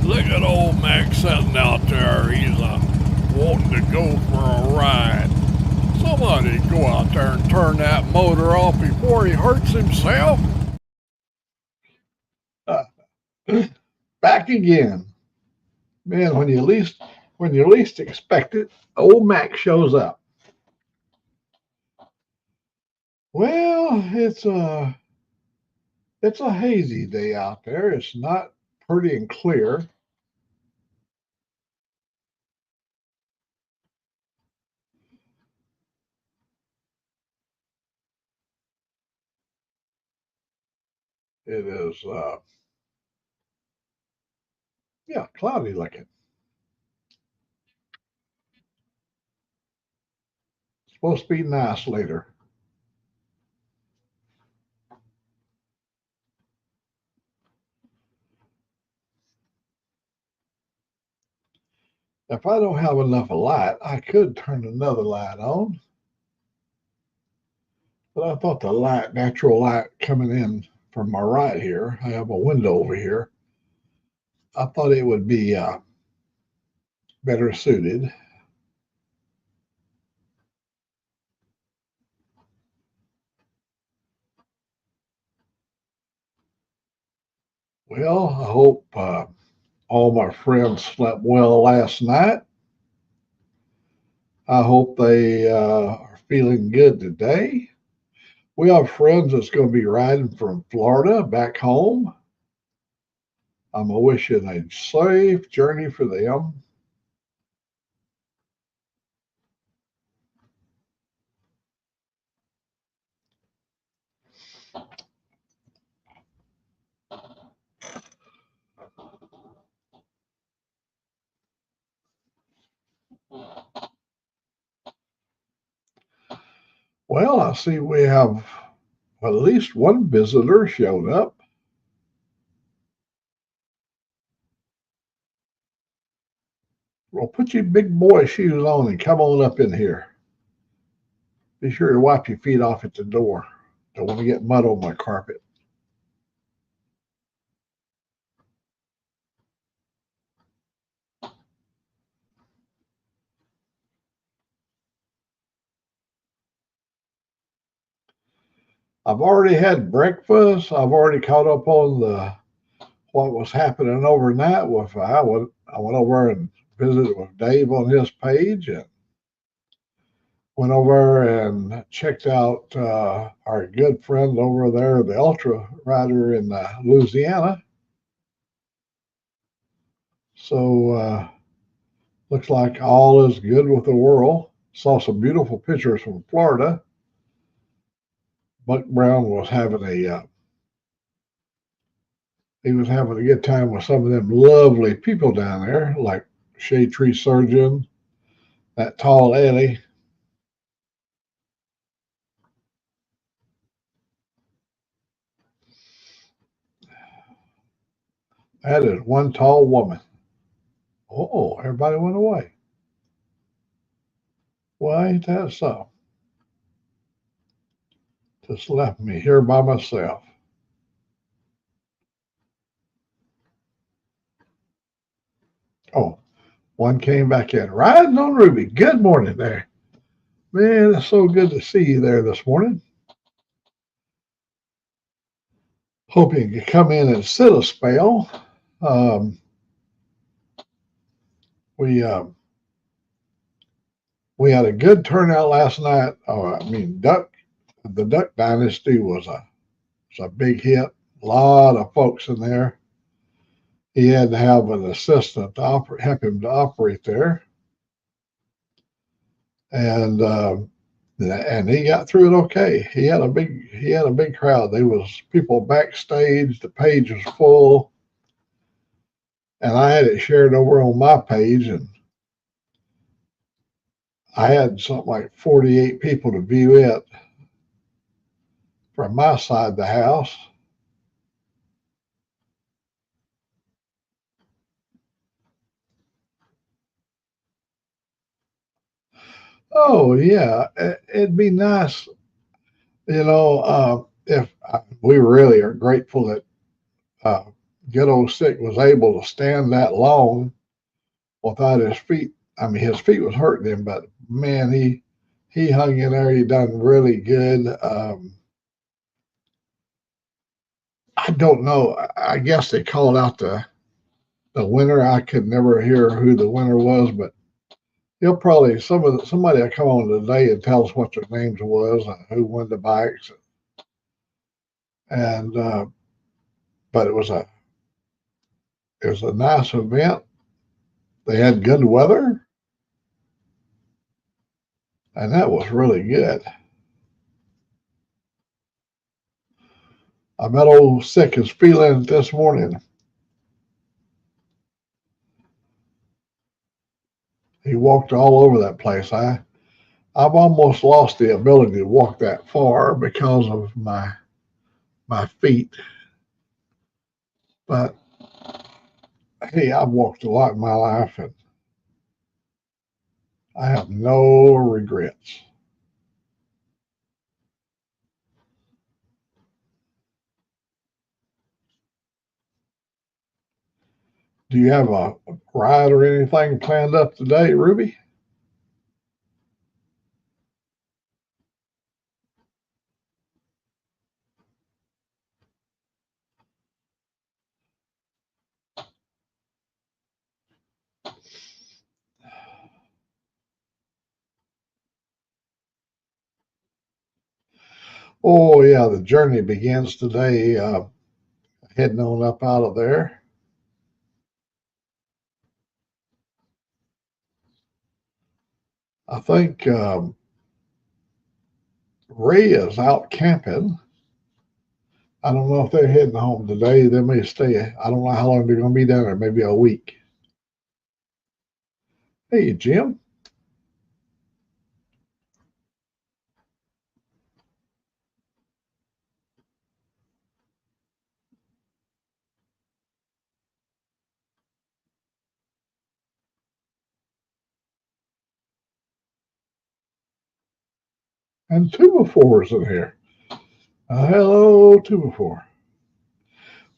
Look at old Mac sitting out there. He's wanting to go for a ride. Somebody go out there and turn that motor off before he hurts himself. Uh, Back again. Man, when you least expect it, old Mac shows up. Well, it's a hazy day out there. It's not pretty and clear. It is yeah, cloudy looking. It's supposed to be nice later. If I don't have enough light, I could turn another light on. But I thought the light, natural light coming in from my right here, I have a window over here. I thought it would be better suited. Well, I hope all my friends slept well last night. I hope they are feeling good today. We have friends that's going to be riding from Florida back home. I'm wishing a safe journey for them. Well, I see we have at least one visitor showed up. Well, put your big boy shoes on and come on up in here. Be sure to wipe your feet off at the door. Don't want to get mud on my carpet. I've already had breakfast. I've already caught up on the what was happening overnight. With I went over and visited with Dave on his page and went over and checked out our good friend over there, the ultra rider in Louisiana. So looks like all is good with the world. Saw some beautiful pictures from Florida. Buck Brown was having a good time with some of them lovely people down there, like Shade Tree Surgeon, that tall Eddie. That is one tall woman. Oh, everybody went away. Why ain't that so? Just left me here by myself. Oh, one came back in. Riding on Ruby. Good morning there. Man, it's so good to see you there this morning. Hope you can come in and sit a spell. Um, we we had a good turnout last night. Oh, I mean, the Duck Dynasty was a big hit. A lot of folks in there. He had to have an assistant to help him to operate there, and he got through it okay. He had a big crowd. There was people backstage. The page was full, and I had it shared over on my page, and I had something like 48 people to view it from my side of the house. Oh yeah, it'd be nice, if we really are grateful that good old Stick was able to stand that long without his feet. I mean, his feet was hurting him, but man, he hung in there. He done really good. I don't know. I guess they called out the winner. I could never hear who the winner was, but he'll probably somebody will come on today and tell us what their names was and who won the bikes. And but it was a nice event. They had good weather, and that was really good. I bet old Sick is feeling it this morning. He walked all over that place. I've almost lost the ability to walk that far because of my feet. But hey, I've walked a lot in my life, and I have no regrets. Do you have a ride or anything planned up today, Ruby? Oh, yeah, the journey begins today, heading on up out of there. I think Ray is out camping. I don't know if they're heading home today. They may stay. I don't know how long they're going to be down there, maybe a week. Hey, Jim. And two befores in here. Hello, two before.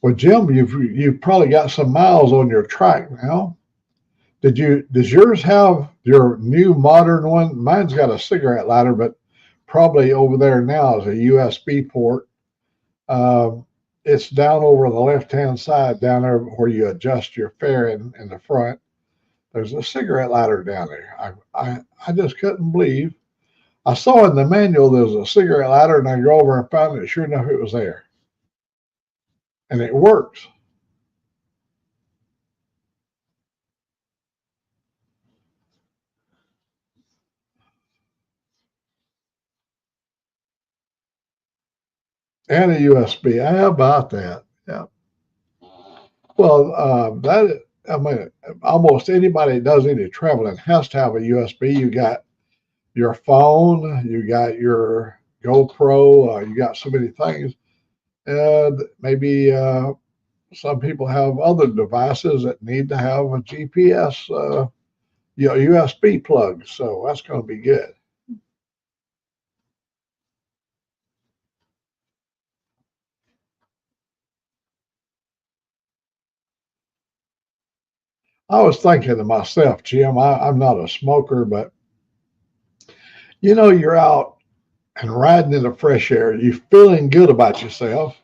Well, Jim, you've probably got some miles on your trike now. Does yours have your new modern one? Mine's got a cigarette lighter, but probably over there now is a USB port. It's down over on the left-hand side, down there where you adjust your fairing in the front. There's a cigarette lighter down there. I just couldn't believe. I saw in the manual there was a cigarette lighter, and I go over and found it. Sure enough, it was there, and it works. And a USB. How about that? Yeah. Well, that I mean, almost anybody that does any traveling has to have a USB. You got your phone, you got your GoPro, you got so many things, and maybe some people have other devices that need to have a GPS, USB plug. So that's going to be good. I was thinking to myself, Jim, I'm not a smoker, but you're out and riding in the fresh air, you're feeling good about yourself,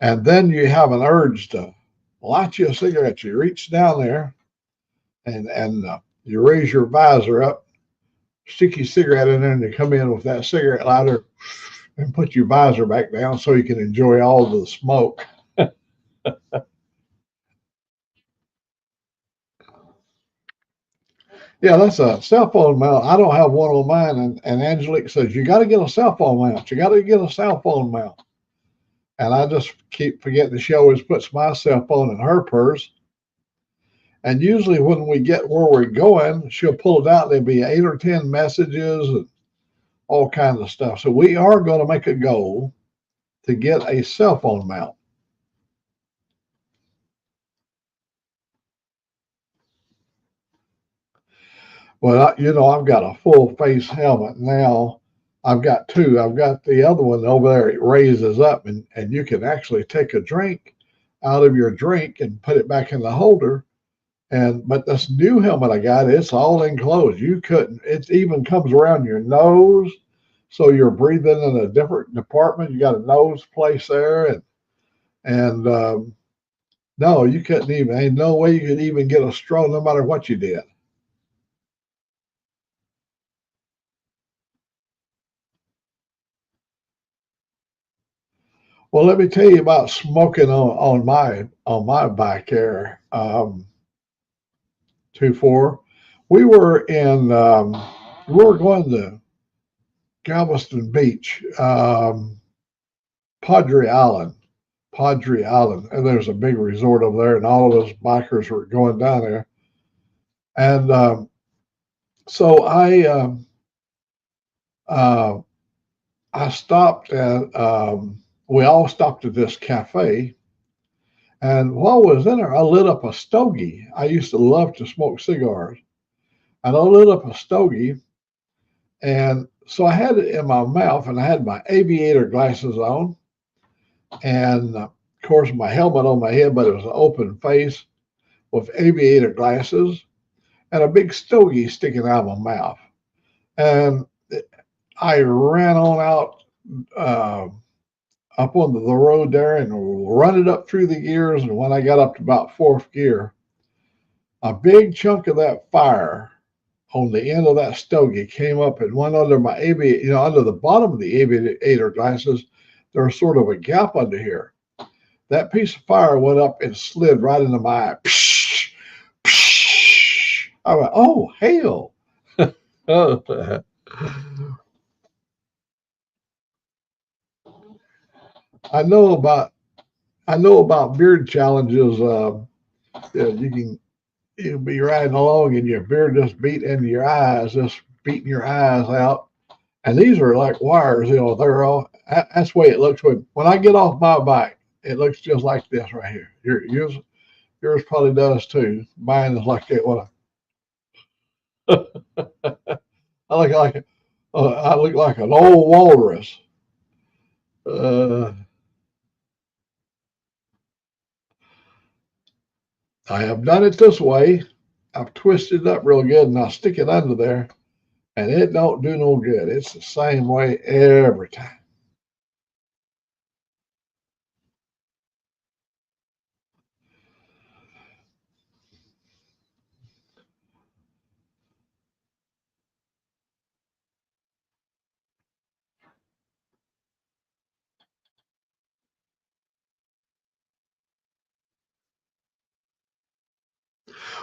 and then you have an urge to light you a cigarette. You reach down there and you raise your visor up, stick your cigarette in there, and you come in with that cigarette lighter and put your visor back down so you can enjoy all the smoke. Yeah, that's a cell phone mount. I don't have one on mine, and Angelique says you got to get a cell phone mount. You got to get a cell phone mount, and I just keep forgetting. She always puts my cell phone in her purse, and usually when we get where we're going, she'll pull it out. There'll be 8 or 10 messages and all kinds of stuff. So we are going to make a goal to get a cell phone mount. Well, I've got a full face helmet now. I've got two. I've got the other one over there. It raises up, and you can actually take a drink out of your drink and put it back in the holder. And but this new helmet I got, it's all enclosed. You couldn't. It even comes around your nose, so you're breathing in a different department. You got a nose place there, and no, you couldn't even. Ain't no way you could even get a straw, no matter what you did. Well, let me tell you about smoking on my bike here. 2-4. We were in. We were going to Galveston Beach, Padre Island, Padre Island, and there's a big resort over there, and all of us bikers were going down there. And so uh, I stopped at. We all stopped at this cafe, and while I was in there, I lit up a stogie. I used to love to smoke cigars, and I lit up a stogie, and so I had it in my mouth, and I had my aviator glasses on, and of course my helmet on my head, but it was an open face with aviator glasses and a big stogie sticking out of my mouth. And I ran on out uh, up on the road there and run it up through the gears. And when I got up to about fourth gear, a big chunk of that fire on the end of that stogie came up and went under my aviator, under the bottom of the aviator glasses. There was sort of a gap under here. That piece of fire went up and slid right into my eye. Psh, psh. I went, oh, hell. I know about beard challenges. You'll be riding along and your beard just beat into your eyes, just beating your eyes out. And these are like wires, they're all. That's the way it looks when I get off my bike. It looks just like this right here. Yours probably does too. Mine is like that. I look like I look like an old walrus. Uh, I have done it this way. I've twisted it up real good and I stick it under there, and it don't do no good. It's the same way every time.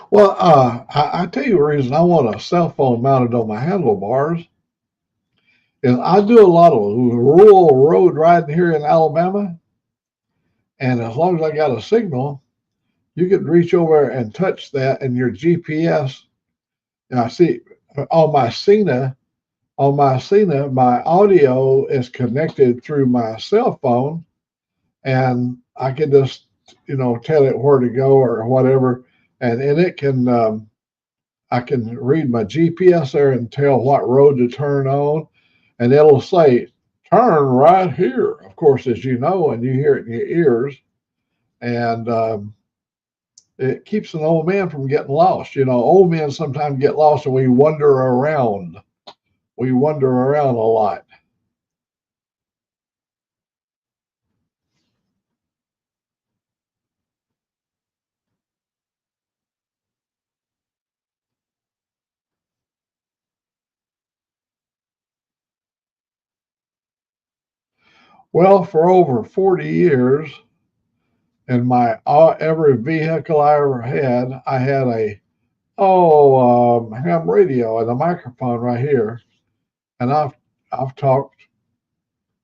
Well, I tell you the reason I want a cell phone mounted on my handlebars is I do a lot of rural road riding here in Alabama, and as long as I got a signal, you can reach over and touch that, and your GPS. And I see on my Cena, my audio is connected through my cell phone, and I can just tell it where to go or whatever, and it can. I can read my GPS there and tell what road to turn on, and it'll say, turn right here, of course, as you know, and you hear it in your ears. And it keeps an old man from getting lost. Old men sometimes get lost and we wander around. We wander around a lot. Well, for over 40 years, in my every vehicle I ever had, I had a ham radio and a microphone right here, and I've talked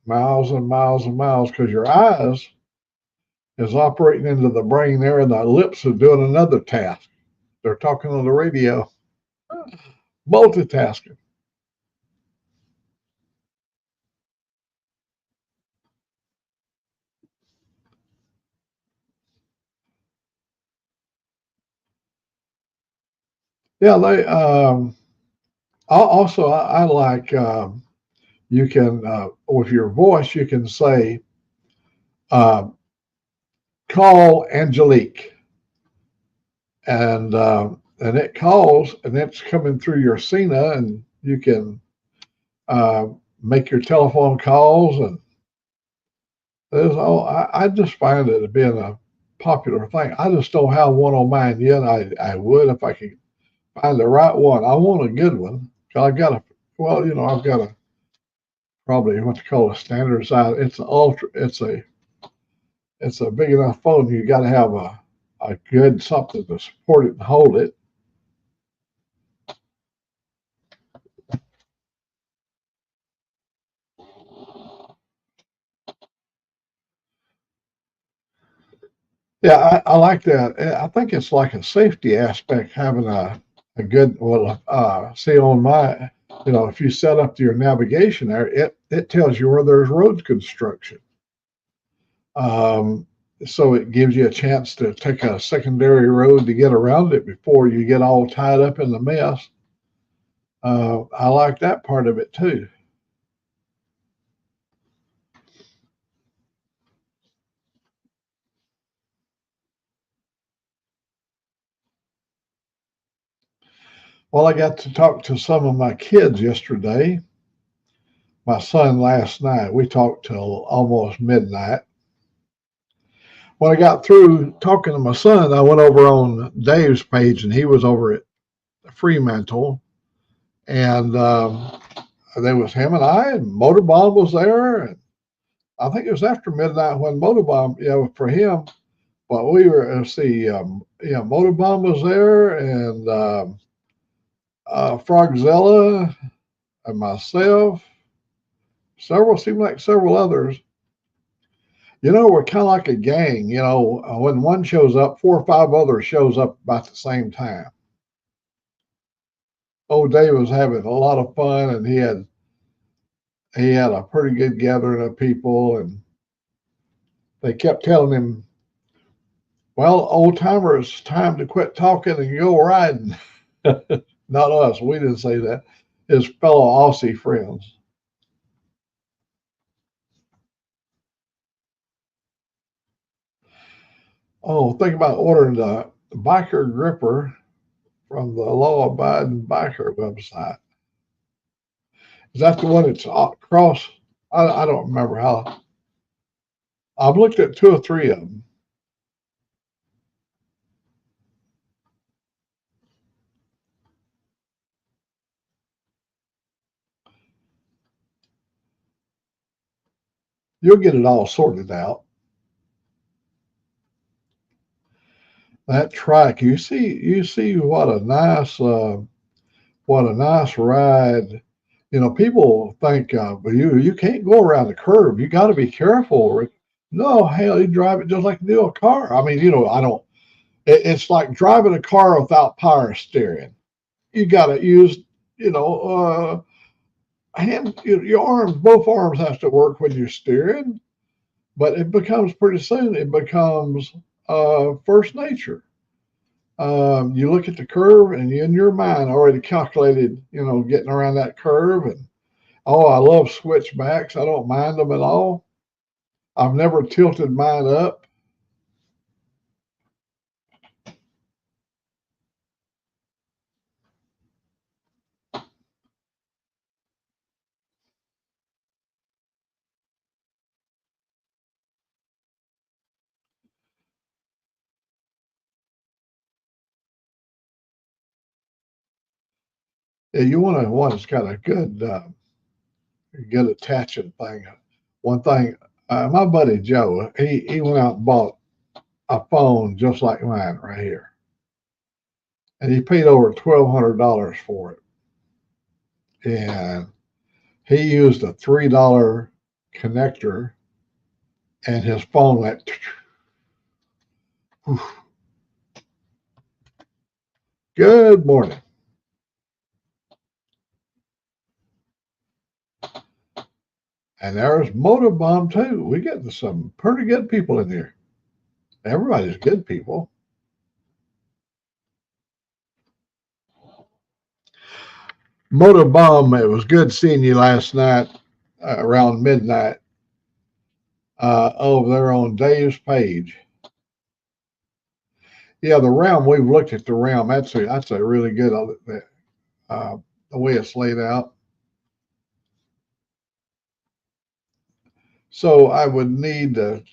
miles and miles and miles because your eyes is operating into the brain there, and the lips are doing another task. They're talking on the radio, multitasking. Yeah, they also I like you can with your voice you can say uh, call Angelique, and it calls, and it's coming through your Cena, and you can uh, make your telephone calls, and there's all. I just find it being a popular thing. I just don't have one on mine yet. I would if I could find the right one. I want a good one. I got a I've got a probably what you call a standard size. It's an ultra. It's a big enough phone. You got to have a good something to support it and hold it. Yeah, I like that. I think it's like a safety aspect having a good, see on my, if you set up your navigation there, it tells you where there's road construction. Um, so it gives you a chance to take a secondary road to get around it before you get all tied up in the mess. I like that part of it too. Well, I got to talk to some of my kids yesterday. My son last night, we talked till almost midnight. When I got through talking to my son, I went over on Dave's page, and he was over at Fremantle, and there was him and I, and Motorbomb was there, and I think it was after midnight when Motorbomb, for him. But we were, let's see, Motorbomb was there, and Frogzilla, and myself, seemed like several others. We're kind of like a gang. When one shows up, 4 or 5 others shows up about the same time. Old Dave was having a lot of fun, and he had a pretty good gathering of people, and they kept telling him, "Well, old timer, it's time to quit talking and go riding." Not us. We didn't say that. His fellow Aussie friends. Oh, think about ordering the biker gripper from the Law Abiding Biker website. Is that the one that's across? I don't remember how. I've looked at 2 or 3 of them. You'll get it all sorted out. That track, you see what a nice ride. People think, but you can't go around the curve. You got to be careful. No, hell, you drive it just like you do a car. I mean, I don't. It's like driving a car without power steering. You got to use, you know, your arms. Both arms have to work when you're steering. But it becomes pretty soon. It becomes first nature. You look at the curve, and you in your mind already calculated, getting around that curve. And oh, I love switchbacks. I don't mind them at all. I've never tilted mine up. Yeah, you want one that's got a good attaching thing. One thing, my buddy Joe, he went out and bought a phone just like mine right here, and he paid over $1,200 for it. And he used a $3 connector, and his phone went. Good morning. And there's Motorbomb too. We get some pretty good people in here. Everybody's good people. Motorbomb, it was good seeing you last night around midnight over there on Dave's page. Yeah, the round, we've looked at the round. That's a really good uh, the way it's laid out. So I would need the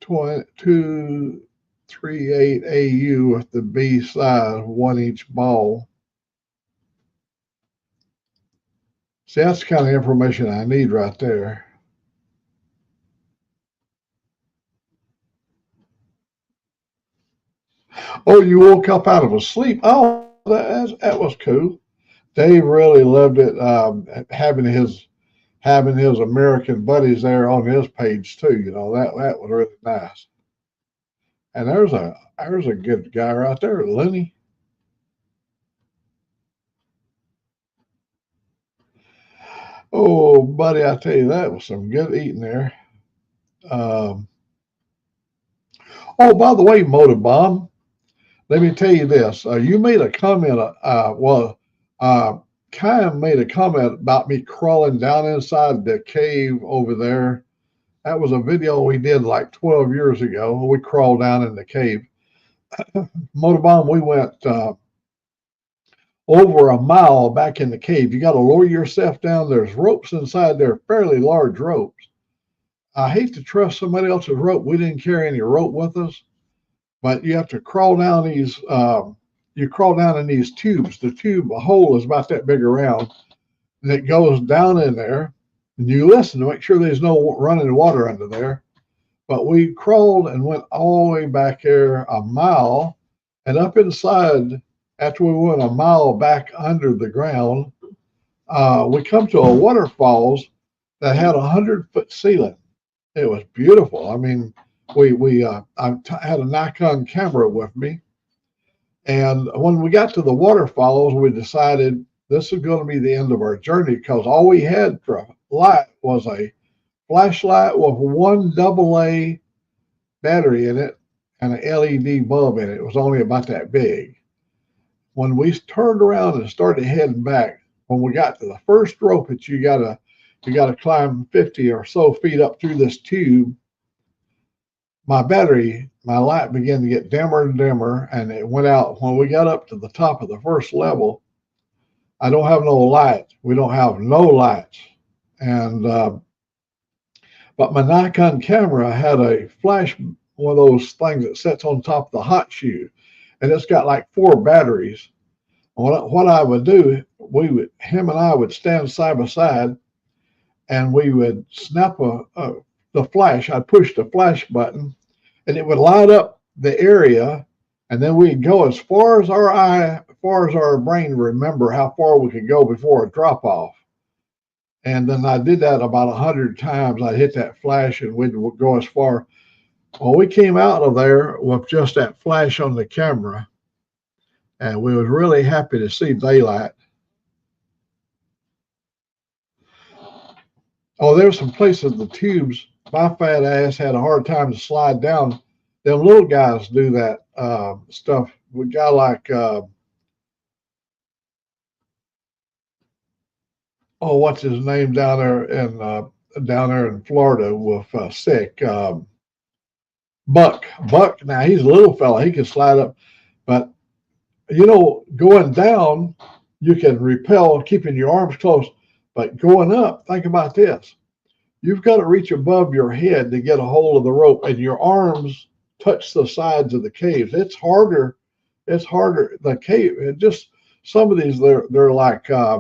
238 AU with the B size, one each ball. See, that's the kind of information I need right there. Oh, you woke up out of a sleep. Oh, that was cool. Dave really loved it. Having his American buddies there on his page too. That was really nice. And there's a good guy right there, Lenny. Oh, buddy, I tell you, that was some good eating there. Um, oh, by the way, Motorbomb, let me tell you this. You made a comment. Uh, Kyle made a comment about me crawling down inside the cave over there. That was a video we did like 12 years ago. We crawled down in the cave. Motorbomb, we went over a mile back in the cave. You got to lower yourself down. There's ropes inside there, fairly large ropes. I hate to trust somebody else's rope. We didn't carry any rope with us, but you have to crawl down these. You crawl down in these tubes. The tube, a hole is about that big around, and it goes down in there. And you listen to make sure there's no running water under there. But we crawled and went all the way back there a mile, and up inside. After we went a mile back under the ground, we come to a waterfalls that had 100-foot ceiling. It was beautiful. I mean, I had a Nikon camera with me, and when we got to the waterfalls, we decided this is going to be the end of our journey because all we had for light was a flashlight with one AA battery in it and an LED bulb in it. It was only about that big. When we turned around and started heading back, when we got to the first rope that you gotta climb 50 or so feet up through this tube, my light began to get dimmer and dimmer, and it went out. When we got up to the top of the first level, I don't have no light. We don't have no lights, and but my Nikon camera had a flash, one of those things that sits on top of the hot shoe, and it's got like 4 batteries. What I would do, him and I would stand side by side, and we would snap the flash. I'd push the flash button, and it would light up the area, and then we'd go as far as as far as our brain remember how far we could go before a drop off. And then I did that about 100 times. I'd hit that flash, and we'd go as far. Well, we came out of there with just that flash on the camera, and we was really happy to see daylight. Oh, there's some places the tubes, my fat ass had a hard time to slide down. Them little guys do that stuff. We got like, what's his name down there in Florida with sick Buck. Buck. Now he's a little fella. He can slide up, but going down, you can repel keeping your arms close, but going up, think about this. You've got to reach above your head to get a hold of the rope, and your arms touch the sides of the caves. It's harder. It's harder. The cave, just some of these, they're like they're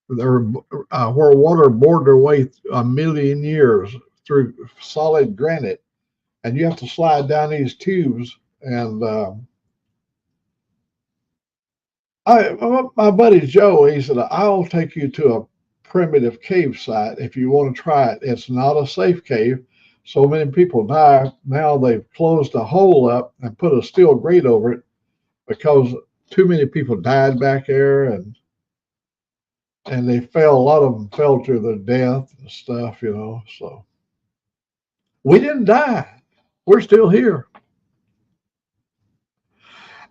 where water bored their way a million years through solid granite, and you have to slide down these tubes. And my buddy Joe, he said, I'll take you to a primitive cave site if you want to try it. It's not a safe cave. So many people die. Now they've closed a hole up and put a steel grate over it because too many people died back there, and they fell. A lot of them fell to their death and stuff, So we didn't die. We're still here.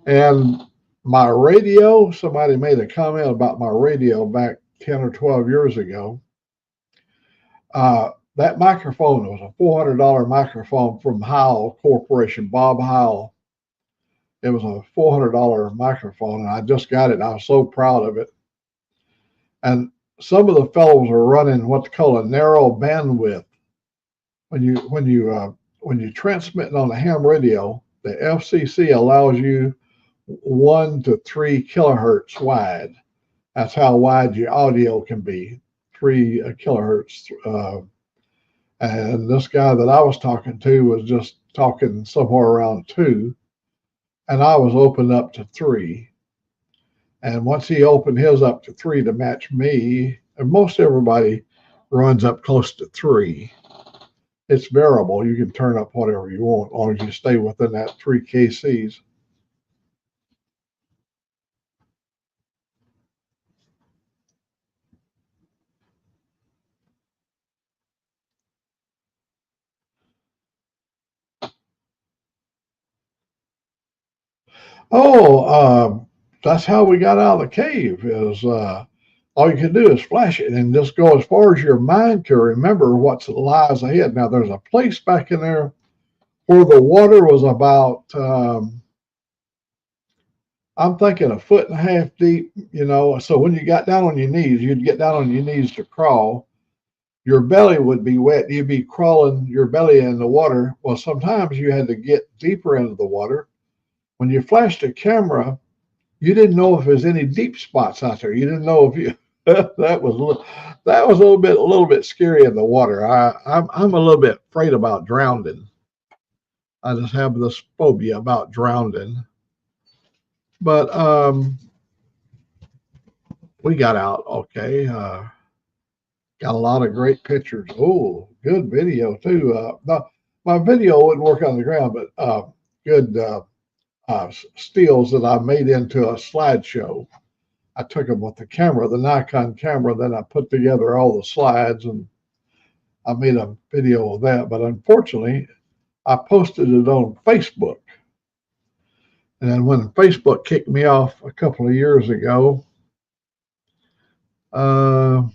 And my radio, somebody made a comment about my radio back 10 or 12 years ago. That microphone was a $400 microphone from Howell Corporation, Bob Howell. It was a $400 microphone, and I just got it. I was so proud of it. And some of the fellows are running what's called a narrow bandwidth. When you transmit on a ham radio, the FCC allows you 1 to 3 kilohertz wide. That's how wide your audio can be, 3 kilohertz. And this guy that I was talking to was just talking somewhere around 2, and I was open up to 3. And once he opened his up to 3 to match me, and most everybody runs up close to 3. It's variable. You can turn up whatever you want as long as you stay within that 3 kcs. Oh, that's how we got out of the cave. Is all you can do is flash it and just go as far as your mind can remember what lies ahead. Now, there's a place back in there where the water was about, I'm thinking 1.5 feet deep, So when you got down on your knees, you'd get down on your knees to crawl. Your belly would be wet. You'd be crawling your belly in the water. Well, sometimes you had to get deeper into the water. When you flashed a camera, you didn't know if there's any deep spots out there. You didn't know if you that was a little bit scary in the water. I'm a little bit afraid about drowning. I just have this phobia about drowning. But we got out okay. Got a lot of great pictures. Oh, good video too. My video wouldn't work on the ground, but good stills that I made into a slideshow. I took them with the camera, the Nikon camera, then I put together all the slides and I made a video of that. But unfortunately, I posted it on Facebook. And then when Facebook kicked me off a couple of years ago, all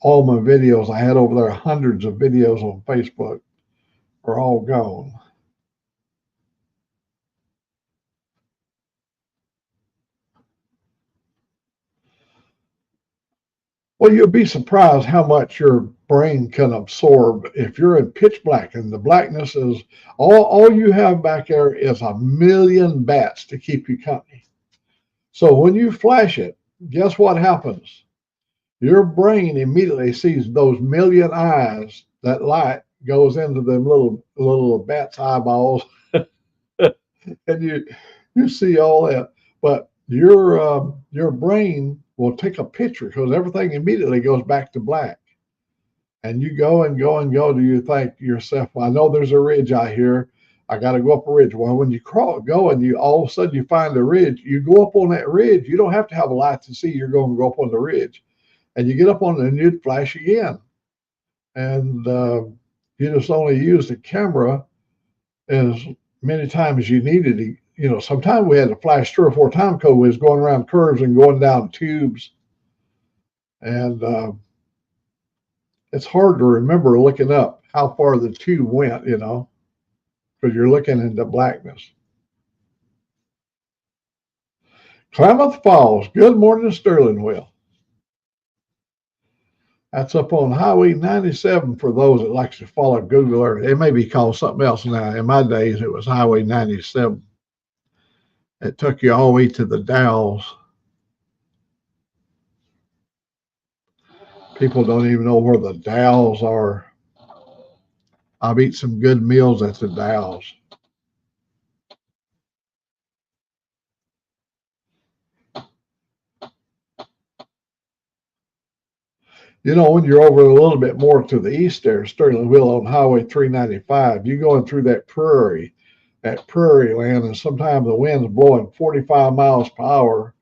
my videos, I had over there hundreds of videos on Facebook, are all gone. Well, you'll be surprised how much your brain can absorb if you're in pitch black, and the blackness is all you have back there is a million bats to keep you company. So when you flash it, guess what happens? Your brain immediately sees those million eyes. That light goes into them little bats' eyeballs, and you see all that. But your brain will take a picture because everything immediately goes back to black. And you go and go and go. Do you think to yourself, well, I know there's a ridge out here. I got to go up a ridge. Well, when you go and you all of a sudden you find a ridge, you go up on that ridge. You don't have to have a light to see you're going to go up on the ridge. And you get up on it and you'd flash again. And you just only use the camera as many times as you needed to. Sometimes we had to flash 3 or 4 times because we was going around curves and going down tubes. And it's hard to remember looking up how far the tube went, because you're looking into blackness. Klamath Falls. Good morning, Sterling Will. That's up on Highway 97 for those that likes to follow Google Earth. It may be called something else now. In my days, it was Highway 97. It took you all the way to the Dalles. People don't even know where the Dalles are. I've eaten some good meals at the Dalles. When you're over a little bit more to the east there, Sterling Will on Highway 395, you're going through that prairie land, and sometimes the wind's blowing 45 miles per hour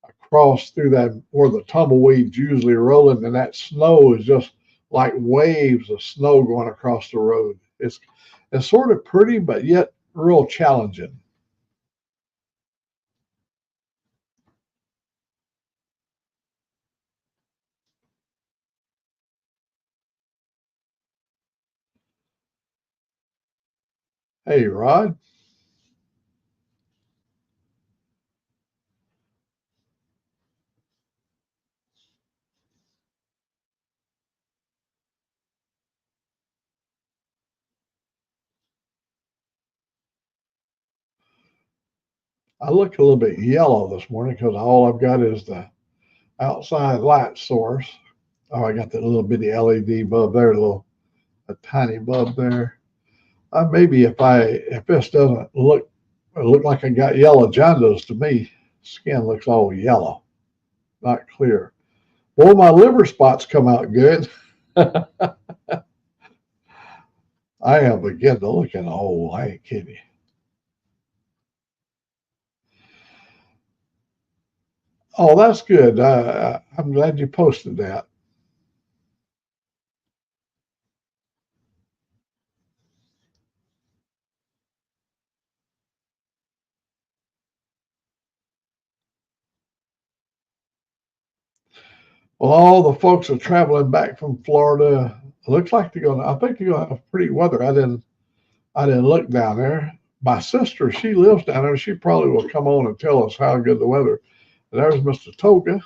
across through that where the tumbleweeds usually rolling, and that snow is just like waves of snow going across the road. It's sort of pretty, but yet real challenging. Hey, Rod. I look a little bit yellow this morning because all I've got is the outside light source. Oh, I got that little bitty LED bulb there, a tiny bulb there. Maybe if this doesn't look like I got yellow jaundice to me. Skin looks all yellow, not clear. Well, my liver spots come out good. I am beginning to look old. I ain't kidding you. Oh, that's good. I'm glad you posted that. Well, all the folks are traveling back from Florida. It looks like I think they're gonna have pretty weather. I didn't look down there. My sister, she lives down there. She probably will come on and tell us how good the weather. There's Mr. Toga.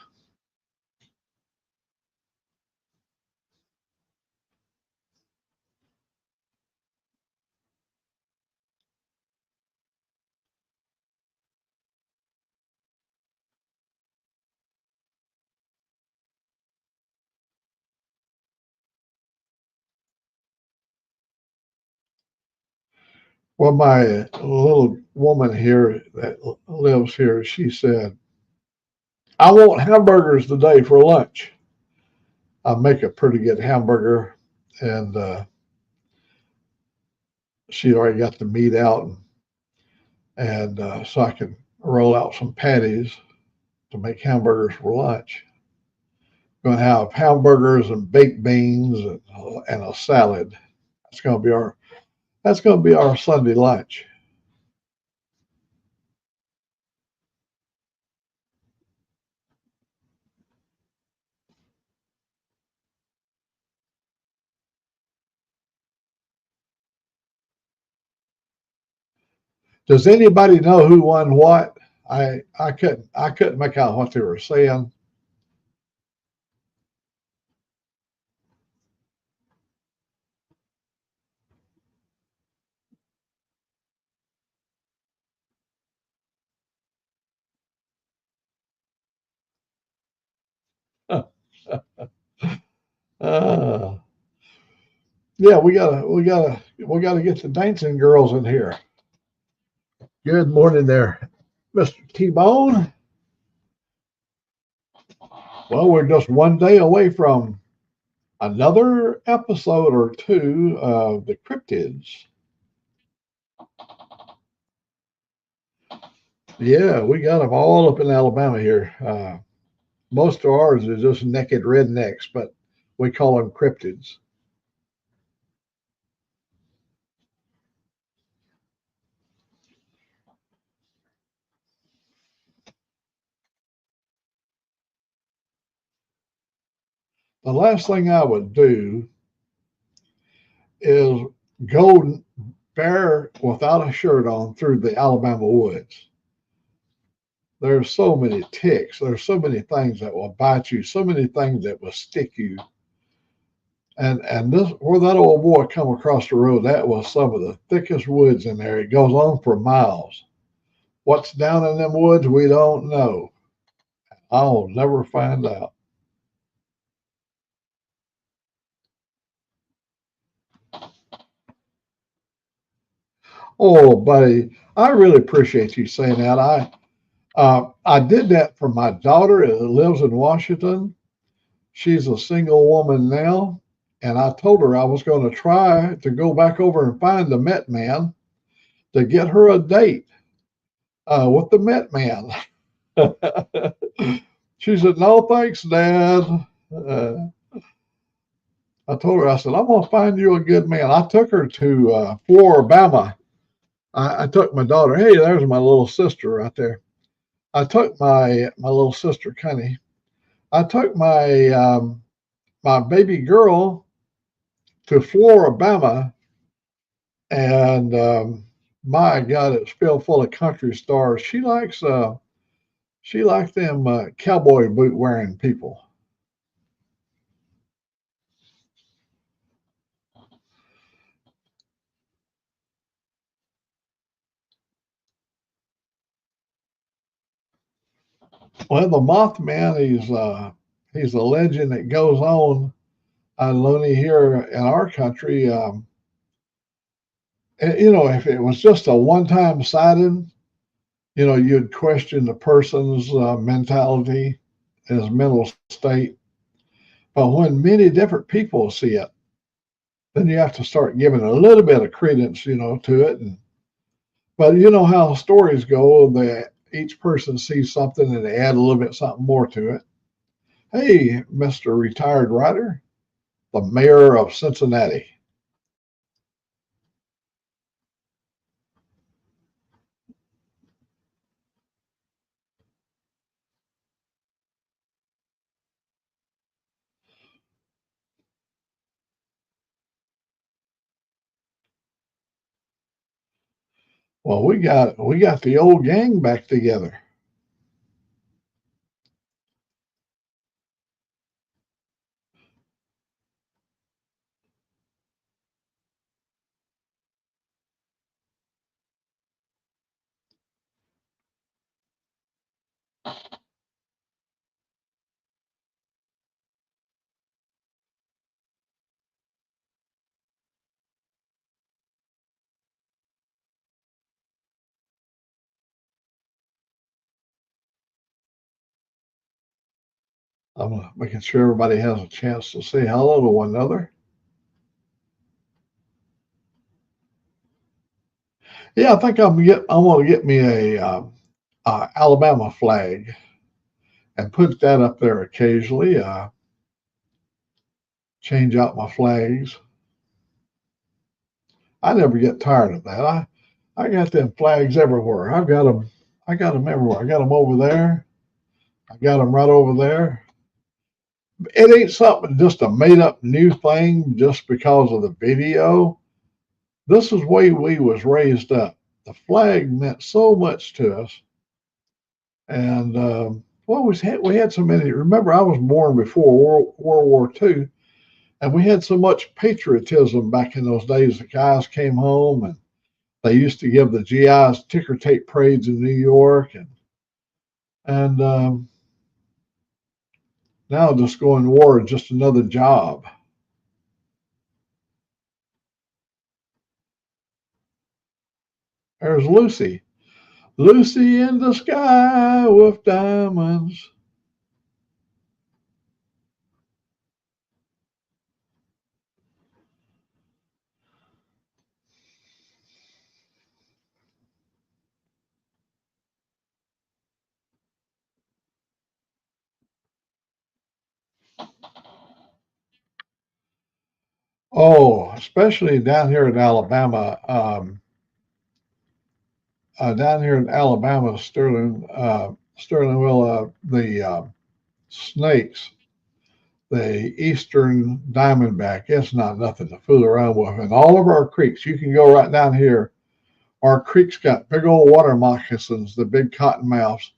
Well, my little woman here that lives here, she said, I want hamburgers today for lunch. I make a pretty good hamburger, and she already got the meat out, and so I can roll out some patties to make hamburgers for lunch. Going to have hamburgers and baked beans and a salad. That's going to be our that's going to be our Sunday lunch. Does anybody know who won what? I couldn't make out what they were saying. Uh, yeah, we gotta get the dancing girls in here. Good morning there, Mr. T-Bone. Well, we're just one day away from another episode or two of the cryptids. Yeah, we got them all up in Alabama here. Most of ours are just naked rednecks, but we call them cryptids. The last thing I would do is go bare without a shirt on through the Alabama woods. There's so many ticks. There's so many things that will bite you. So many things that will stick you. And this where that old boy come across the road, that was some of the thickest woods in there. It goes on for miles. What's down in them woods, we don't know. I'll never find out. Oh, buddy, I really appreciate you saying that. I did that for my daughter that lives in Washington. She's a single woman now, and I told her I was going to try to go back over and find the Met Man to get her a date with the Met Man. She said, "No, thanks, Dad." Uh, I told her, I said, "I'm going to find you a good man." I took her to Floribama. I took my daughter. Hey, there's my little sister right there. I took my little sister, Connie. I took my baby girl to Floribama, and my God, it's filled full of country stars. She likes them cowboy boot wearing people. Well, the Mothman, he's a legend that goes on only here in our country. And, if it was just a one-time sighting, you'd question the person's mentality, his mental state. But when many different people see it, then you have to start giving a little bit of credence, to it. But you know how stories go, that each person sees something and they add a little bit something more to it. Hey, Mr. Retired Writer, the mayor of Cincinnati. Well, we got the old gang back together. I'm making sure everybody has a chance to say hello to one another. Yeah, I think I want to get me a Alabama flag and put that up there occasionally. Change out my flags. I never get tired of that. I got them flags everywhere. I've got them. I got them everywhere. I got them over there. I got them right over there. It ain't something just a made up new thing just because of the video. This is the way we was raised up. The flag meant so much to us, and well, we had so many. Remember, I was born before World War II, and we had so much patriotism back in those days. The guys came home and they used to give the GIs ticker tape parades in New York, and now just going to war is just another job. There's Lucy. Lucy in the sky with diamonds. Oh, especially down here in Alabama. Down here in Alabama, Sterlingville, the snakes, the eastern diamondback, it's not nothing to fool around with. And all of our creeks, you can go right down here. Our creeks got big old water moccasins, the big cottonmouths.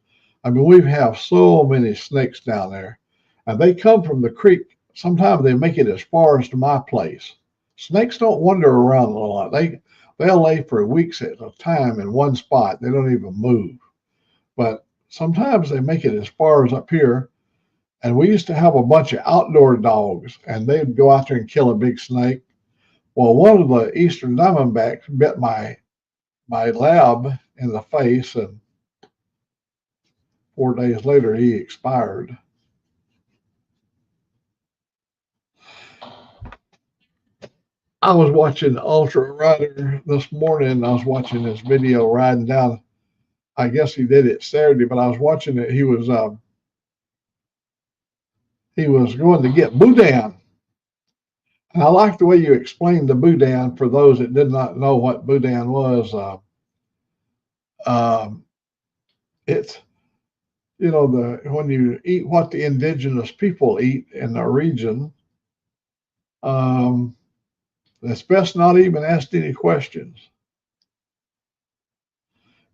I mean, we have so many snakes down there, and they come from the creek. Sometimes they make it as far as to my place. Snakes don't wander around a lot. They'll lay for weeks at a time in one spot. They don't even move. But sometimes they make it as far as up here. And we used to have a bunch of outdoor dogs, and they'd go out there and kill a big snake. Well, one of the eastern diamondbacks bit my lab in the face, and 4 days later he expired. I was watching Ultra Rider this morning. I was watching this video riding down. I guess he did it Saturday, but I was watching it. He was going to get boudin, and I like the way you explained the boudin for those that did not know what boudin was. Um, it's the when you eat what the indigenous people eat in the region. Um, it's best not even ask any questions.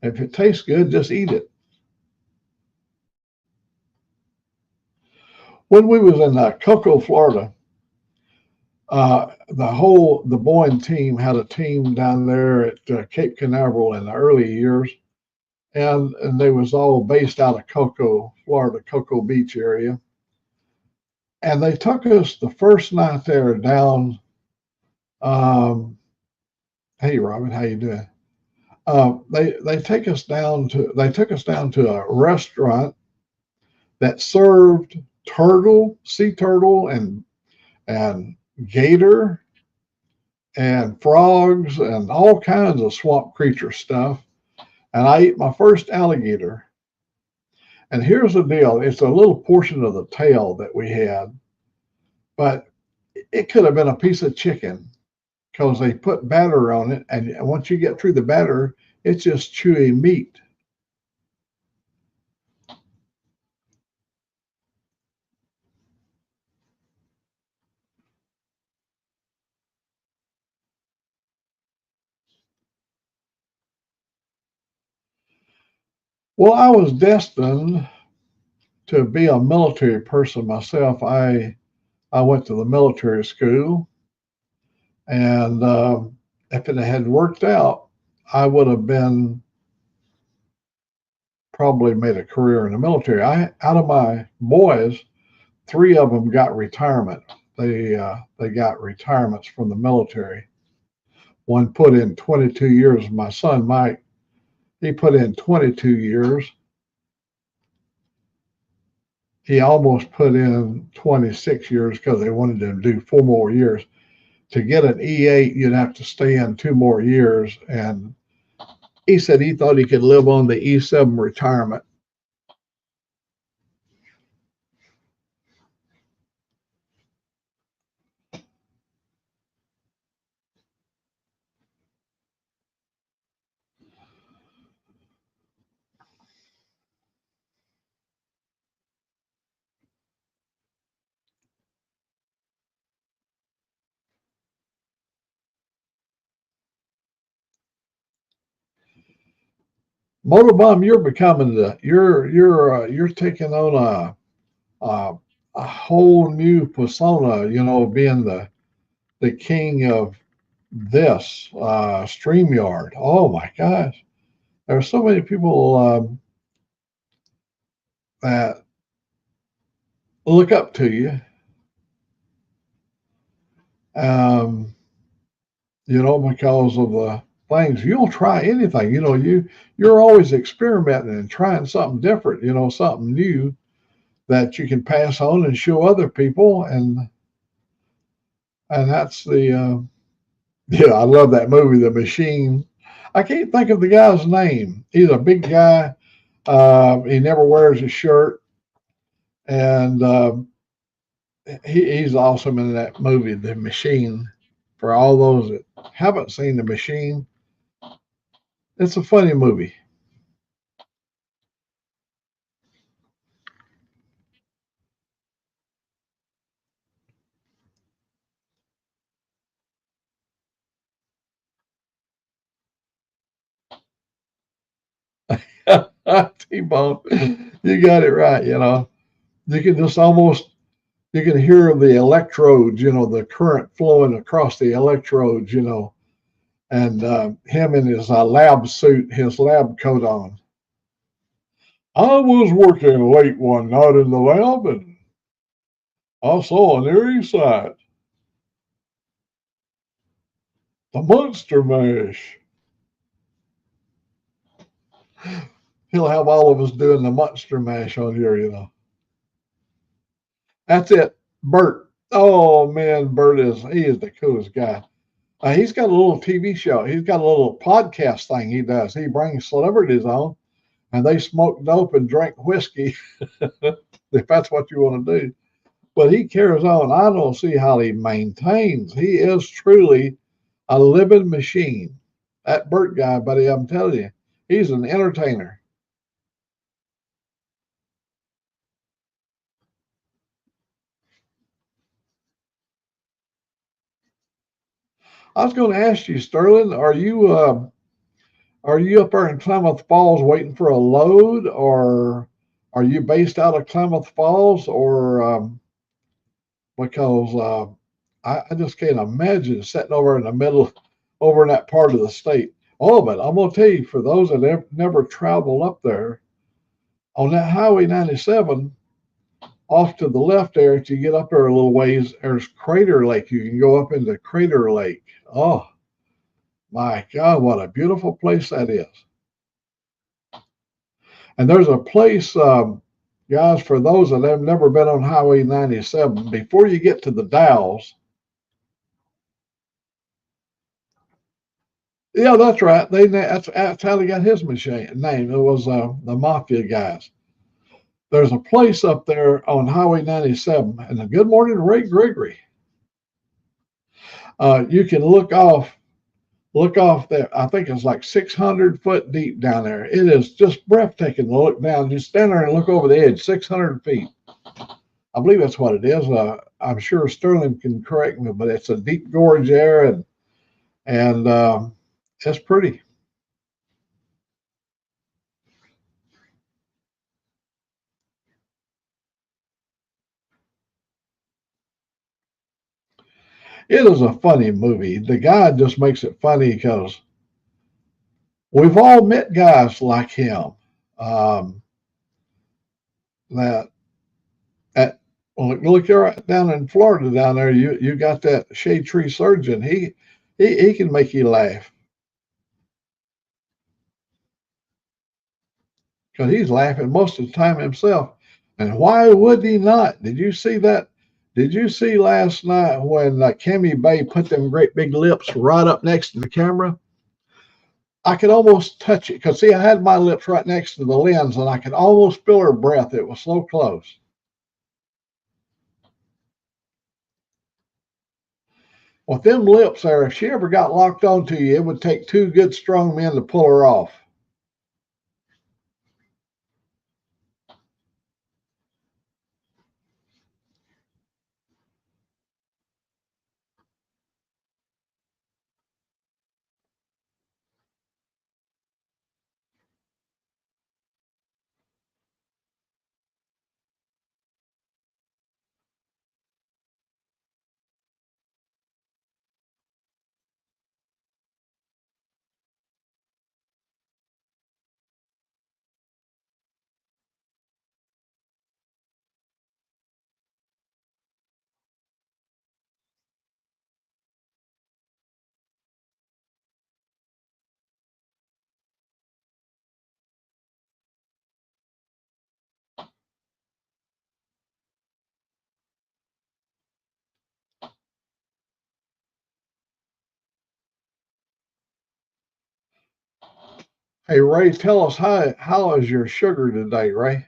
If it tastes good, just eat it. When we was in Cocoa, Florida, the Boyne team had a team down there at Cape Canaveral in the early years, and they was all based out of Florida, Cocoa Beach area. And they took us the first night there down. Um, hey, Robin, how you doing? They took us down to a restaurant that served sea turtle, and gator and frogs and all kinds of swamp creature stuff. And I ate my first alligator. And here's the deal: it's a little portion of the tail that we had, but it could have been a piece of chicken because they put batter on it, and once you get through the batter, it's just chewy meat. Well, I was destined to be a military person myself. I went to the military school, and if it had worked out, I would have been probably made a career in the military. Out of my boys, three of them got retirement. They got retirements from the military. One put in 22 years. My son Mike, he put in 22 years. He almost put in 26 years because they wanted to do 4 more years. To get an E8, you'd have to stay in 2 more years. And he said he thought he could live on the E7 retirement. Motorbomb, you're becoming you're taking on a a whole new persona. You know, being the king of this StreamYard. Oh my gosh, there are so many people that look up to you. Um, you know, because of the things you'll try anything. You know, you're always experimenting and trying something different. You know, something new that you can pass on and show other people, and that's the yeah. I love that movie, The Machine. I can't think of the guy's name. He's a big guy. He never wears a shirt, and he's awesome in that movie, The Machine. For all those that haven't seen The Machine, it's a funny movie. T-Bone, you got it right. You know, you can just almost you can hear the electrodes. You know, the current flowing across the electrodes. You know, and him in his lab suit, his lab coat on. I was working late one night in the lab, and I saw an eerie sight: the monster mash. He'll have all of us doing the monster mash on here. You know, that's it. Bert. Oh man, he is the coolest guy. He's got a little TV show. He's got a little podcast thing he does. He brings celebrities on, and they smoke dope and drink whiskey, if that's what you want to do. But he carries on. I don't see how he maintains. He is truly a living machine. That Burt guy, buddy, I'm telling you, he's an entertainer. I was going to ask you, Sterling, are you up there in Klamath Falls waiting for a load, or are you based out of Klamath Falls, or because I just can't imagine sitting over in the middle, over in that part of the state. Oh, but I'm gonna tell you, for those that have never traveled up there, on that Highway 97, off to the left there, if you get up there a little ways, there's Crater Lake. You can go up into Crater Lake. Oh my God, what a beautiful place that is. And there's a place, guys, for those that have never been on Highway 97, before you get to the Dalles. Yeah, that's right. That's how they got his machine name. It was the Mafia guys. There's a place up there on Highway 97, and a good morning, Ray Gregory. You can look off there. I think it's like 600 foot deep down there. It is just breathtaking to look down. You stand there and look over the edge, 600 feet. I believe that's what it is. I'm sure Sterling can correct me, but it's a deep gorge there, and it's pretty. It is a funny movie. The guy just makes it funny because we've all met guys like him. Um, that at look, you're right down in Florida down there. You got that shade tree surgeon. He can make you laugh because he's laughing most of the time himself. And why would he not? Did you see that? Did you see last night when Kimmy Bay put them great big lips right up next to the camera? I could almost touch it because see, I had my lips right next to the lens, and I could almost feel her breath. It was so close. With them lips there, if she ever got locked onto you, it would take two good strong men to pull her off. Hey Ray, tell us how is your sugar today, Ray?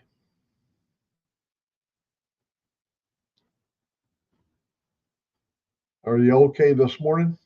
Are you okay this morning?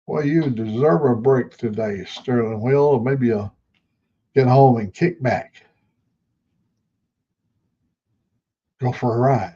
Well, you deserve a break today, Sterling. Well, maybe you'll get home and kick back, go for a ride.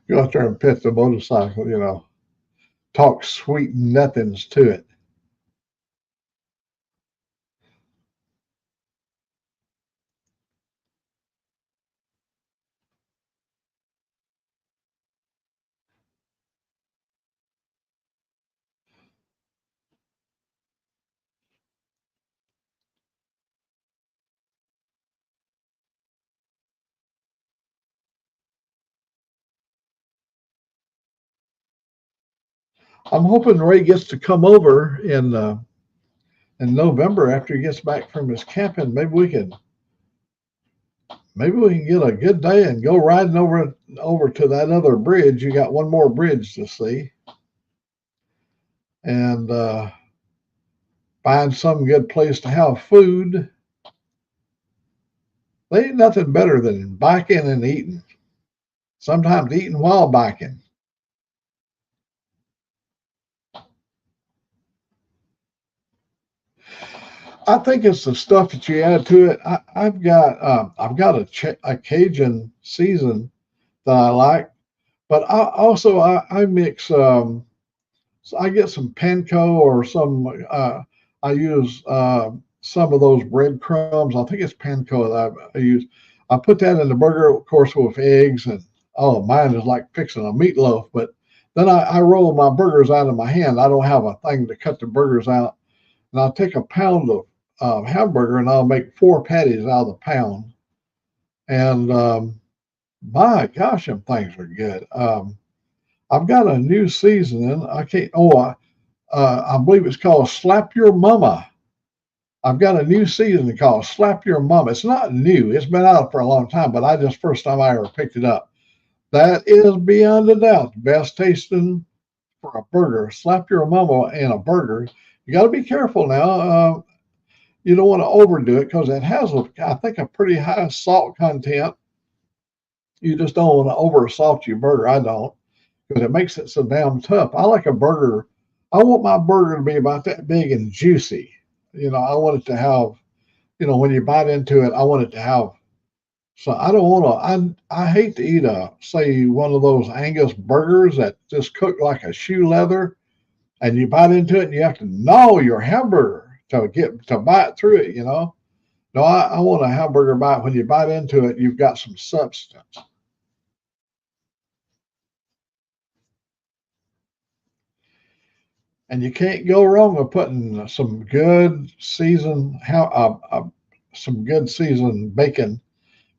Go out there and pet the motorcycle, talk sweet nothings to it. I'm hoping Ray gets to come over in November after he gets back from his camping. Maybe we can get a good day and go riding over to that other bridge. You got one more bridge to see, and find some good place to have food. There ain't nothing better than biking and eating. Sometimes eating while biking. I think it's the stuff that you add to it. I've got a Cajun season that I like, but I mix. So I get some panko or some. I use some of those breadcrumbs. I think it's panko that I use. I put that in the burger, of course, with eggs, and oh, mine is like fixing a meatloaf. But then I roll my burgers out of my hand. I don't have a thing to cut the burgers out, and I'll take a pound of hamburger and I'll make 4 patties out of the pound. And my gosh, them things are good. I've got a new seasoning. I can't. I believe it's called Slap Your Mama. I've got a new seasoning called Slap Your Mama. It's not new. It's been out for a long time, but first time I ever picked it up. That is beyond a doubt the best tasting for a burger. Slap Your Mama in a burger. You got to be careful now. You don't want to overdo it because it has, I think, a pretty high salt content. You just don't want to over salt your burger. I don't, because it makes it so damn tough. I like a burger. I want my burger to be about that big and juicy. I want it to have, when you bite into it, I want it to have. So I don't want to. I hate to eat say one of those Angus burgers that just cook like a shoe leather, and you bite into it and you have to gnaw your hamburger to bite through it. No, I want a hamburger bite. When you bite into it, you've got some substance. And you can't go wrong with putting some good seasoned bacon,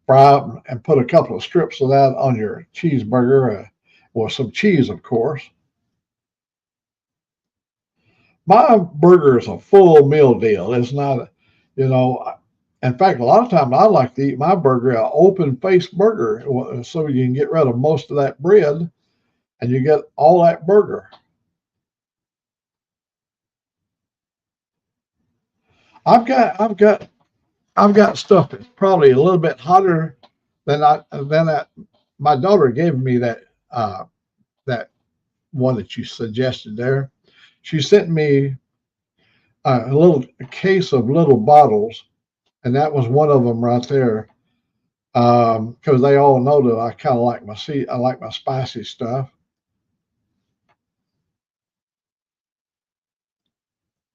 fry and put a couple of strips of that on your cheeseburger, or some cheese, of course. My burger is a full meal deal. It's not, you know, in fact, a lot of times I like to eat my burger an open faced burger so you can get rid of most of that bread and you get all that burger. I've got I've got I've got stuff that's probably a little bit hotter than that. My daughter gave me that one that you suggested there. She sent me a little case of little bottles, and that was one of them right there. Because they all know that I kind of like I like my spicy stuff.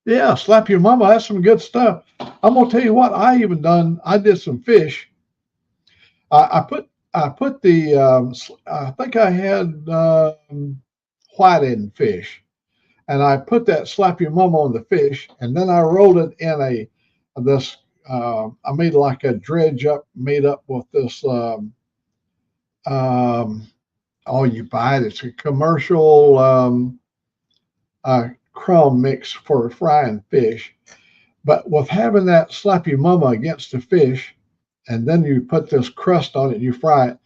Yeah, slap your mama. That's some good stuff. I'm gonna tell you what. I did some fish. I put the I think I had white-end fish, and I put that slap your mama on the fish, and then I rolled it in this. I made like a dredge up, made up with this. Um, oh, you buy it. It's a commercial crumb mix for frying fish. But with having that slap your mama against the fish, and then you put this crust on it and you fry it.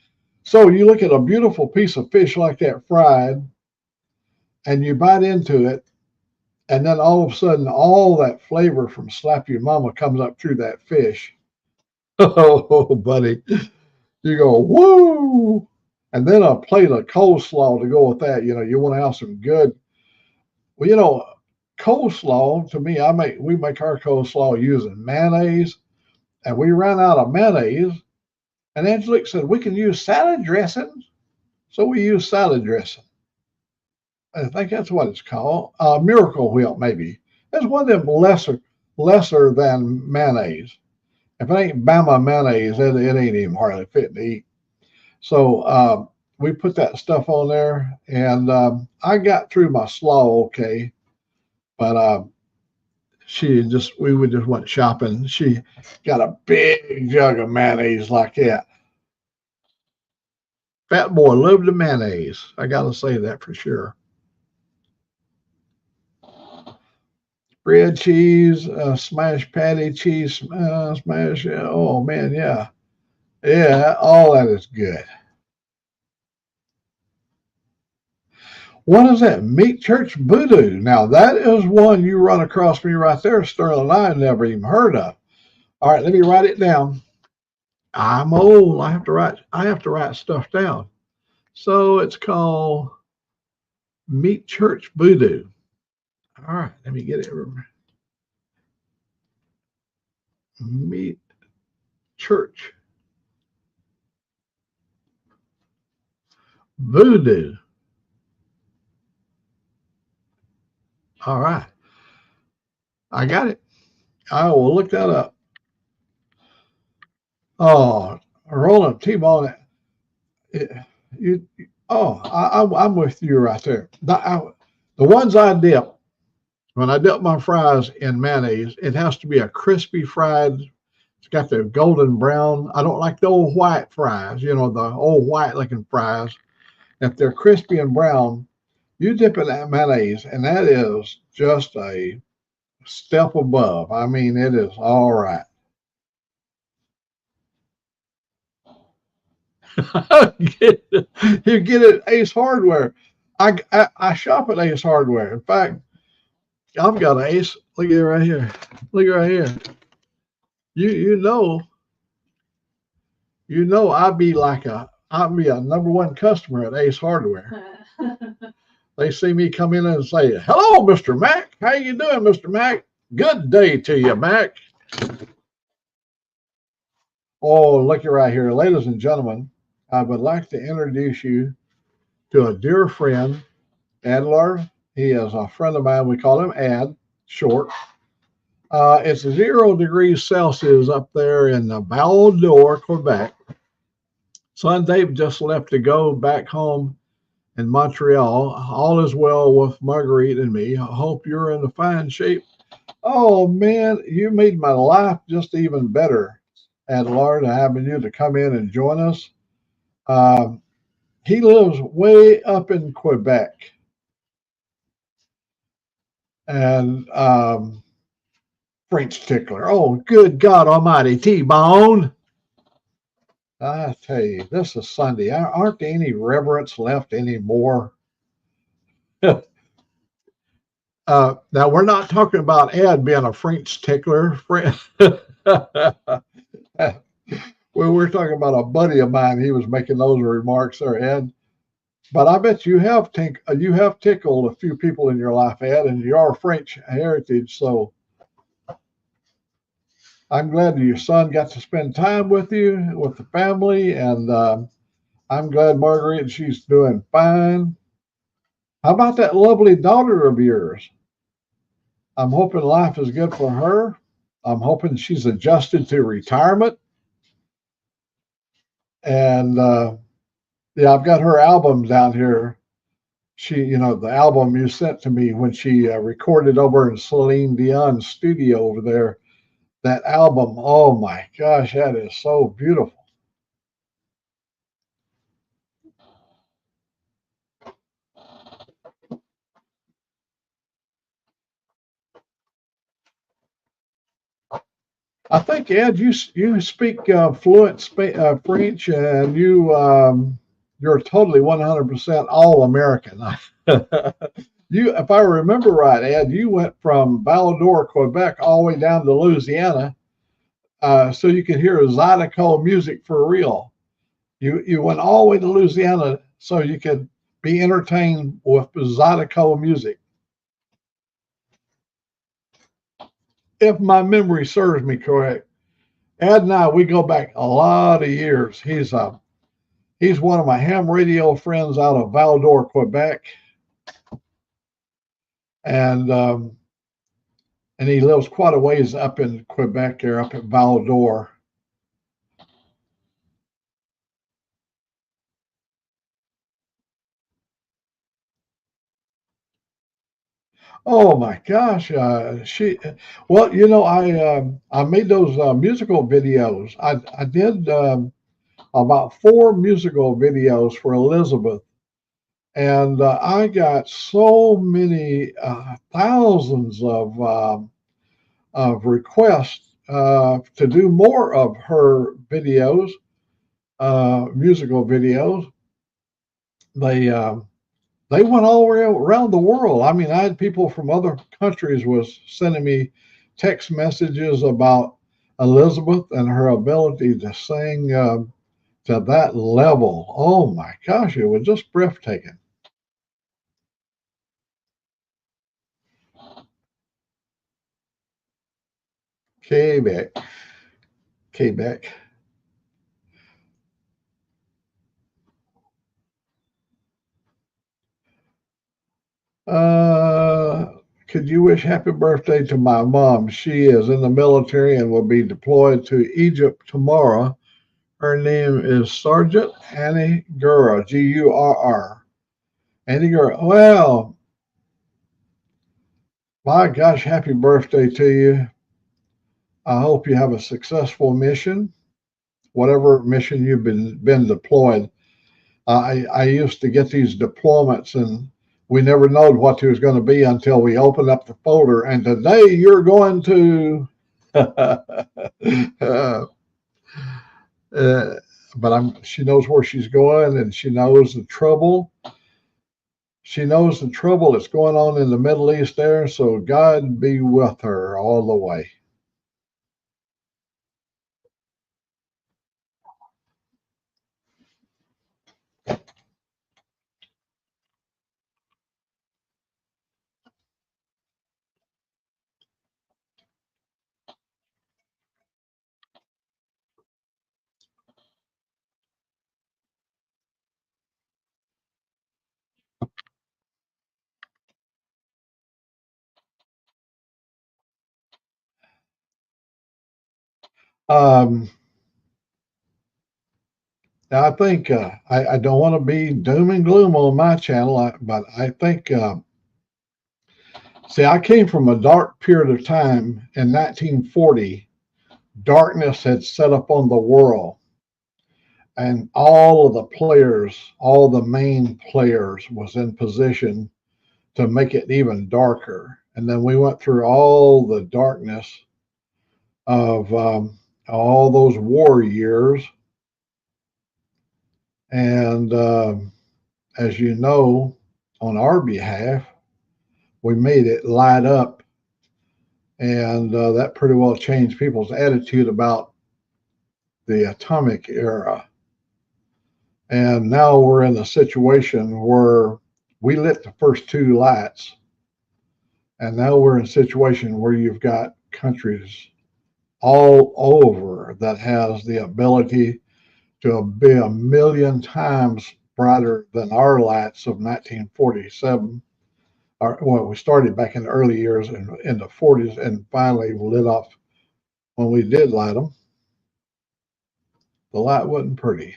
So you look at a beautiful piece of fish like that fried, and you bite into it, and then all of a sudden, all that flavor from slap your mama comes up through that fish. Oh, buddy, you go woo, and then a plate of coleslaw to go with that. You want to have some good. Well, coleslaw to me, we make our coleslaw using mayonnaise, and we ran out of mayonnaise. And Angelique said we can use salad dressing. So we use salad dressing. I think that's what it's called. Miracle Whip, maybe. It's one of them lesser than mayonnaise. If it ain't Bama mayonnaise, it ain't even hardly fit to eat. So we put that stuff on there, and I got through my slaw okay. But we would just went shopping. She got a big jug of mayonnaise like that. Fat boy loved the mayonnaise. I gotta say that for sure. Bread, cheese, smashed patty, cheese, smash. Oh man, yeah, yeah, all that is good. What is that? Meat Church Voodoo. Now that is one you run across me right there, Sterling. I never even heard of. All right, let me write it down. I'm old. I have to write. I have to write stuff down. So it's called Meat Church Voodoo. All right, let me get it. Meat Church Voodoo. All right, I got it. I will look that up. Oh, Roland T-Bone. You, I'm with you right there. The ones I dip, when I dip my fries in mayonnaise, it has to be a crispy fried. It's got the golden brown. I don't like the old white fries, the old white looking fries. If they're crispy and brown, you dip in that mayonnaise, and that is just a step above. I mean, it is all right. You get it at Ace Hardware. I shop at Ace Hardware. In fact, I've got an Ace. Look at it right here. Look at it right here. You I'd be a number one customer at Ace Hardware. They see me come in and say, "Hello, Mr. Mack. How you doing, Mr. Mack? Good day to you, Mack." Oh, look right here, ladies and gentlemen. I would like to introduce you to a dear friend, Adler. He is a friend of mine. We call him Ad, short. It's 0 degrees Celsius up there in the Val d'Or, Quebec. Son Dave just left to go back home in Montreal. All is well with Marguerite and me. I hope you're in a fine shape. Oh man, you made my life just even better, Adler, having you to come in and join us. Um, he lives way up in Quebec, and French tickler. Oh, good God Almighty, T-Bone. I tell you, this is Sunday. Aren't there any reverence left anymore? Now, we're not talking about Ed being a French tickler. We're talking about a buddy of mine. He was making those remarks there, Ed. But I bet you have tickled a few people in your life, Ed, and you are French heritage. So I'm glad that your son got to spend time with you, with the family, and I'm glad Marguerite, she's doing fine. How about that lovely daughter of yours? I'm hoping life is good for her. I'm hoping she's adjusted to retirement. And yeah, I've got her album down here. The album you sent to me when she recorded over in Celine Dion's studio over there. That album, oh my gosh, that is so beautiful. I think Ed, you speak fluent French, and you're totally 100% all American. If I remember right, Ed, you went from Val d'Or, Quebec, all the way down to Louisiana, so you could hear Zydeco music for real. You went all the way to Louisiana so you could be entertained with Zydeco music. If my memory serves me correct, Ed and I, we go back a lot of years. He's He's one of my ham radio friends out of Val-d'Or, Quebec, and he lives quite a ways up in Quebec there, up at Val-d'Or. Oh my gosh, well, I made those musical videos. I did about 4 musical videos for Elizabeth, and I got so many thousands of requests to do more of her videos, musical videos. They they went all around the world. I mean, I had people from other countries was sending me text messages about Elizabeth and her ability to sing to that level. Oh my gosh, it was just breathtaking. Quebec, Quebec. Uh, could you wish happy birthday to my mom? She is in the military and will be deployed to Egypt tomorrow. Her name is Sergeant Annie Gurr, Gurr. Annie Gurr. Well, my gosh, happy birthday to you. I hope you have a successful mission, whatever mission you've been deployed. I used to get these deployments and we never knowed what it was going to be until we opened up the folder. And today you're going to, uh, but she knows where she's going and she knows the trouble. She knows the trouble that's going on in the Middle East there. So God be with her all the way. Um, I think I don't want to be doom and gloom on my channel, but I think, see, I came from a dark period of time in 1940. Darkness had set up on the world, and all of the players, all the main players, was in position to make it even darker. And then we went through all the darkness of all those war years. And as you know, on our behalf, we made it light up. And that pretty well changed people's attitude about the atomic era. And now we're in a situation where we lit the first 2 lights. And now we're in a situation where you've got countries all over that has the ability to be a million times brighter than our lights of 1947. Well, we started back in the early years in the 40s and finally lit off when we did light them. The light wasn't pretty.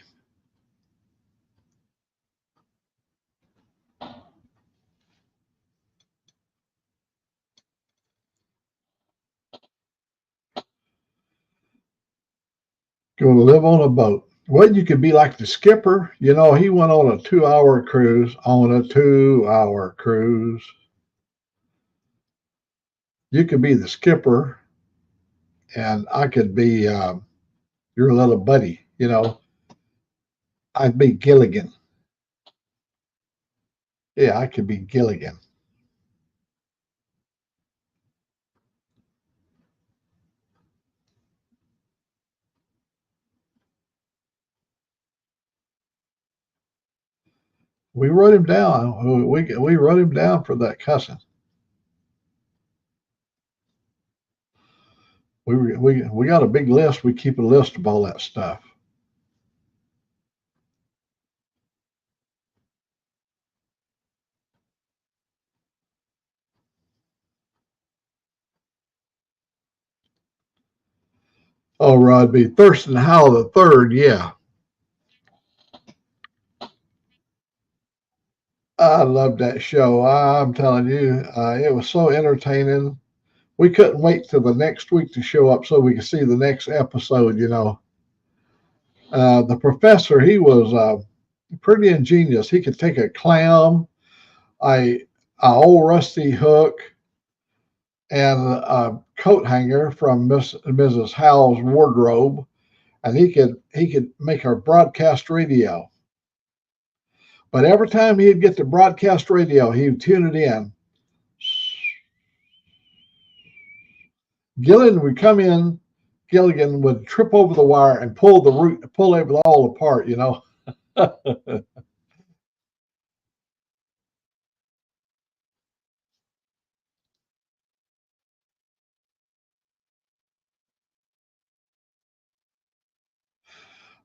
Go live on a boat. Well, you could be like the skipper. You know, he went on a 2 hour cruise, on a 2 hour cruise. You could be the skipper, and I could be your little buddy. You know, I'd be Gilligan. Yeah, I could be Gilligan. We wrote him down. We wrote him down for that cussing. We got a big list. We keep a list of all that stuff. Oh, Rodby, Thurston Howell the third, yeah. I loved that show. I'm telling you, it was so entertaining. We couldn't wait till the next week to show up so we could see the next episode. The professor, he was pretty ingenious. He could take a clam, a old rusty hook, and a coat hanger from Mrs. Howell's wardrobe, and he could make a broadcast radio. But every time he'd get the broadcast radio, he would tune it in. Gilligan would come in. Gilligan would trip over the wire and pull it all apart.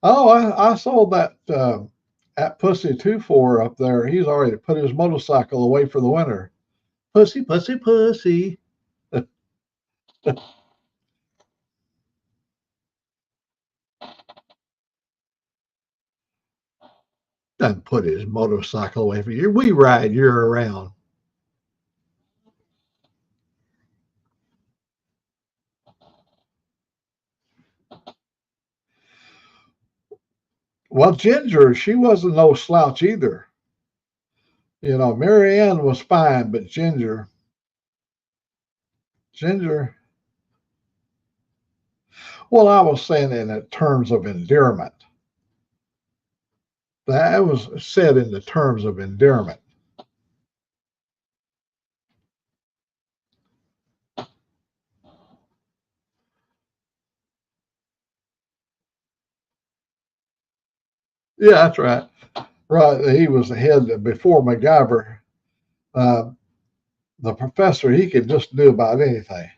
Oh, I saw that at Pussy 24 up there. He's already put his motorcycle away for the winter. Pussy, pussy, pussy. Doesn't put his motorcycle away for you. We ride, you're around. Well, Ginger, she wasn't no slouch either. Mary Ann was fine, but Ginger, well, I was saying in terms of endearment. That was said in the terms of endearment. Yeah, that's right. Right, he was the head before MacGyver. Uh, the professor, he could just do about anything.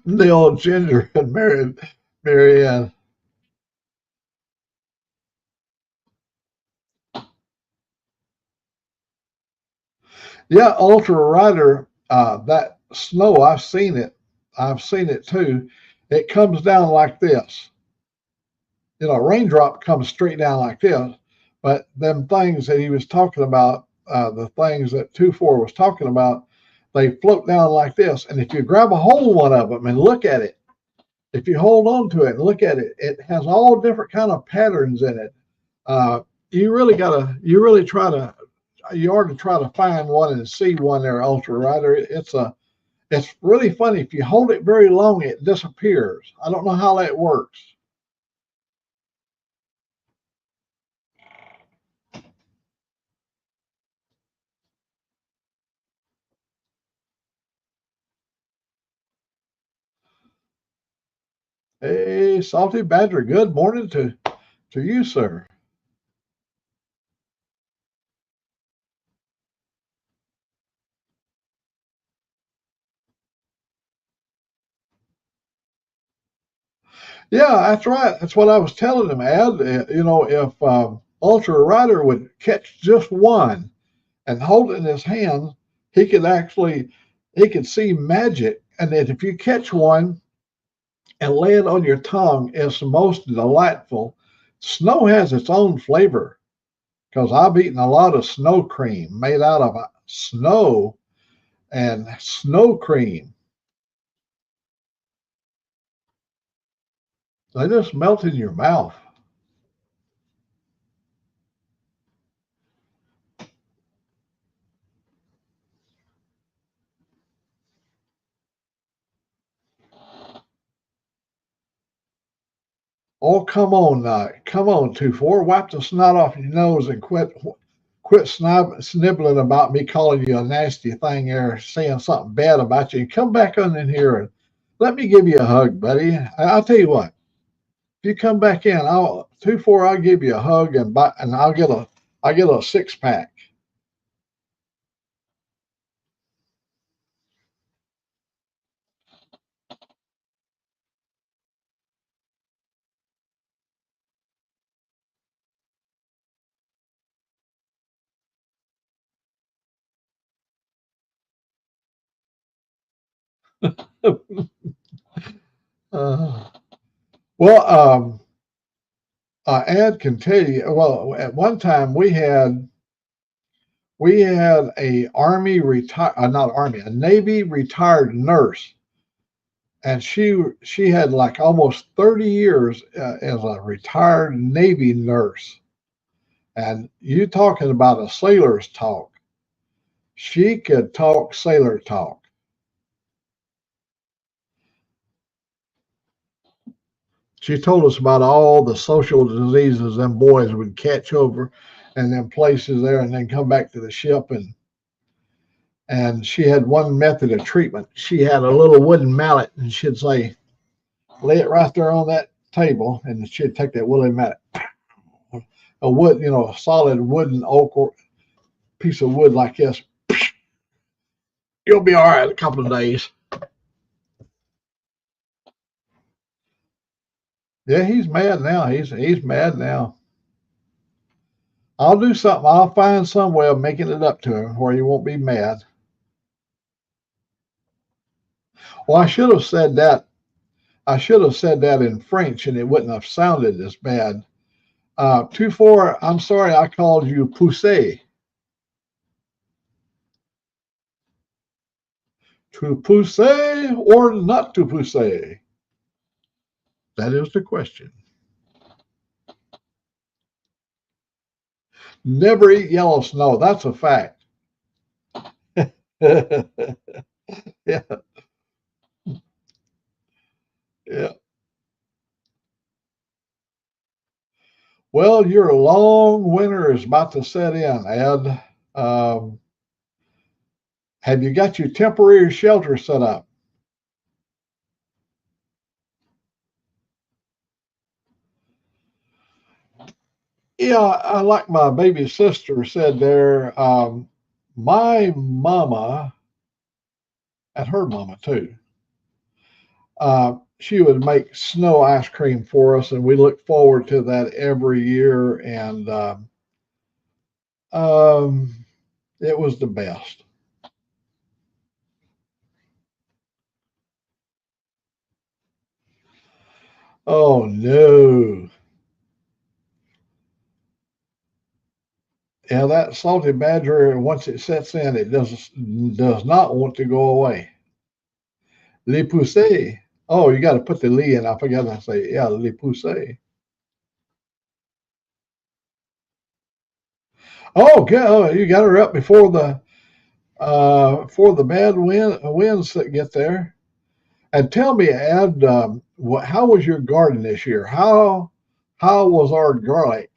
The old Ginger and Mary Ann. Yeah, Ultra Rider, that snow, I've seen it. I've seen it too. It comes down like this. A raindrop comes straight down like this, but them things that he was talking about, the things that 2-4 was talking about, they float down like this. And if you grab a hold of one of them and look at it, if you hold on to it and look at it, it has all different kind of patterns in it. You really you ought to try to find one and see one there, Ultra Rider. It's really funny. If you hold it very long, it disappears. I don't know how that works. Hey, Salty Badger, good morning to you, sir. Yeah, that's right. That's what I was telling him, Ed. If Ultra Rider would catch just one and hold it in his hand, he could see magic. And that if you catch one and lay it on your tongue, it's most delightful. Snow has its own flavor because I've eaten a lot of snow cream made out of snow and snow cream. They just melt in your mouth. Oh, come on, 2-4. Wipe the snot off your nose and quit snibbling about me calling you a nasty thing there, saying something bad about you. Come back on in here and let me give you a hug, buddy. I'll tell you what. If you come back in, I'll 2-4. I'll give you a hug and I'll get I get a 6-pack. uh, well, Ed can tell you. Well, at one time we had a Navy retired nurse, and she had like almost 30 years as a retired Navy nurse. And you talking about a sailor's talk? She could talk sailor talk. She told us about all the social diseases them boys would catch over in them places there, and then come back to the ship. And she had one method of treatment. She had a little wooden mallet, and she'd say, lay it right there on that table, and she'd take that wooden mallet, a wood, a solid wooden oak or piece of wood like this. You'll be all right a couple of days. Yeah, he's mad now. He's mad now. I'll do something. I'll find some way of making it up to him where he won't be mad. Well, I should have said that. I should have said that in French, and it wouldn't have sounded as bad. 2-4. I'm sorry, I called you poussé. To pousser or not to pousser? That is the question. Never eat yellow snow. That's a fact. Yeah, yeah. Well, your long winter is about to set in, Ed. Um, have you got your temporary shelter set up? Yeah, like my baby sister said there, my mama, and her mama too, she would make snow ice cream for us, and we look forward to that every year. And um, it was the best. Oh no. Yeah, that salty badger, once it sets in, it does not want to go away. Les poussées. Oh, you got to put the "li" in. I forgot to say, yeah, les poussées. Oh, good. Oh, you got her up before the bad winds that get there. And tell me, Ed, how was your garden this year? How was our garlic?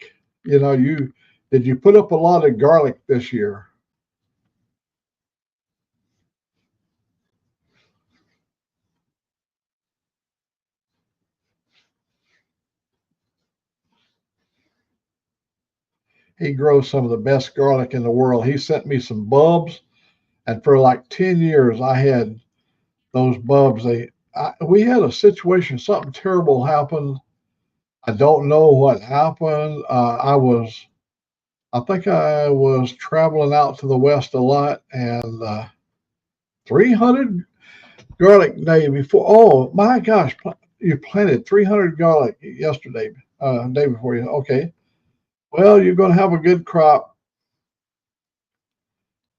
You did you put up a lot of garlic this year? He grows some of the best garlic in the world. He sent me some bulbs, and for like 10 years, I had those bulbs. We had a situation, something terrible happened. I don't know what happened. I think I was traveling out to the west a lot, and 300 garlic day before. Oh my gosh, you planted 300 garlic yesterday, day before you. Okay, well, you're going to have a good crop.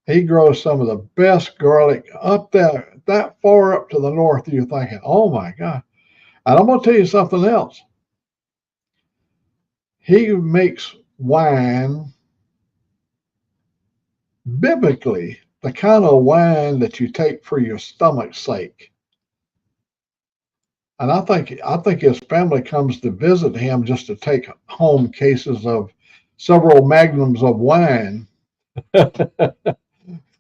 He grows some of the best garlic up there, that far up to the north. You're thinking, oh my God. And I'm going to tell you something else. He makes wine biblically, the kind of wine that you take for your stomach's sake. And I think his family comes to visit him just to take home cases of several magnums of wine.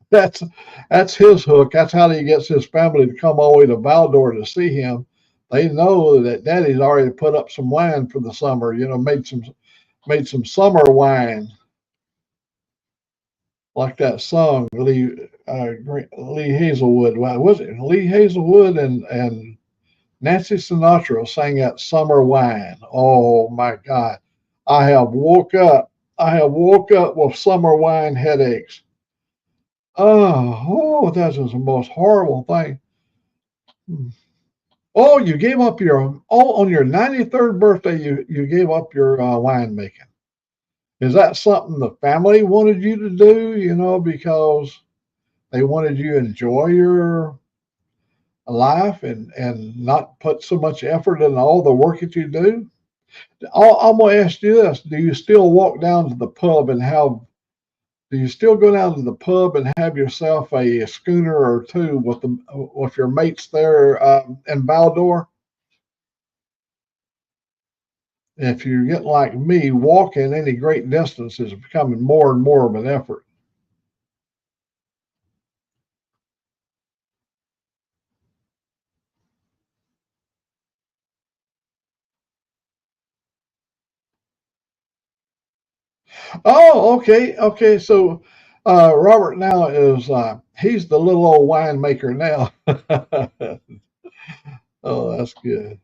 that's that's his hook. That's how he gets his family to come all the way to Valdor to see him. They know that Daddy's already put up some wine for the summer. Made some summer wine. like that song Lee Hazelwood. Was it Lee Hazelwood and Nancy Sinatra sang that Summer Wine? Oh my God, I have woke up. I have woke up with summer wine headaches. That is the most horrible thing. Oh, you gave up your on your 93rd birthday. You gave up your winemaking. Is that something the family wanted you to do? Because they wanted you to enjoy your life and not put so much effort in all the work that you do? I'm going to ask you this: do you still walk down to the pub and have? Do you still go down to the pub and have yourself a schooner or two with your mates there in Baldor? If you're getting like me, walking any great distance is becoming more and more of an effort. Oh, okay, okay. So Robert now is he's the little old winemaker now. Oh, that's good.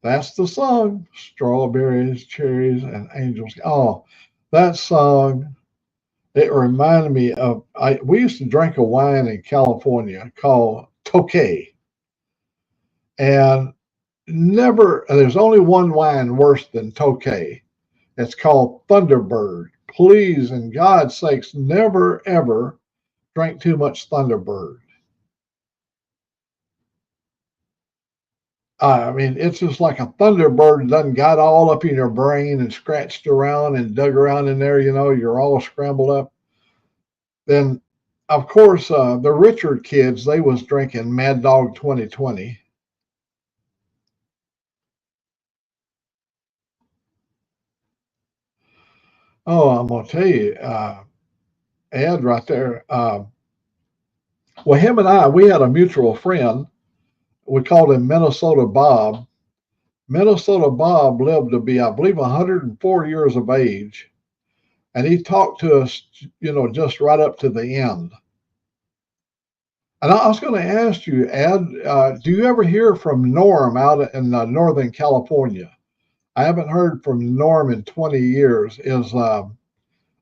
That's the song. Strawberries, cherries, and angels. Oh, that song. It reminded me of we used to drink a wine in California called Tokay, and never there's only one wine worse than Tokay. It's called Thunderbird. Please, in God's sakes, never ever drink too much Thunderbird. I mean, it's just like a Thunderbird done got all up in your brain and scratched around and dug around in there. You're all scrambled up. Then, of course, the richer kids, they was drinking Mad Dog 2020. Oh, I'm gonna tell you, Ed, right there. Well, him and we had a mutual friend. We called him Minnesota Bob. Minnesota Bob lived to be, I believe, 104 years of age, and he talked to us, just right up to the end. And I was going to ask you, Ed, do you ever hear from Norm out in Northern California? I haven't heard from Norm in 20 years. I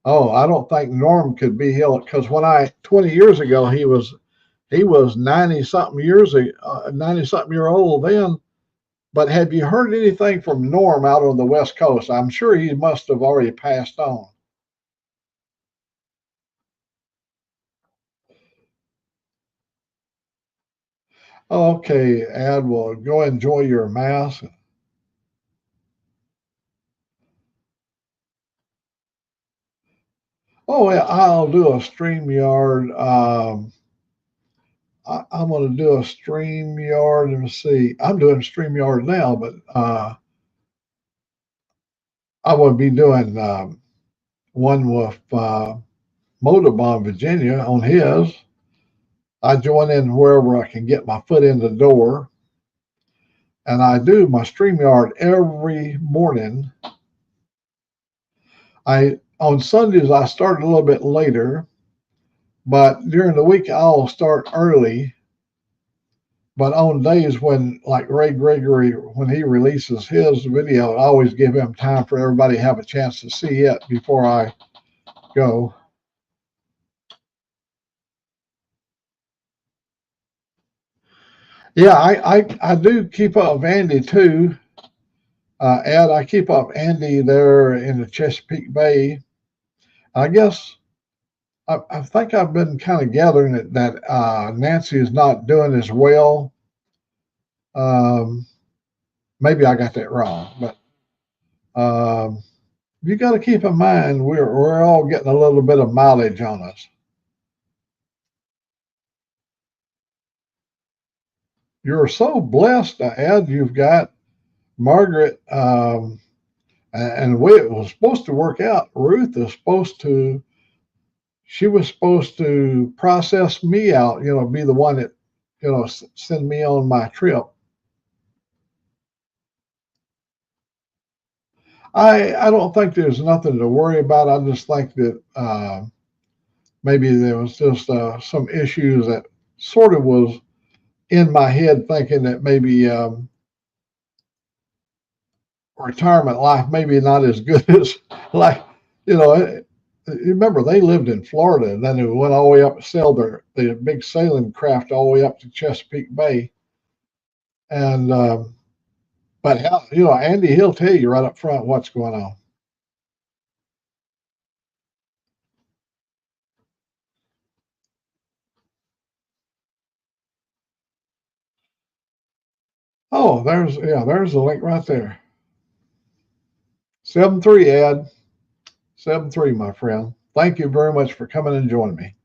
don't think Norm could be here because 20 years ago, he was 90 something 90 something year old then. But have you heard anything from Norm out on the West Coast? I'm sure he must have already passed on. Okay, Ed, well, go enjoy your mass. Oh, yeah, I'll do a StreamYard. I'm going to do a StreamYard. Let me see. I'm doing StreamYard now, but I will be doing one with Motorbahn Virginia on his. I join in wherever I can get my foot in the door, and I do my StreamYard every morning. I on Sundays I start a little bit later, but during the week I'll start early. But on days when, like Ray Gregory, when he releases his video, I always give him time for everybody to have a chance to see it before I go. Yeah, I do keep up with Andy too. Ed, I keep up Andy there in the Chesapeake Bay. I guess I think I've been kind of gathering that Nancy is not doing as well. Um, Maybe I got that wrong, but you got to keep in mind we're all getting a little bit of mileage on us. You're so blessed, Ed. You've got Margaret, and the way it was supposed to work out, Ruth is supposed to. She was supposed to process me out, be the one that, send me on my trip. I don't think there's nothing to worry about. I just think that maybe there was just some issues that sort of was in my head, thinking that maybe retirement life maybe not as good as like you know. You remember they lived in Florida, and then they went all the way up, sailed the big sailing craft all the way up to Chesapeake Bay, and but hell, Andy, he'll tell you right up front what's going on. Oh, there's the link right there. 7-3, Ed. 7-3, my friend. Thank you very much for coming and joining me.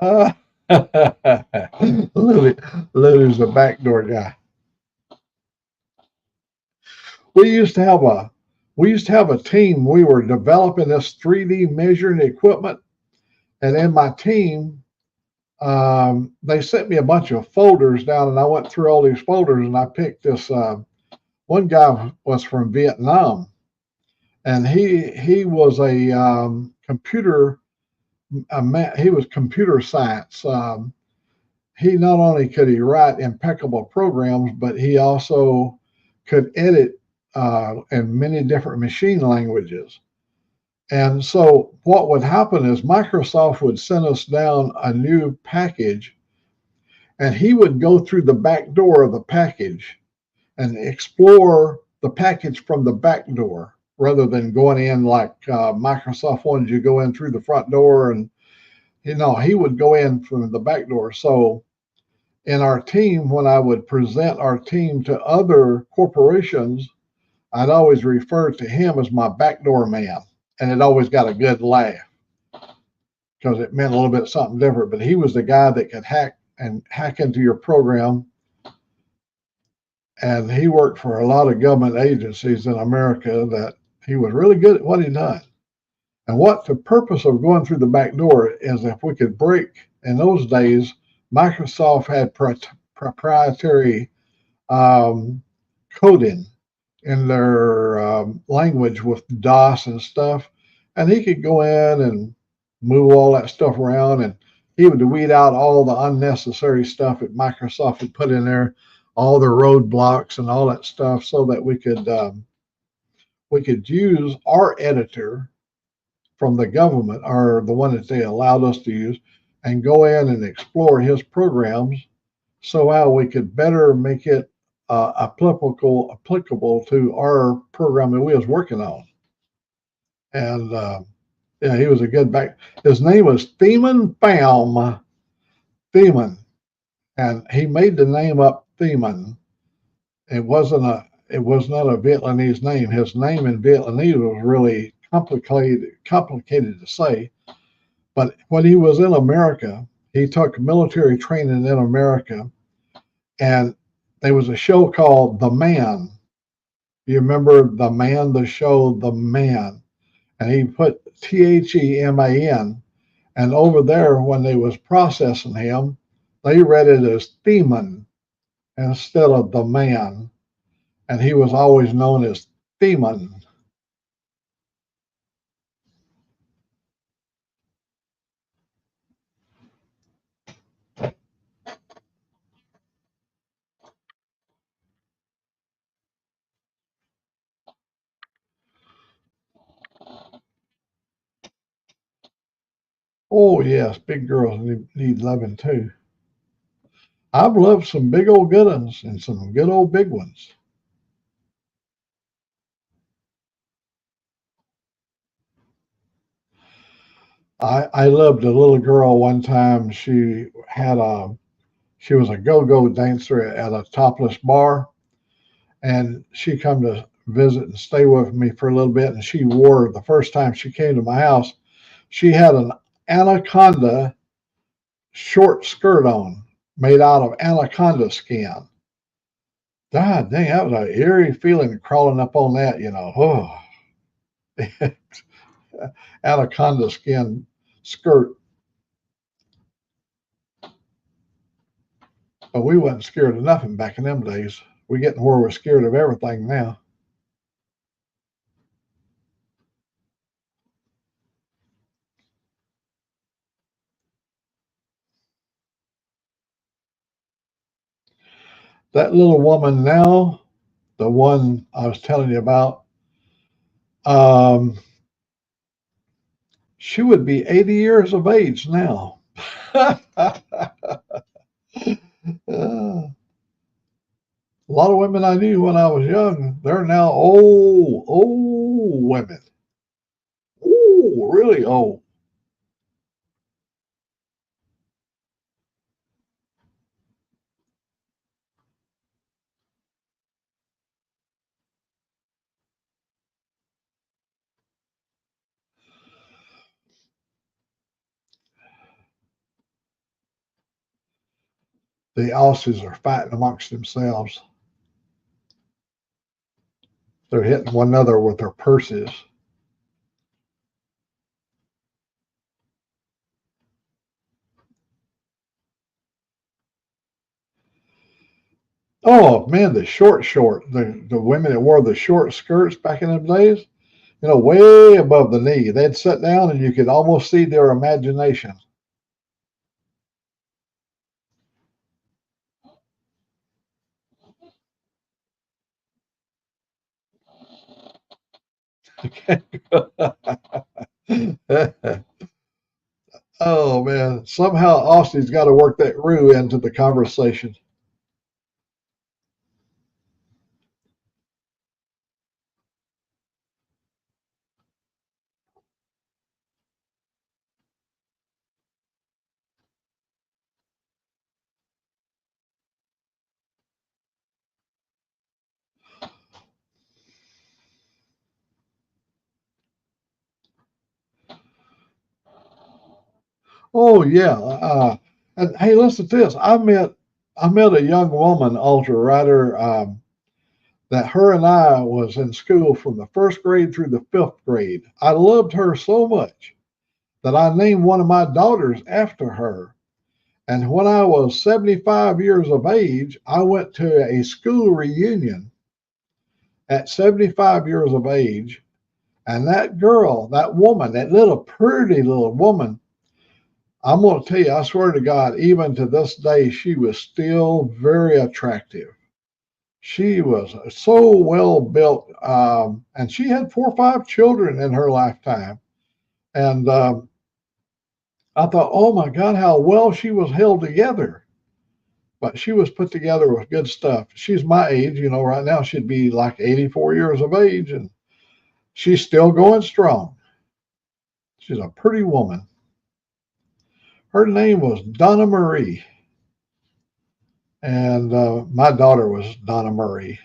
Uh, Lou's a backdoor guy. We used to have a we used to have a team. We were developing this 3D measuring equipment, and in my team, they sent me a bunch of folders down, and I went through all these folders, and I picked this. One guy was from Vietnam, and he was a he was computer science. He not only could he write impeccable programs, but he also could edit in many different machine languages. And so what would happen is Microsoft would send us down a new package, and he would go through the back door of the package and explore the package from the back door rather than going in like Microsoft wanted you to go in through the front door. And he would go in from the back door. So in our team, when I would present our team to other corporations, I'd always refer to him as my backdoor man, and it always got a good laugh because it meant a little bit something different. But he was the guy that could hack into your program, and he worked for a lot of government agencies in America. That he was really good at what he done. And what the purpose of going through the back door is if we could break. In those days, Microsoft had proprietary coding in their language with DOS and stuff, and he could go in and move all that stuff around, and he would weed out all the unnecessary stuff that Microsoft had put in there, all the roadblocks and all that stuff, so that we could use our editor from the government, or the one that they allowed us to use, and go in and explore his programs so how we could better make it applicable to our program that we was working on. And yeah, he was a good back. His name was Theman Pham. Theman, and he made the name up Theman. It was not a Vietnamese name. His name in Vietnamese was really complicated to say. But when he was in America, he took military training in America, and there was a show called The Man. You remember The Man, the show The Man? And he put Theman, and over there when they was processing him, they read it as Theman instead of The Man, and he was always known as Theman. Oh yes, big girls need loving too. I've loved some big old good ones and some good old big ones. I loved a little girl one time. She was a go-go dancer at a topless bar, and she come to visit and stay with me for a little bit. And she wore, the first time she came to my house, she had an anaconda short skirt on, made out of anaconda skin. God dang, that was an eerie feeling crawling up on that, you know. Oh, anaconda skin skirt. But we wasn't scared of nothing back in them days. We getting where we're scared of everything now. That little woman now, the one I was telling you about, um, she would be 80 years of age now. A lot of women I knew when I was young, they're now old women. Ooh, really old. The Aussies are fighting amongst themselves. They're hitting one another with their purses. Oh man, the the women that wore the short skirts back in the days, you know, way above the knee. They'd sit down and you could almost see their imagination. Oh man, somehow Austin's got to work that rue into the conversation. Oh yeah, and hey, listen to this. I met a young woman, ultra rider, that her and I was in school from the first grade through the fifth grade. I loved her so much that I named one of my daughters after her. And when I was 75 years of age, I went to a school reunion at 75 years of age. And that girl, that woman, that little pretty little woman, I'm going to tell you, I swear to God, even to this day, she was still very attractive. She was so well built, and she had 4 or 5 children in her lifetime. And I thought, oh my God, how well she was held together. But she was put together with good stuff. She's my age, you know, right now she'd be like 84 years of age, and she's still going strong. She's a pretty woman. Her name was Donna Marie, and my daughter was Donna Marie.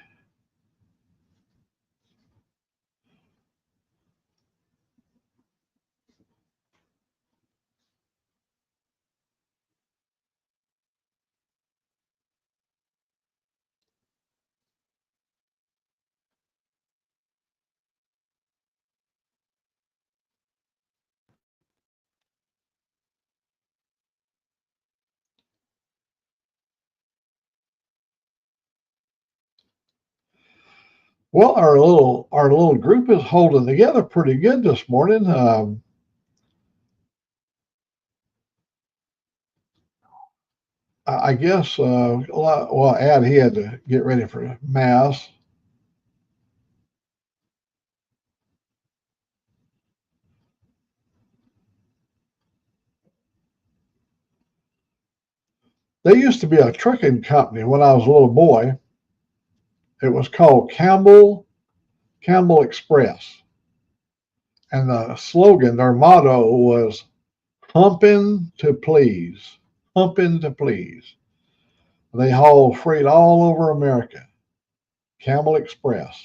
Well, our little group is holding together pretty good this morning. I guess well, Ad he had to get ready for mass. There used to be a trucking company when I was a little boy. It was called Campbell Express, and the slogan, their motto was "Humping to please, humping to please." They haul freight all over America. Camel Express.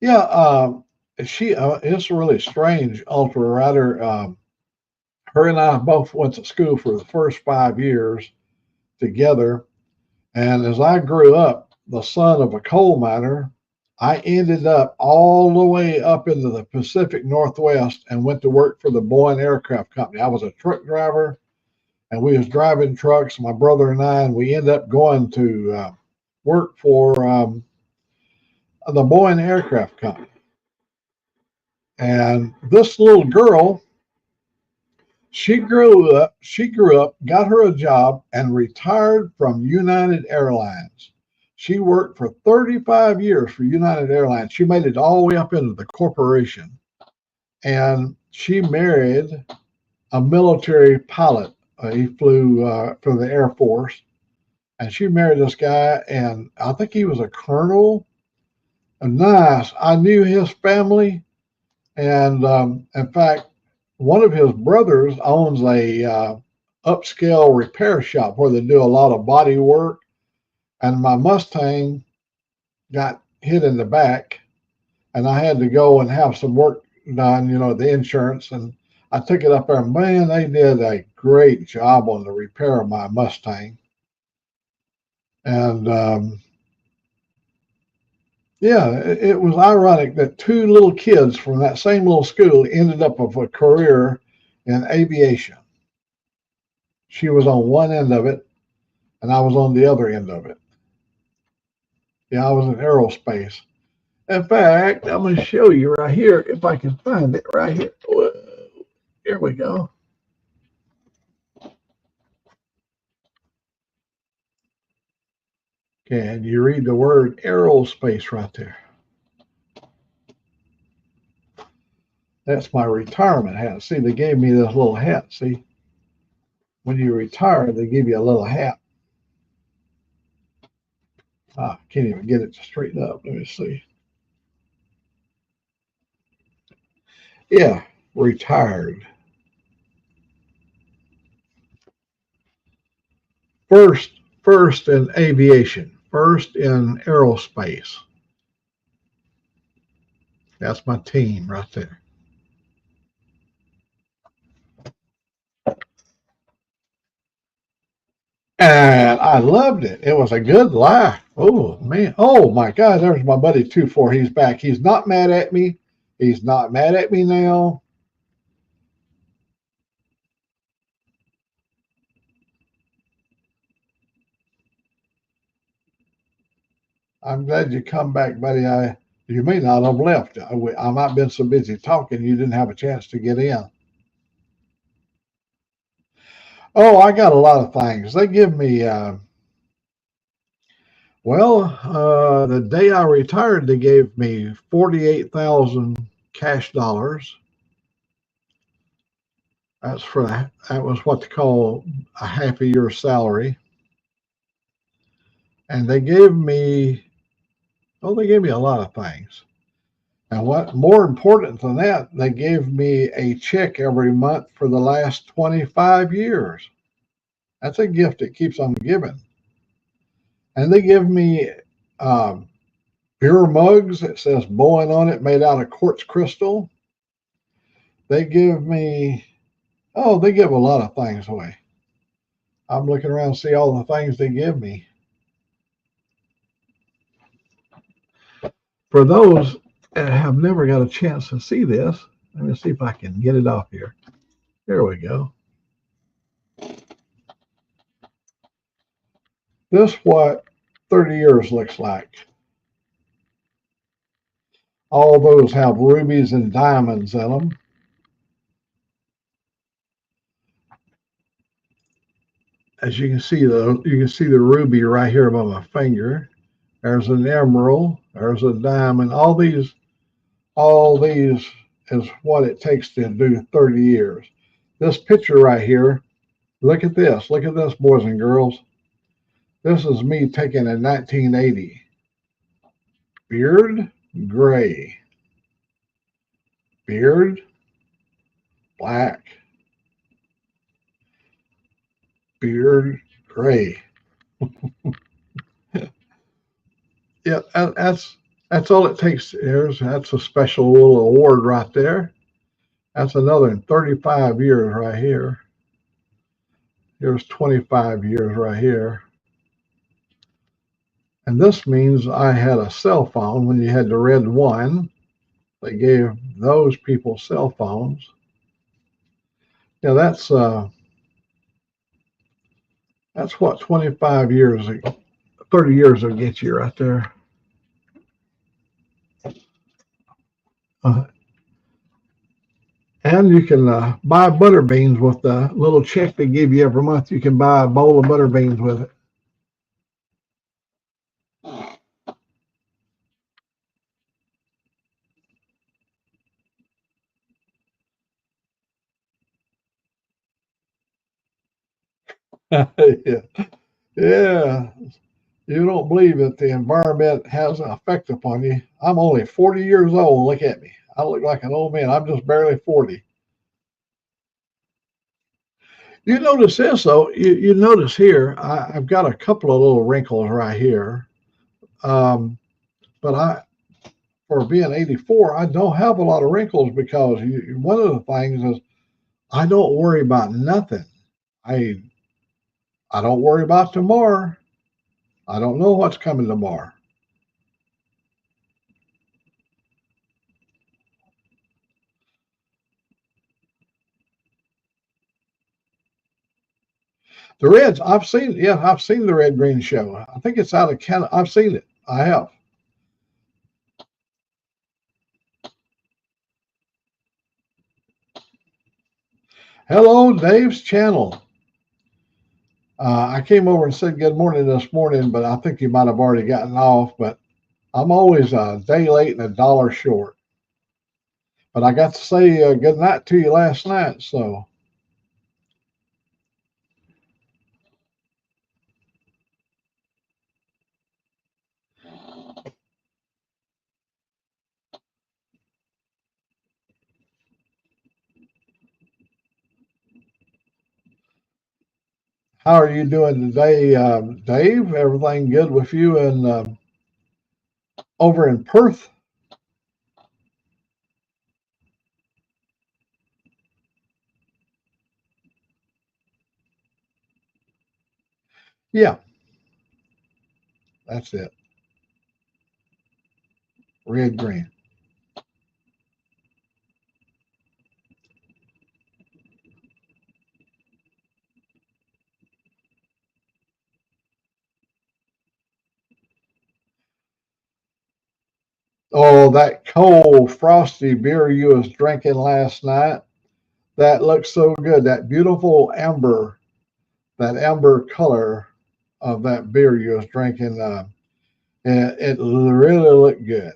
Yeah, she it's really strange, ultra rider. Her and I both went to school for the first 5 years together. And as I grew up, the son of a coal miner, I ended up all the way up into the Pacific Northwest and went to work for the Boeing Aircraft Company. I was a truck driver, and we was driving trucks, my brother and I, and we ended up going to work for the Boeing Aircraft Company. And this little girl, she grew up, got her a job, and retired from United Airlines. She worked for 35 years for United Airlines. She made it all the way up into the corporation. And she married a military pilot. He flew for the Air Force. And she married this guy, and I think he was a colonel. Nice. I knew his family. And in fact, one of his brothers owns a upscale repair shop where they do a lot of body work. And my Mustang got hit in the back, and I had to go and have some work done, the insurance. And I took it up there. Man, they did a great job on the repair of my Mustang. And yeah, it was ironic that two little kids from that same little school ended up with a career in aviation. She was on one end of it, and I was on the other end of it. Yeah, I was in aerospace. In fact, I'm going to show you right here if I can find it right here. Whoa, here we go. Can you read the word aerospace right there? That's my retirement hat. See, they gave me this little hat. See, when you retire, they give you a little hat. I can't even get it to straighten up. Let me see. Yeah, retired. First in aviation, first in aerospace. That's my team right there. And I loved it. It was a good laugh. Oh man. Oh my God. There's my buddy 2-4. He's back. He's not mad at me. He's not mad at me now. I'm glad you come back, buddy. You may not have left. I might have been so busy talking you didn't have a chance to get in. Oh, I got a lot of things. They give me the day I retired, they gave me 48,000 cash dollars. That was what they call a half a year salary. And they gave me a lot of things. And what more important than that, they gave me a check every month for the last 25 years. That's a gift that keeps on giving. And they give me beer mugs that says Boeing on it, made out of quartz crystal. They give a lot of things away. I'm looking around and see all the things they give me. For those that have never got a chance to see this, let me see if I can get it off here. Here we go. This is what 30 years looks like. All those have rubies and diamonds in them. As you can see, the ruby right here above my finger. There's an emerald. There's a diamond. All these is what it takes to do 30 years. This picture right here, look at this. Look at this, boys and girls. This is me taken in 1980. Beard, gray. Beard, black. Beard, gray. Yeah, that's all it takes. That's a special little award right there. That's another 35 years right here. Here's 25 years right here. And this means I had a cell phone when you had the red one. They gave those people cell phones. Yeah, that's what 25 years, 30 years will get you right there. And you can buy butter beans with the little check they give you every month. You can buy a bowl of butter beans with it. Yeah. Yeah. You don't believe that the environment has an effect upon you. I'm only 40 years old. Look at me. I look like an old man. I'm just barely 40. You notice this, though. You notice here, I've got a couple of little wrinkles right here. But for being 84, I don't have a lot of wrinkles because one of the things is I don't worry about nothing. I don't worry about tomorrow. I don't know what's coming tomorrow. The Reds, I've seen, yeah, I've seen the Red Green Show. I think it's out of Canada. I've seen it. I have. Hello, Dave's channel. I came over and said good morning this morning, but I think you might have already gotten off. But I'm always a day late and a dollar short. But I got to say good night to you last night, so. How are you doing today, Dave? Everything good with you and over in Perth? Yeah, that's it. Red green. Oh, that cold, frosty beer you was drinking last night. That looks so good. That beautiful amber, that amber color of that beer you was drinking. It really looked good.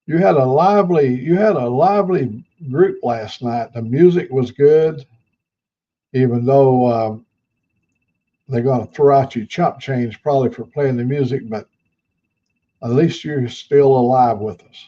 You had a lively group last night. The music was good, even though they're going to throw out you chump change probably for playing the music, but at least you're still alive with us.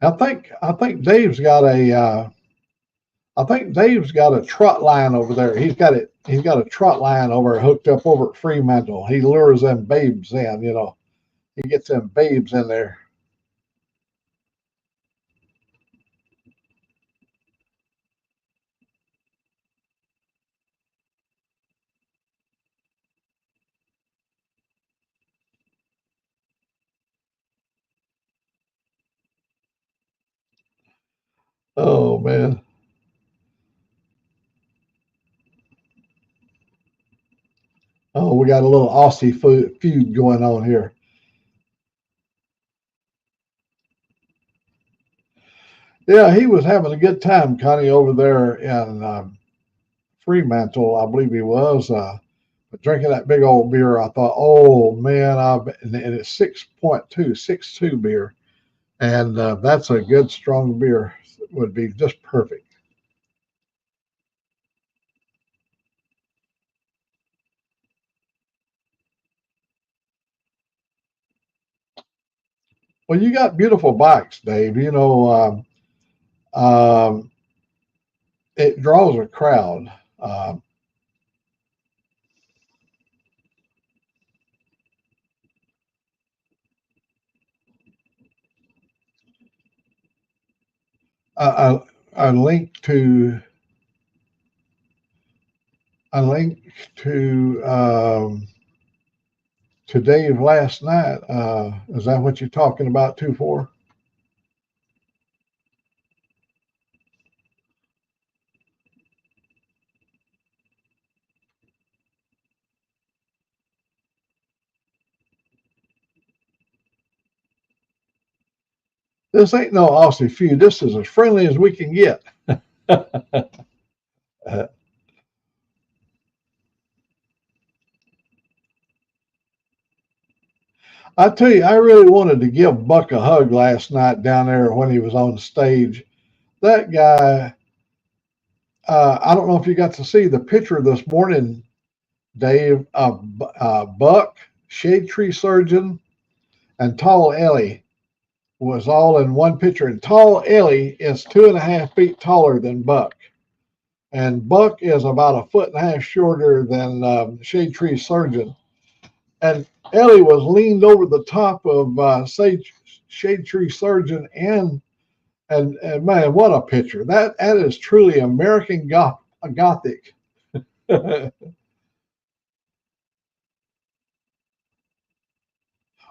I think Dave's got a trot line over there. He's got it. He's got a trot line over hooked up over at Fremantle. He lures them babes in. He gets them babes in there. Oh man. Oh, we got a little Aussie feud going on here. Yeah, he was having a good time, Connie, over there in Fremantle, I believe he was. But drinking that big old beer, I thought, oh man, and it's 6.2 beer, and that's a good strong beer. Would be just perfect. Well, you got beautiful bikes, Dave. Um, it draws a crowd. Um, a, a link to a link to Dave last night. Is that what you're talking about? 2-4. This ain't no Aussie feud. This is as friendly as we can get. I tell you, I really wanted to give Buck a hug last night down there when he was on stage. That guy, I don't know if you got to see the picture this morning, Dave, of Buck, shade tree surgeon, and Tall Ellie was all in one picture. And Tall Ellie is 2.5 feet taller than Buck. And Buck is about 1.5 feet shorter than shade tree surgeon. And Ellie was leaned over the top of shade tree surgeon and man, what a picture! That is truly American Gothic.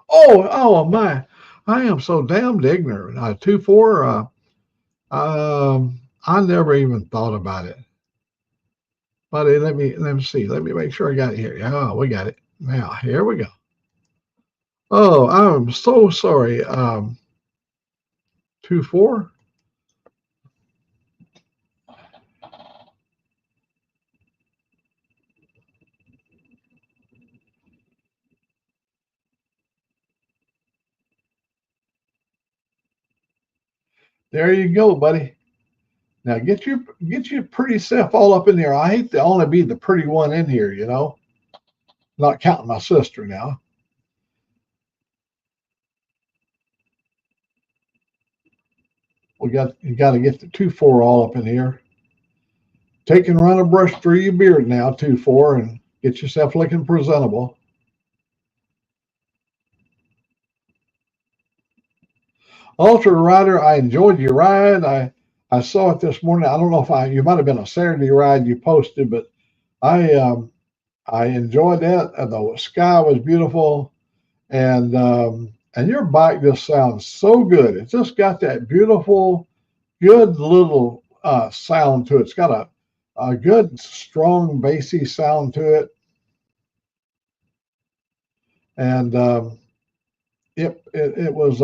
Oh my! I am so damned ignorant. 2-4. I never even thought about it. Buddy, let me see. Let me make sure I got it here. Oh, we got it. Now here we go. Oh, I'm so sorry. 2-4. There you go, buddy. Now get your pretty self all up in there. I hate to only be the pretty one in here, not counting my sister now. You got to get the 2-4 all up in here. Take and run a brush through your beard now, 2-4, and get yourself looking presentable. Ultra Rider, I enjoyed your ride. I saw it this morning. I don't know if you might have been a Saturday ride you posted, but I enjoyed that. The sky was beautiful, and your bike just sounds so good. It's just got that beautiful, good little sound to it. It's got a good, strong, bassy sound to it, and it was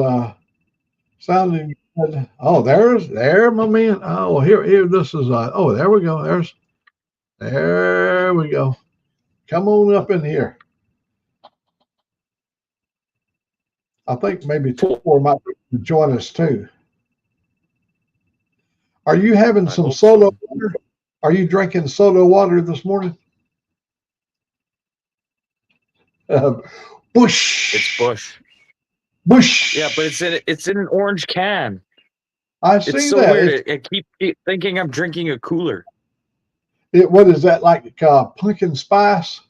sounding good. Oh, there, my man. Oh, here. This is. Oh, there we go. There we go. Come on up in here. I think maybe 2-4 might join us too. Are you having some soda water? Are you drinking soda water this morning? Bush. It's Bush. Bush. Yeah, but it's in an orange can. I see it's so that. weird. I keep thinking I'm drinking a cooler. What is that, like pumpkin spice?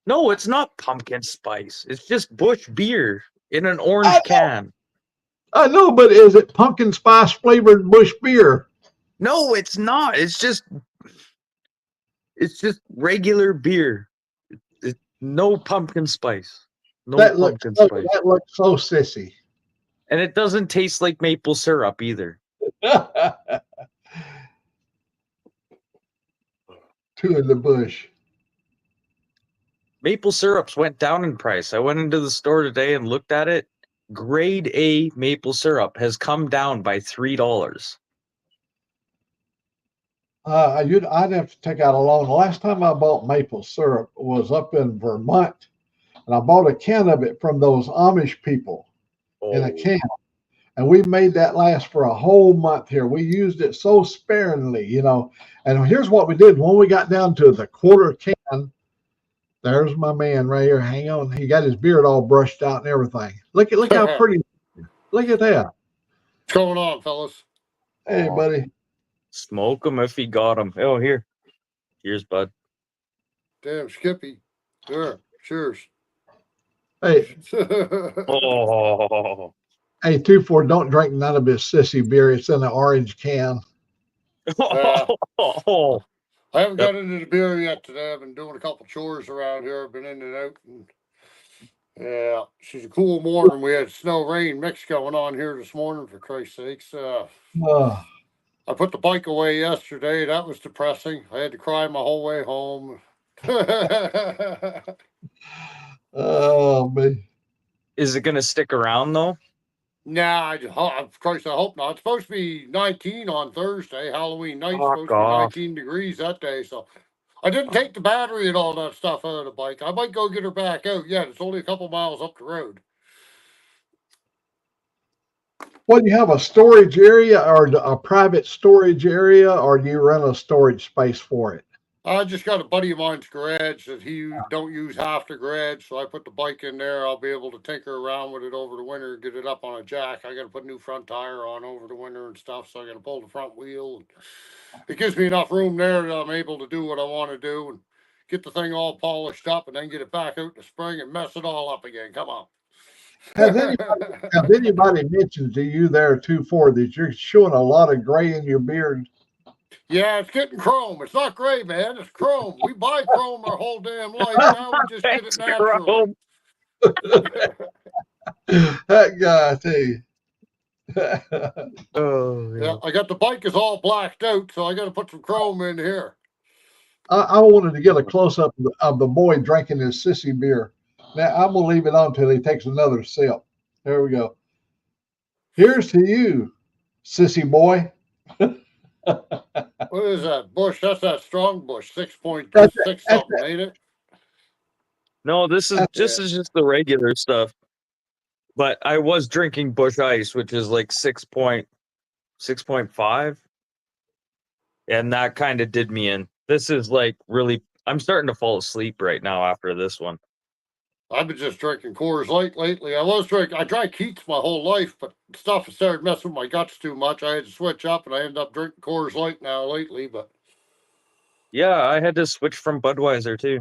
No, it's not pumpkin spice. It's just Bush beer in an orange can. I know, but is it pumpkin spice flavored Bush beer? No, it's not. It's just regular beer. No pumpkin spice. No pumpkin spice. That looks so sissy. And it doesn't taste like maple syrup either. Two in the bush. Maple syrups went down in price. I went into the store today and looked at it. Grade A maple syrup has come down by $3. I'd have to take out a loan. The last time I bought maple syrup was up in Vermont, and I bought a can of it from those Amish people in a can. And we made that last for a whole month here. We used it so sparingly, you know. And here's what we did when we got down to the quarter can. There's my man right here. Hang on. He got his beard all brushed out and everything. Look how pretty. Look at that. What's going on, fellas? Hey, buddy. Smoke him if he got him. Oh, here. Here's bud. Damn, Skippy. There. Cheers. Hey. Oh. Hey, 2-4, don't drink none of his sissy beer. It's in an orange can. Oh. I haven't got into the beer yet today. I've been doing a couple chores around here. I've been in and out. And yeah, she's a cool morning. We had snow rain mix going on here this morning, for Christ's sakes. I put the bike away yesterday. That was depressing. I had to cry my whole way home. Oh, man. Is it going to stick around, though? Nah, of course, I hope not. It's supposed to be 19 on Thursday. Halloween night's supposed to be 19 degrees that day. So I didn't take the battery and all that stuff out of the bike. I might go get her back out. Yeah, it's only a couple miles up the road. Well, do you have a storage area or a private storage area, or do you rent a storage space for it? I just got a buddy of mine's garage that he don't use half the garage, so I put the bike in there. I'll be able to tinker around with it over the winter and get it up on a jack. I got to put a new front tire on over the winter and stuff, so I got to pull the front wheel. It gives me enough room there that I'm able to do what I want to do and get the thing all polished up and then get it back out in the spring and mess it all up again. Come on. Has anybody mentioned to you there, 2-4, that you're showing a lot of gray in your beard? Yeah, it's getting chrome. It's not gray, man. It's chrome. We buy chrome our whole damn life. Now we just get it naturally. That guy, I tell you. Yeah, I got the bike is all blacked out, so I got to put some chrome in here. I wanted to get a close up of the boy drinking his sissy beer. Now I'm gonna leave it on until he takes another sip. There we go. Here's to you, sissy boy. What is that bush? That's that strong bush, 6.6 something, ain't it? No, this is just the regular stuff. But I was drinking Bush Ice, which is like 6.5, and that kind of did me in. This is like really. I'm starting to fall asleep right now after this one. I've been just drinking Coors Light lately. I drank Keats my whole life, but stuff has started messing with my guts too much. I had to switch up, and I ended up drinking Coors Light now lately. But yeah, I had to switch from Budweiser too.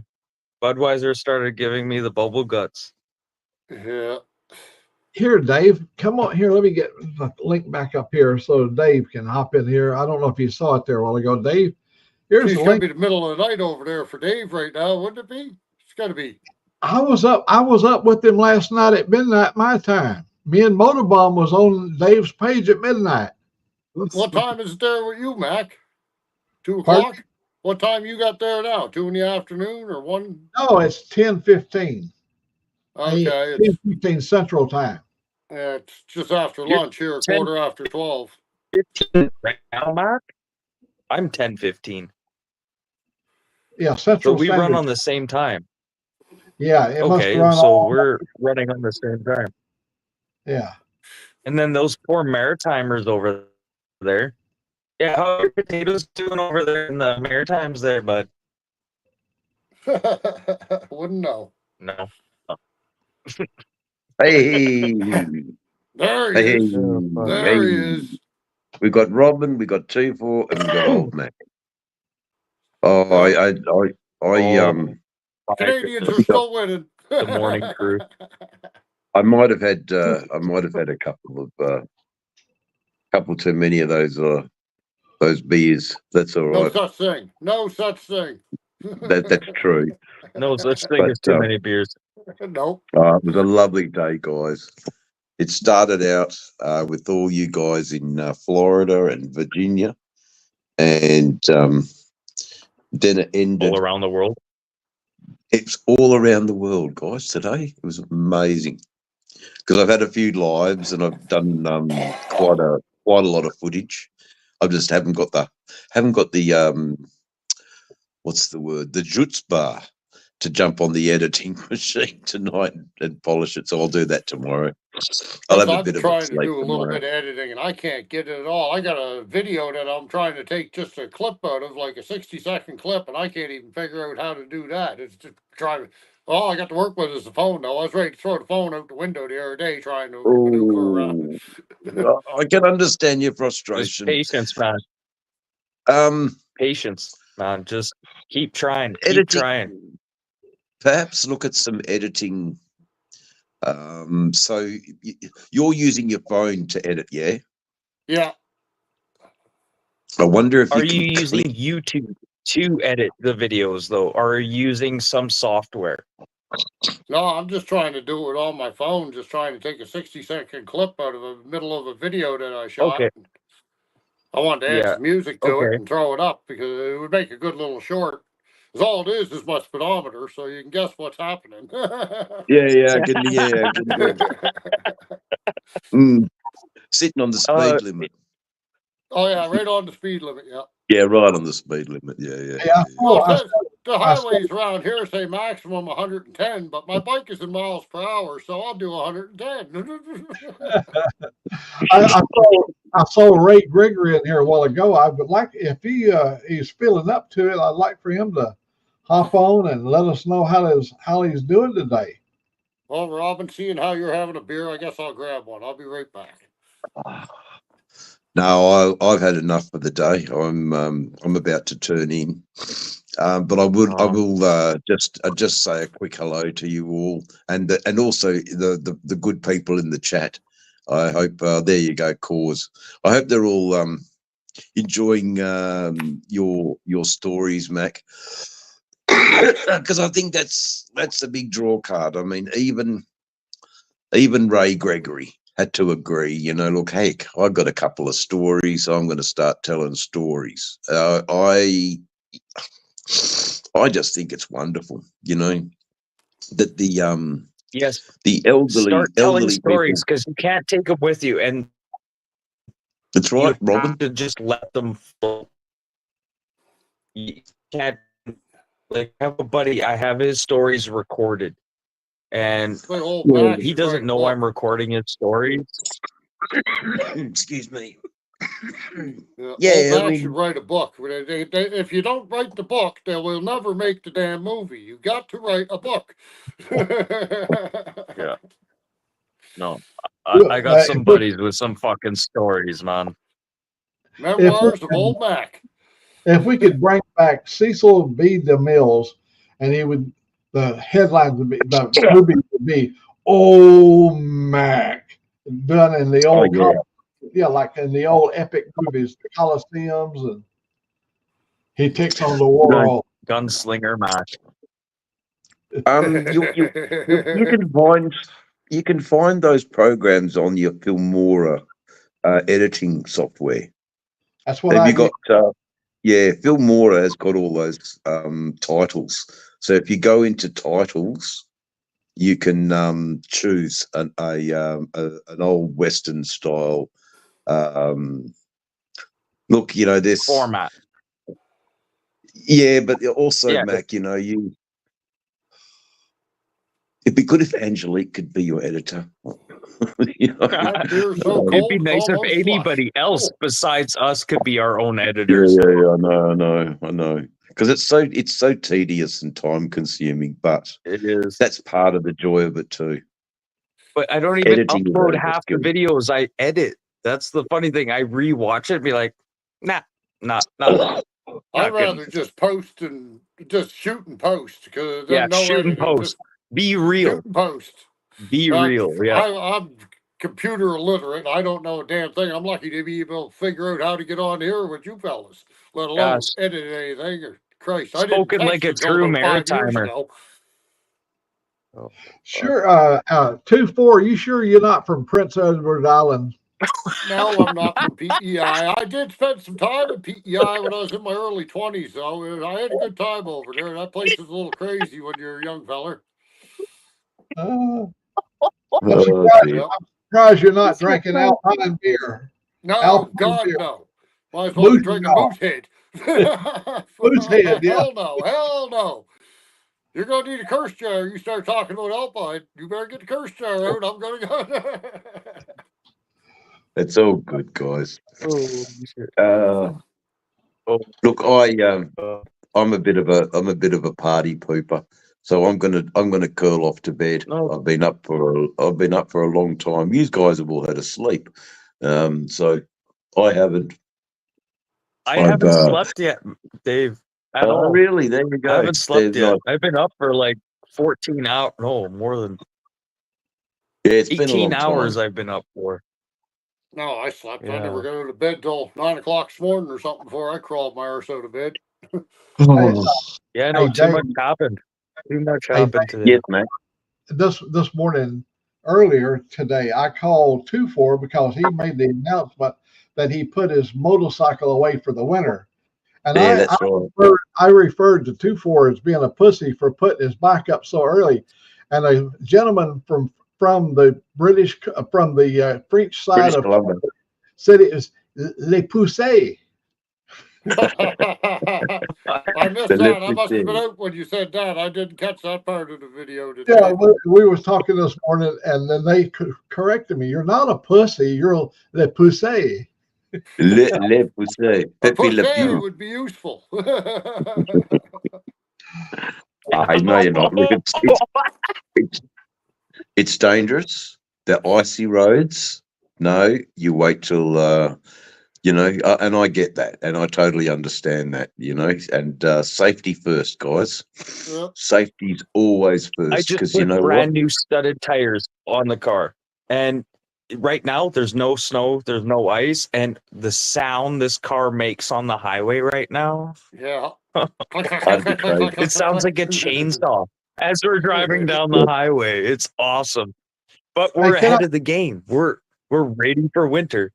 Budweiser started giving me the bubble guts. Yeah. Here, Dave, come on here. Let me get the link back up here so Dave can hop in here. I don't know if you saw it there a while ago, Dave. Here's it's the gonna link. be the middle of the night over there for Dave right now, wouldn't it be? It's got to be. I was up with them last night at midnight my time. Me and Motorbomb was on Dave's page at midnight. What time is it there with you, Mac? 2 Pardon? o'clock? What time you got there now? 2 in the afternoon or 1? No, it's 10:15. Okay. 10:15 Central Time. Yeah, it's just after lunch here, 12:15. 15 right now, Mark? I'm 10:15. Yeah, Central. So we Standard. run on the same time. Yeah, it okay, must run so we're running on the same time. Yeah. And then those poor Maritimers over there. Yeah, how are your potatoes doing over there in the Maritimes there, bud? Wouldn't know. No. Hey, There he hey, is. There he is. We got Robin, we got 2-4, and we got Old Mack. Oh, Canadians are still winning. The morning crew. I might have had a couple too many of those beers. That's all No right. such thing. No such thing. That's true. No such thing as too many beers. Nope. It was a lovely day, guys. it started out with all you guys in Florida and Virginia, and then it ended. All around the world. It's all around the world, guys. Today it was amazing because I've had a few lives and I've done quite a lot of footage. I just haven't got the what's the word, the chutzpah to jump on the editing machine tonight and polish it. So I'll do that tomorrow. I'll have a I've bit been of a trying to sleep do a little tomorrow. bit of editing and I can't get it at all. I got a video that I'm trying to take just a clip out of, like a 60-second clip, and I can't even figure out how to do that. It's just trying. All I got to work with is the phone, though. I was ready to throw the phone out the window the other day trying to maneuver around. Oh, I can understand your Just frustration. patience, man. Patience, man. Just keep trying. Keep editing. trying. Perhaps look at some editing. So you're using your phone to edit, yeah? Yeah. I wonder if Are you you using YouTube to edit the videos, though, or are you using some software? No, I'm just trying to do it on my phone, just trying to take a 60-second clip out of the middle of a video that I shot. Okay. I wanted to add some music to it Okay. and throw it up because it would make a good little short. Because all it is my speedometer, so you can guess what's happening. Yeah, I can do it. Sitting on the speed limit. Oh yeah, right on the speed limit. Yeah. Yeah, right on the speed limit. Yeah. Well, the highways around here say maximum 110, but my bike is in miles per hour, so I'll do 110. I saw Ray Gregory in here a while ago. I would like, if he's feeling up to it, I'd like for him to hop on and let us know how he's doing today. Well, Robin, seeing how you're having a beer, I guess I'll grab one. I'll be right back. No, I've had enough for the day. I'm about to turn in, but I will just say a quick hello to you all, and also the good people in the chat. I hope there you go, Cause. I hope they're all enjoying your stories, Mac, because I think that's a big draw card. I mean, even Ray Gregory had to agree, look, heck, I've got a couple of stories, so I'm going to start telling stories. I just think it's wonderful, that the elderly stories, because you can't take them with you, and that's right, you Robin. have to just let them flow. You can't, like, have a buddy. I have his stories recorded. And he doesn't know I'm recording his stories. Excuse me. Yeah, Old Mack should write a book. If you don't write the book, they will never make the damn movie. You got to write a book. Yeah. No, I got some buddies with some fucking stories, man. Memoirs of Old Mack. If we could bring back Cecil B. DeMille's, and the headlines would be, the movie would be Old Mack, done in the old, like in the old epic movies, the Coliseums, and he takes on the world. Gunslinger Mac. You can find those programs on your Filmora editing software. That's what have you got. Filmora has got all those titles. So if you go into titles, you can choose an old Western style. Look, this format. Yeah, but also, Mac, it'd be good if Angelique could be your editor. It'd be nice if anybody else besides us could be our own editors. Yeah, I know. Because it's so tedious and time consuming, but it is. That's part of the joy of it too. But I don't even upload half the videos I edit. That's the funny thing. I rewatch it and be like, not. I'd rather just post and just shoot and post because shoot and post. Be real. Shoot and post. Be real. Yeah. I'm computer illiterate. I don't know a damn thing. I'm lucky to be able to figure out how to get on here with you fellas, let alone edit anything. Or Christ, spoken like a true maritimer. Oh, Sure. 2-4. You sure you're not from Prince Edward Island? No, I'm not from PEI. I did spend some time in PEI when I was in my early 20s, though. I had a good time over there. That place is a little crazy when you're a young feller. I'm Oh, surprised. dear. Yep. I'm surprised you're not drinking Alpine beer. No, Alpine God, beer. no. Might as well be Moose drinking jaw. Moose Head. Moose head, yeah. Hell no. Hell no. You're going to need a curse jar. You start talking about Alpine. You better get the curse jar out. I'm going to go. It's all good, guys. oh, shit. Uh, Oh, look, I'm a bit of a party pooper, so I'm gonna curl off to bed. no, I've been up for a long time. You guys have all had a sleep, so I haven't. I I've haven't slept yet, Dave, at oh, all. really? There you go. I haven't slept There's yet. not- I've been up for like 14 hours. No, more than yeah, it's been a 18 long hours time. I've been up for. No, I slept. I Yeah. never got out of bed till 9 o'clock this morning or something before I crawled my arse out of bed. Hey, Yeah, no, hey, too Dave. much happened. Too much Hey, happened today. Yes, man. This morning, earlier today, I called 2-4 because he made the announcement that he put his motorcycle away for the winter. And Yeah, that's right. I referred to 2-4 as being a pussy for putting his bike up so early. And a gentleman from the French side British of Columbia. said it was les poussées. I missed The that. I lift must have been is out when you said that. I didn't catch that part of the video Yeah, today. we was talking this morning, and then they corrected me. You're not a pussy. You're le poussé. le poussé. A Pepe Le pussy Pew. would be useful. I know you're not. Look, it's it's dangerous. The icy roads. No, you wait till and I get that, and I totally understand that, and safety first, guys. Yep. Safety's always I first, just because you put know what? brand new studded tires on the car. And right now, there's no snow, there's no ice. And the sound this car makes on the highway right now, Yeah. That'd be crazy. it sounds like a chainsaw as we're driving down the highway. It's awesome. But we're Hey, can ahead of the game. We're ready for winter.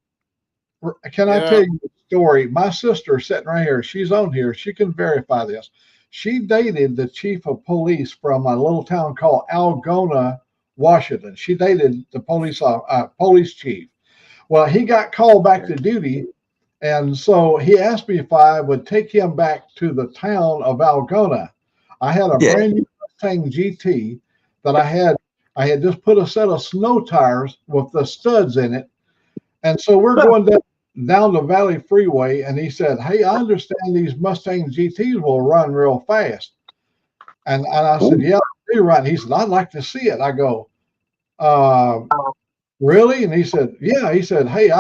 I tell Yeah. you a story? My sister sitting right here. She's on here. She can verify this. She dated the chief of police from a little town called Algona, Washington. She dated the police chief. Well, he got called back to duty, and so he asked me if I would take him back to the town of Algona. I had a Yeah. brand new Mustang GT that I had just put a set of snow tires with the studs in it. And so we're going down the Valley Freeway, and he said, "Hey, I understand these Mustang GTs will run real fast." And I said, "Yeah, they do run." He said, "I'd like to see it." I go, "Really?" And he said, "Yeah." He said, "Hey,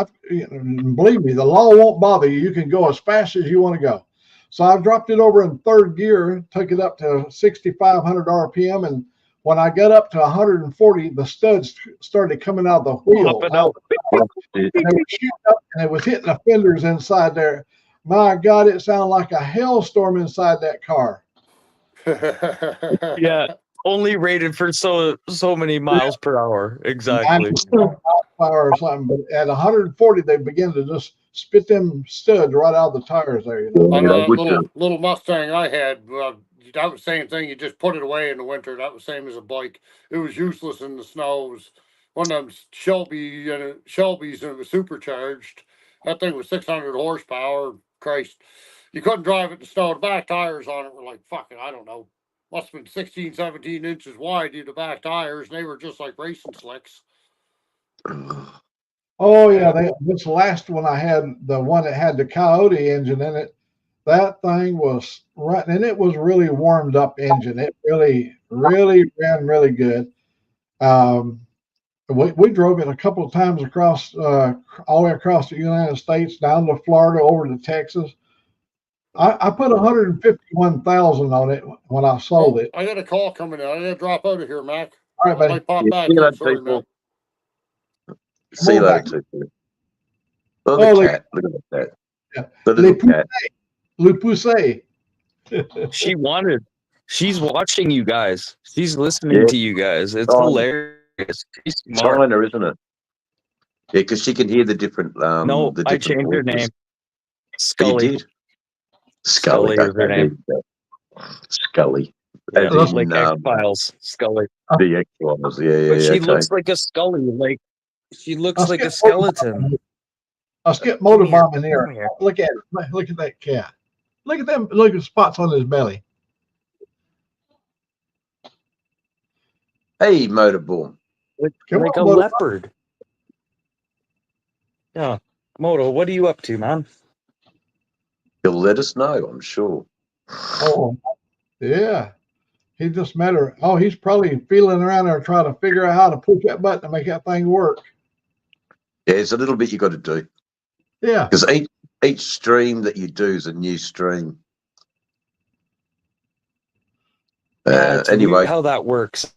believe me, the law won't bother you. You can go as fast as you want to go." So I dropped it over in third gear, took it up to 6,500 RPM, and when I got up to 140, the studs started coming out of the wheel. Popping out. And they were shooting up, and it was hitting the fenders inside there. My God, it sounded like a hailstorm inside that car. Yeah. Only rated for so many miles per hour. Exactly. 90 or something, but at 140, they begin to just spit them studs right out of the tires there. On Yeah, that would you? little Mustang I had, that was the same thing. You just put it away in the winter. That was the same as a bike. It was useless in the snow. It was one of them Shelby's, and it was supercharged. That thing was 600 horsepower. Christ, you couldn't drive it in the snow. The back tires on it were like fucking, I don't know, must have been 16, 17 inches wide. The back tires, and they were just like racing slicks. Oh yeah, this last one I had, the one that had the Coyote engine in it. That thing was running, and it was really warmed up engine. It really ran really good. We drove it a couple of times across, all the way across the United States, down to Florida, over to Texas. I put 151,000 on it when I sold it. I got a call coming in. I gotta drop out of here, Mac. All right, I buddy. might pop Yeah, back see you in. later, Sorry, people. Mac. See you on later, back. too. Oh, the Oh, cat. Look at that. Yeah. The little cat. Le Poussé. She wanted She's watching you guys. She's listening Yeah. to you guys. It's Oh. hilarious. She's smart. China, isn't it? Yeah, because she can hear the different. No, The I different changed her voices. name. You Scully. did. Scully is her Okay, there name. you go. Scully. Yeah, As in, like X-Files. Scully. the X-Files. Yeah, But she okay. looks like a Scully. Like she looks Let's like a get skeleton. Let's get Come here, Motorbomb in here. come here. Look at it. Look at that cat. Look at them. Look at the spots on his belly. Hey, Motorborn. Come Like on, a Motorbomb. leopard. Yeah. Moto, what are you up to, man? He'll let us know, I'm sure. Oh, yeah. He just met her. Oh, he's probably feeling around there trying to figure out how to push that button to make that thing work. Yeah, it's a little bit you got to do. Yeah. Because each stream that you do is a new stream. Yeah, it's anyway, weird how that works.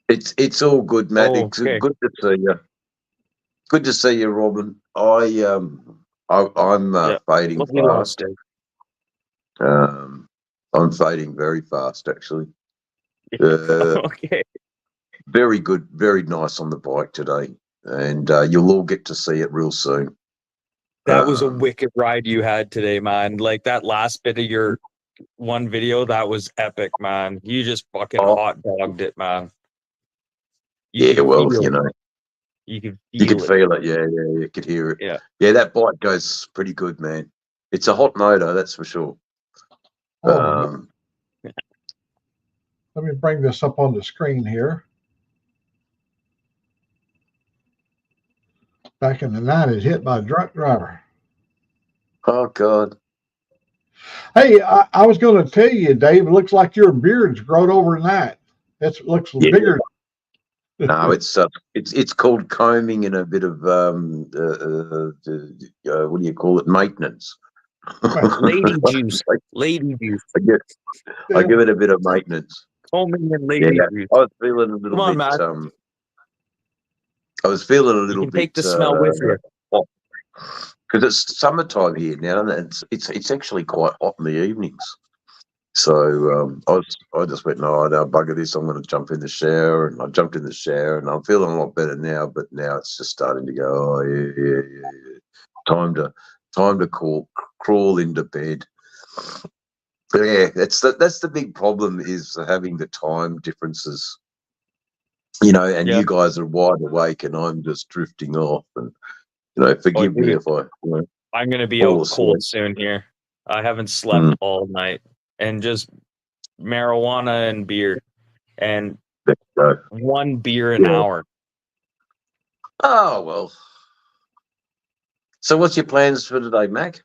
it's all good, Matt. Oh, It's okay. good to see you. Good to see you, Robin. I'm fading Look, we lost fast. it. I'm fading very fast, actually. Okay. Very good, very nice on the bike today, and you'll all get to see it real soon. That was a wicked ride you had today, man. Like that last bit of your one video, that was epic, man. You just fucking hot dogged it, man. Yeah, well, feel you know, it. You could you could feel it. feel it. Yeah, you could hear it. Yeah. Yeah, that bike goes pretty good, man. It's a hot motor, that's for sure. Oh, let me bring this up on the screen here. Back in the 90s, hit by a drunk driver. Oh, God. Hey, I was going to tell you, Dave, it looks like your beard's grown overnight. It looks Yeah. bigger. No, it's called combing and a bit of what do you call it? Maintenance. Lady juice. Lady juice. I give it a bit of maintenance. Combing and lady juice. I was feeling a little Come on, bit. Matt. I was feeling a You little can bit. take the smell with you. Because it's summertime here now, and it's actually quite hot in the evenings. So I just went, no, bugger this. I'm going to jump in the shower, and I jumped in the shower, and I'm feeling a lot better now. But now it's just starting to go. Oh yeah. Time to crawl into bed. But yeah, that's the big problem is having the time differences. You know, and you guys are wide awake, and I'm just drifting off. And you know, forgive me if I. You know, I'm gonna be fall out cold asleep. soon here. I haven't slept all night, and just marijuana and beer, and one beer an hour. Oh well. So, what's your plans for today, Mac?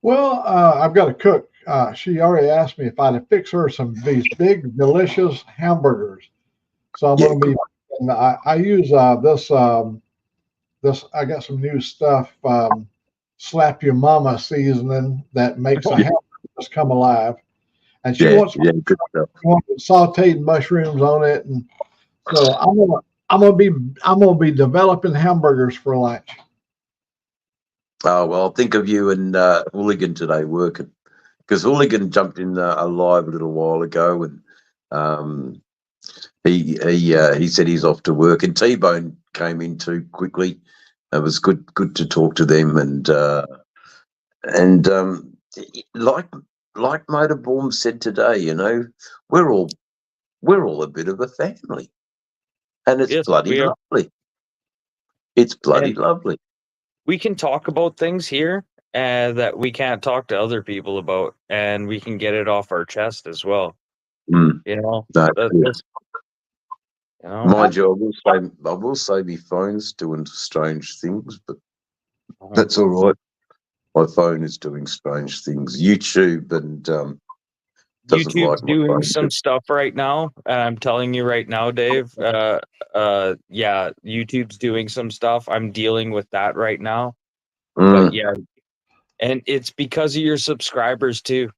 Well, I've got to cook. She already asked me if I'd fix her these big, delicious hamburgers. So I'm going to be. And I use this. I got some new stuff. Slap your mama seasoning that makes a hamburger just come alive. And she wants good stuff. Sauteed mushrooms on it, and so I'm gonna be developing hamburgers for lunch. Oh well, I'll think of you and Hooligan today working, because Hooligan jumped in live a little while ago, and he said he's off to work, and T-Bone came in too quickly. It was good to talk to them, and like Motorborn said today, you know, we're all a bit of a family, and it's bloody lovely. It's bloody lovely. We can talk about things here that we can't talk to other people about, and we can get it off our chest as well. You know, mind you, I will say my phone's doing strange things, but that's all right. My phone is doing strange things. YouTube and doesn't YouTube's like my doing phone. some stuff right now. I'm telling you right now, Dave. Yeah, YouTube's doing some stuff. I'm dealing with that right now. But yeah, and it's because of your subscribers too.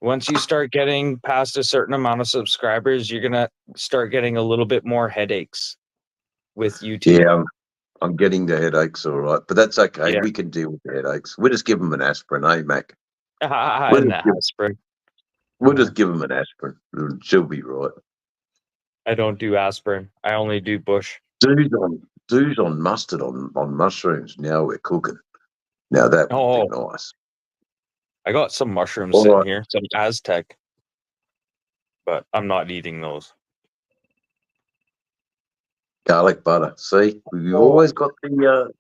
Once you start getting past a certain amount of subscribers, you're gonna start getting a little bit more headaches with YouTube. Yeah, I'm getting the headaches, all right, but that's okay. We can deal with the headaches. We'll just give them an aspirin, eh, Mac? An aspirin. We'll just give him an aspirin. She'll be right. I don't do aspirin. I only do bush. Dude's on mustard on mushrooms. Now we're cooking. Now that would be nice. I got some mushrooms All sitting right. here, some Aztec, but I'm not eating those. Garlic butter. See, you've always got the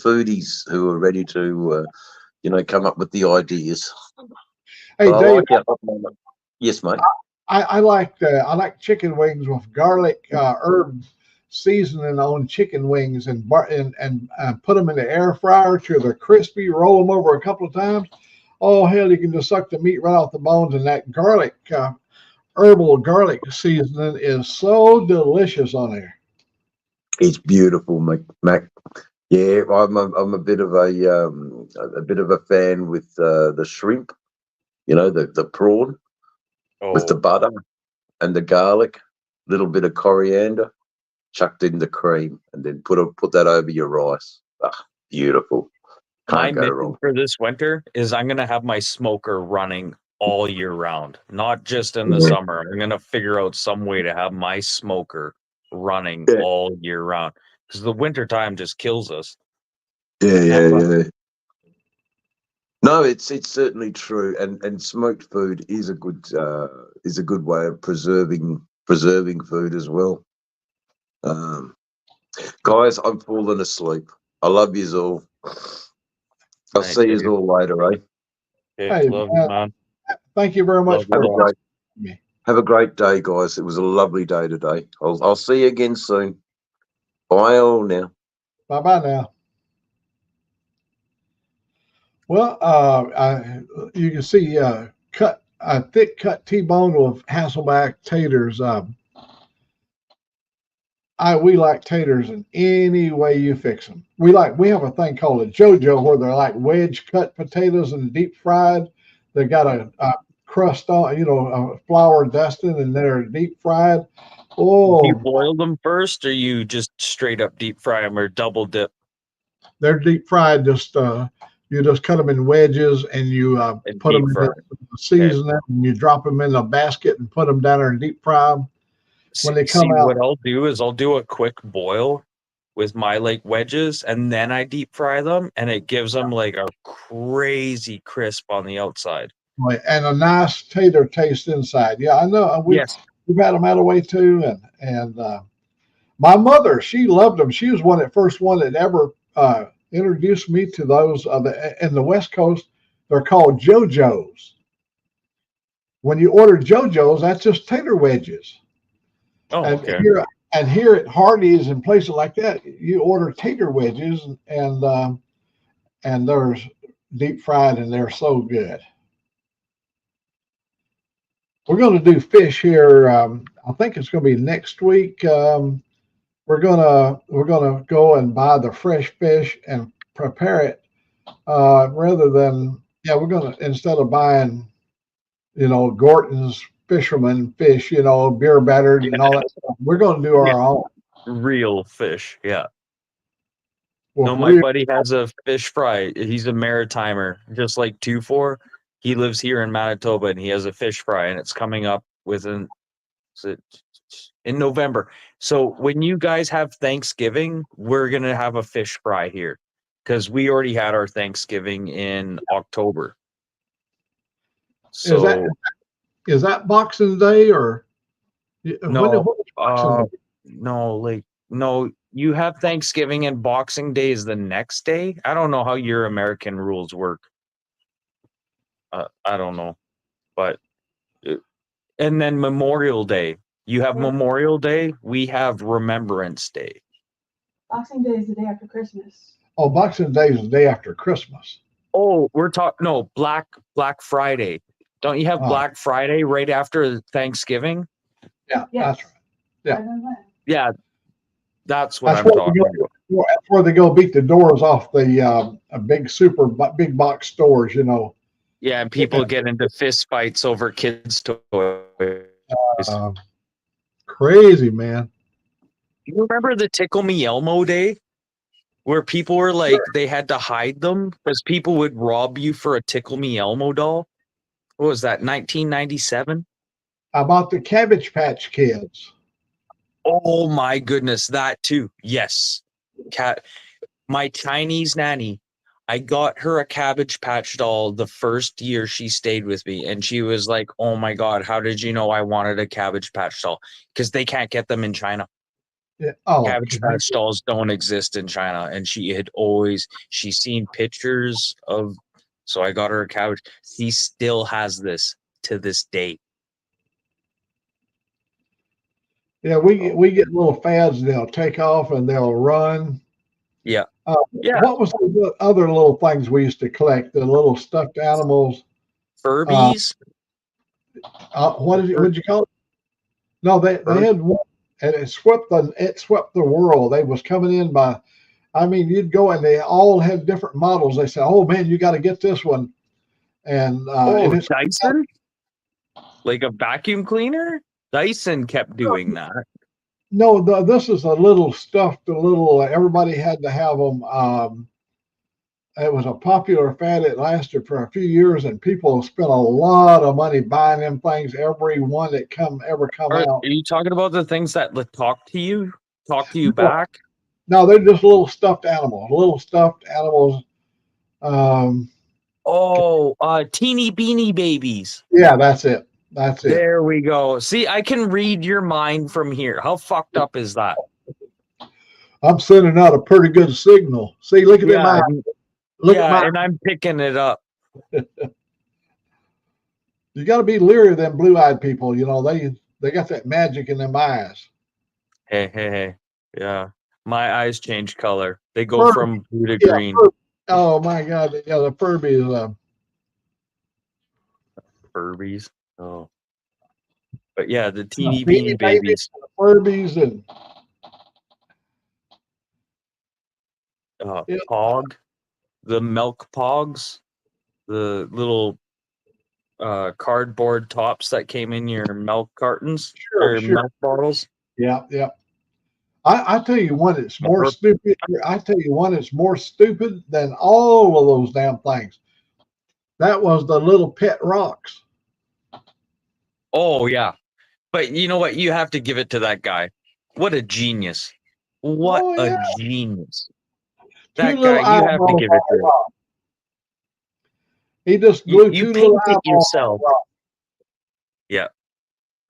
foodies who are ready to come up with the ideas. Hey, But Dave, yes, mate. I like chicken wings with garlic herb seasoning on chicken wings and put them in the air fryer till they're crispy. Roll them over a couple of times. Oh hell, you can just suck the meat right off the bones, and that garlic herbal garlic seasoning is so delicious on there. It's beautiful, Mac. Yeah, I'm a bit of a fan with the shrimp. The prawn with the butter and the garlic, little bit of coriander, chucked in the cream, and then put that over your rice. Ah, beautiful. My Can't go mission wrong. for this winter is I'm gonna have my smoker running all year round, not just in the summer. I'm gonna figure out some way to have my smoker running all year round because the winter time just kills us. Yeah. No, it's certainly true, and smoked food is a good way of preserving food as well. Guys, I'm falling asleep. I love yous all. I'll see yous all later, eh? Hey, love you, man. Thank you very much for me. Have a great day, guys. It was a lovely day today. I'll see you again soon. Bye all now. Bye now. Well, you can see a thick cut T-bone with Hasselback taters. We like taters in any way you fix them. We have a thing called a JoJo where they're like wedge cut potatoes and deep fried. They got a crust on, a flour dusting, and they're deep fried. Oh, do you boil them first, or you just straight up deep fry them, or double dip? They're deep fried. You just cut them in wedges, and you put them in the seasoning, and you drop them in a basket and put them down there and deep fry them. When they come out, what I'll do is I'll do a quick boil with my wedges, and then I deep fry them, and it gives them like a crazy crisp on the outside. And a nice tater taste inside. Yeah, I know. We've had them out of the way too, and my mother, she loved them. She was first one that ever introduced me to those. In the West Coast, they're called JoJo's. When you order JoJo's, that's just tater wedges. Oh, okay. And here at Hardee's and places like that, you order tater wedges, and they're deep fried, and they're so good. We're going to do fish here. I think it's going to be next week. We're gonna go and buy the fresh fish and prepare it rather than we're gonna, instead of buying Gorton's fisherman fish, beer battered and all that stuff, we're gonna do our own real fish. My buddy has a fish fry. He's a maritimer, just like 2-4. He lives here in Manitoba, and he has a fish fry, and it's coming up in November. So when you guys have Thanksgiving, we're going to have a fish fry here because we already had our Thanksgiving in October. So is that Boxing Day or no? No, you have Thanksgiving and Boxing Day is the next day. I don't know how your American rules work. I don't know, but and then Memorial Day. You have Memorial Day. We have Remembrance Day. Boxing Day is the day after Christmas. Oh, Boxing Day is the day after Christmas. Oh, we're talking Black Friday. Don't you have Black Friday right after Thanksgiving? Yeah, that's right. Yeah, that's what I'm talking about. That's where they go beat the doors off the big box stores, Yeah, and people get into fist fights over kids' toys. Crazy, man. You remember the Tickle Me Elmo Day? Where people were like, they had to hide them because people would rob you for a Tickle Me Elmo doll? What was that? 1997? About the Cabbage Patch Kids. Oh my goodness, that too. Yes. My Chinese nanny, I got her a Cabbage Patch doll the first year she stayed with me, and she was like, "Oh my God, how did you know I wanted a Cabbage Patch doll?" Because they can't get them in China. Yeah. Oh, Cabbage Patch dolls don't exist in China, and she's seen pictures of. So I got her a cabbage. She still has this to this day. yeah, we get little fads. They'll take off and they'll run. Yeah. Yeah. What was the other little things we used to collect? The little stuffed animals. Furbies. What'd you call it? No, they had one, and it swept the world. They was coming in by. I mean, you'd go and they all had different models. They said, "Oh man, you got to get this one," and it's Dyson, like a vacuum cleaner. Dyson kept doing that. no. This is a little stuffed. A little. Everybody had to have them. It was a popular fad. It lasted for a few years, and people spent a lot of money buying them things. Every one that ever come out. Are you talking about the things that talk to you back? No, they're just little stuffed animals. Little stuffed animals. Teeny beanie babies. Yeah, that's it. That's it. There we go. See, I can read your mind from here. How fucked up is that? I'm sending out a pretty good signal. See, look at them eyes. Look at my. And I'm picking it up. You got to be leery of them blue-eyed people. You know, they got that magic in them eyes. Hey. Yeah. My eyes change color. They go from blue to green. Oh my God. Yeah, the Furbies. Furbies. Oh. But yeah, the teeny beanie babies. Furbies and Pog. The milk pogs. The little cardboard tops that came in your milk cartons or milk bottles. Yeah. I tell you one that's more stupid. I tell you one that's more stupid than all of those damn things. That was the little pet rocks. Oh yeah, but you know what? You have to give it to that guy. What a genius! What a genius! That guy, you have to give it to him. He just glued you two little paint it yourself. Yeah,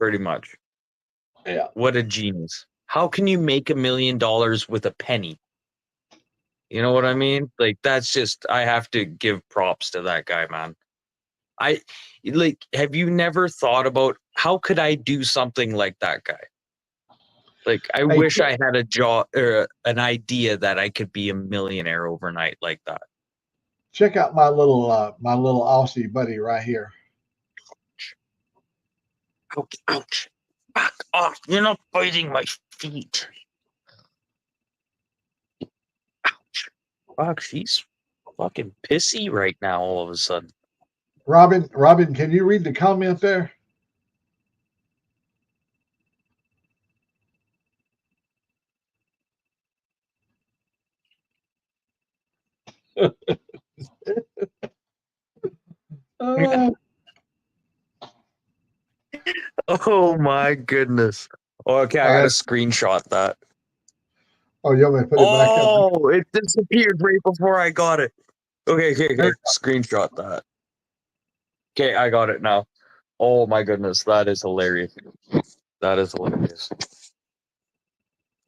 pretty much. Yeah. What a genius! How can you make $1 million with a penny? You know what I mean? Like that's just I have to give props to that guy, man. Have you never thought about how could I do something like that guy? Like I wish I had a job or an idea that I could be a millionaire overnight like that. Check out my little Aussie buddy right here. Ouch. Back off. You're not biting my feet. Ouch. Fuck, she's fucking pissy right now all of a sudden. Robin, can you read the comment there? Oh my goodness. Okay, I gotta screenshot that. Oh, you want me to put it back up? Oh, it disappeared right before I got it. Okay. Screenshot that. Okay, I got it now. Oh my goodness, that is hilarious. That is hilarious.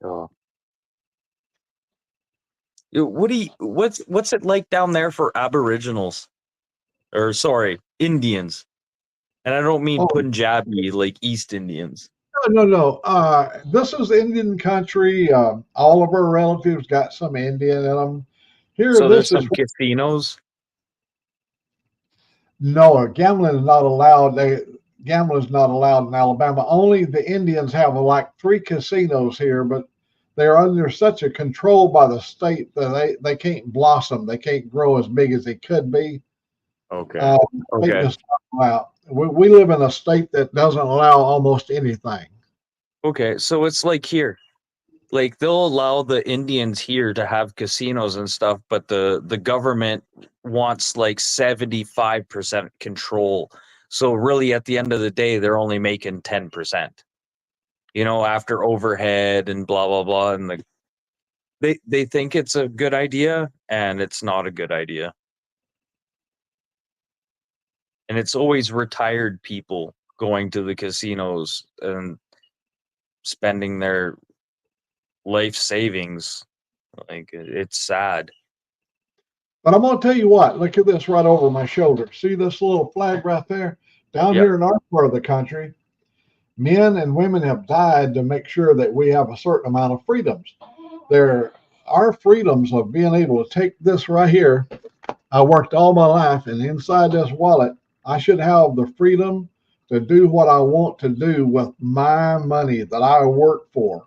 Oh. What's it like down there for Aboriginals? Or sorry, Indians. And I don't mean Punjabi, like East Indians. No. This is Indian country. All of our relatives got some Indian in them. Here, so there's some casinos. No, gambling is not allowed. Gambling is not allowed in Alabama. Only the Indians have like 3 casinos here, but they're under such a control by the state that they can't blossom. They can't grow as big as they could be. Okay. We live in a state that doesn't allow almost anything. Okay, so it's like here. Like they'll allow the Indians here to have casinos and stuff, but the government wants like 75% control. So really, at the end of the day, they're only making 10%. You know, after overhead and blah blah blah, and they think it's a good idea, and it's not a good idea. And it's always retired people going to the casinos and spending their life savings. Like, it's sad. But I'm going to tell you what, look at this right over my shoulder. See this little flag right there? Down Yep. here in our part of the country, men and women have died to make sure that we have a certain amount of freedoms. Our freedoms of being able to take this right here. I worked all my life, and inside this wallet, I should have the freedom to do what I want to do with my money that I work for.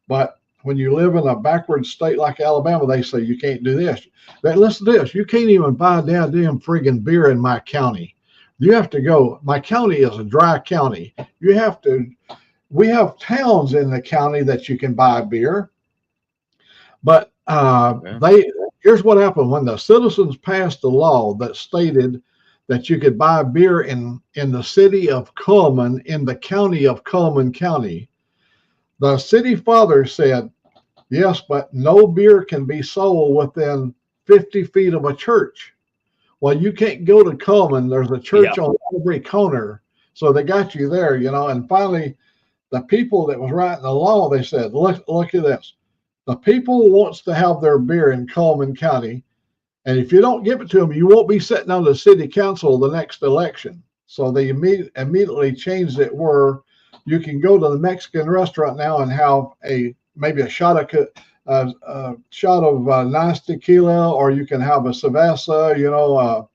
But when you live in a backward state like Alabama, they say you can't do this. But listen to this: you can't even buy damn friggin' beer in my county. You have to go. My county is a dry county. You have to. We have towns in the county that you can buy beer, but here's what happened when the citizens passed a law that stated that you could buy beer in the city of Cullman, in the county of Cullman County. The city father said, yes, but no beer can be sold within 50 feet of a church. Well, you can't go to Cullman. There's a church on every corner. So they got you there, you know. And finally, the people that was writing the law, they said, look at this. The people wants to have their beer in Cullman County. And if you don't give it to them, you won't be sitting on the city council the next election. So they immediately changed it where you can go to the Mexican restaurant now and have maybe a shot of nice tequila, or you can have a cerveza, you know.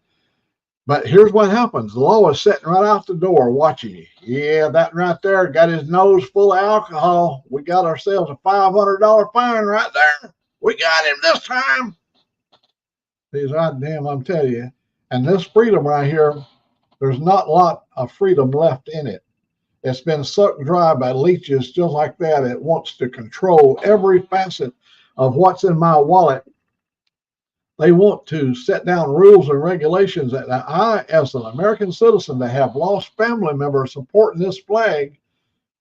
But here's what happens. The law is sitting right out the door watching you. Yeah, that right there got his nose full of alcohol. We got ourselves a $500 fine right there. We got him this time. He's right, damn, I'm telling you. And this freedom right here, there's not a lot of freedom left in it. It's been sucked dry by leeches just like that. It wants to control every facet of what's in my wallet. They want to set down rules and regulations that I, as an American citizen that have lost family members supporting this flag,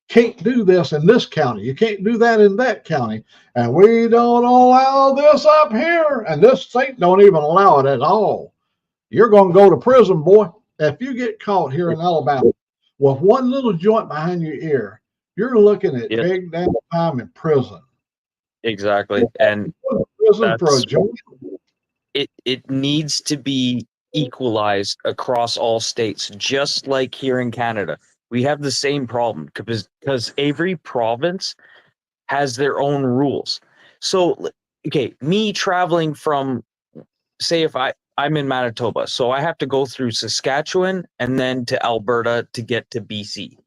can't do this in this county. You can't do that in that county. And we don't allow this up here. And this state don't even allow it at all. You're going to go to prison, boy. If you get caught here in Alabama with one little joint behind your ear, you're looking at big damn time in prison. Exactly. And prison for a joint. It needs to be equalized across all states, just like here in Canada. We have the same problem because every province has their own rules. So, okay, me traveling from, say, if I'm in Manitoba, so I have to go through Saskatchewan and then to Alberta to get to BC.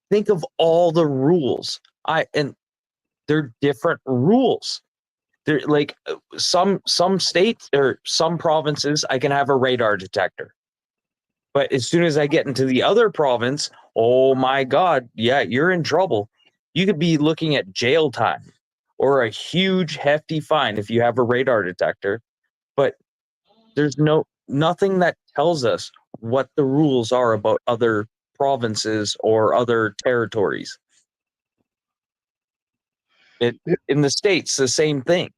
Think of all the rules. And they're different rules. They're like some states or some provinces, I can have a radar detector. But as soon as I get into the other province, oh my God, yeah, you're in trouble. You could be looking at jail time or a huge hefty fine if you have a radar detector. But there's nothing that tells us what the rules are about other provinces or other territories. In the States, the same thing.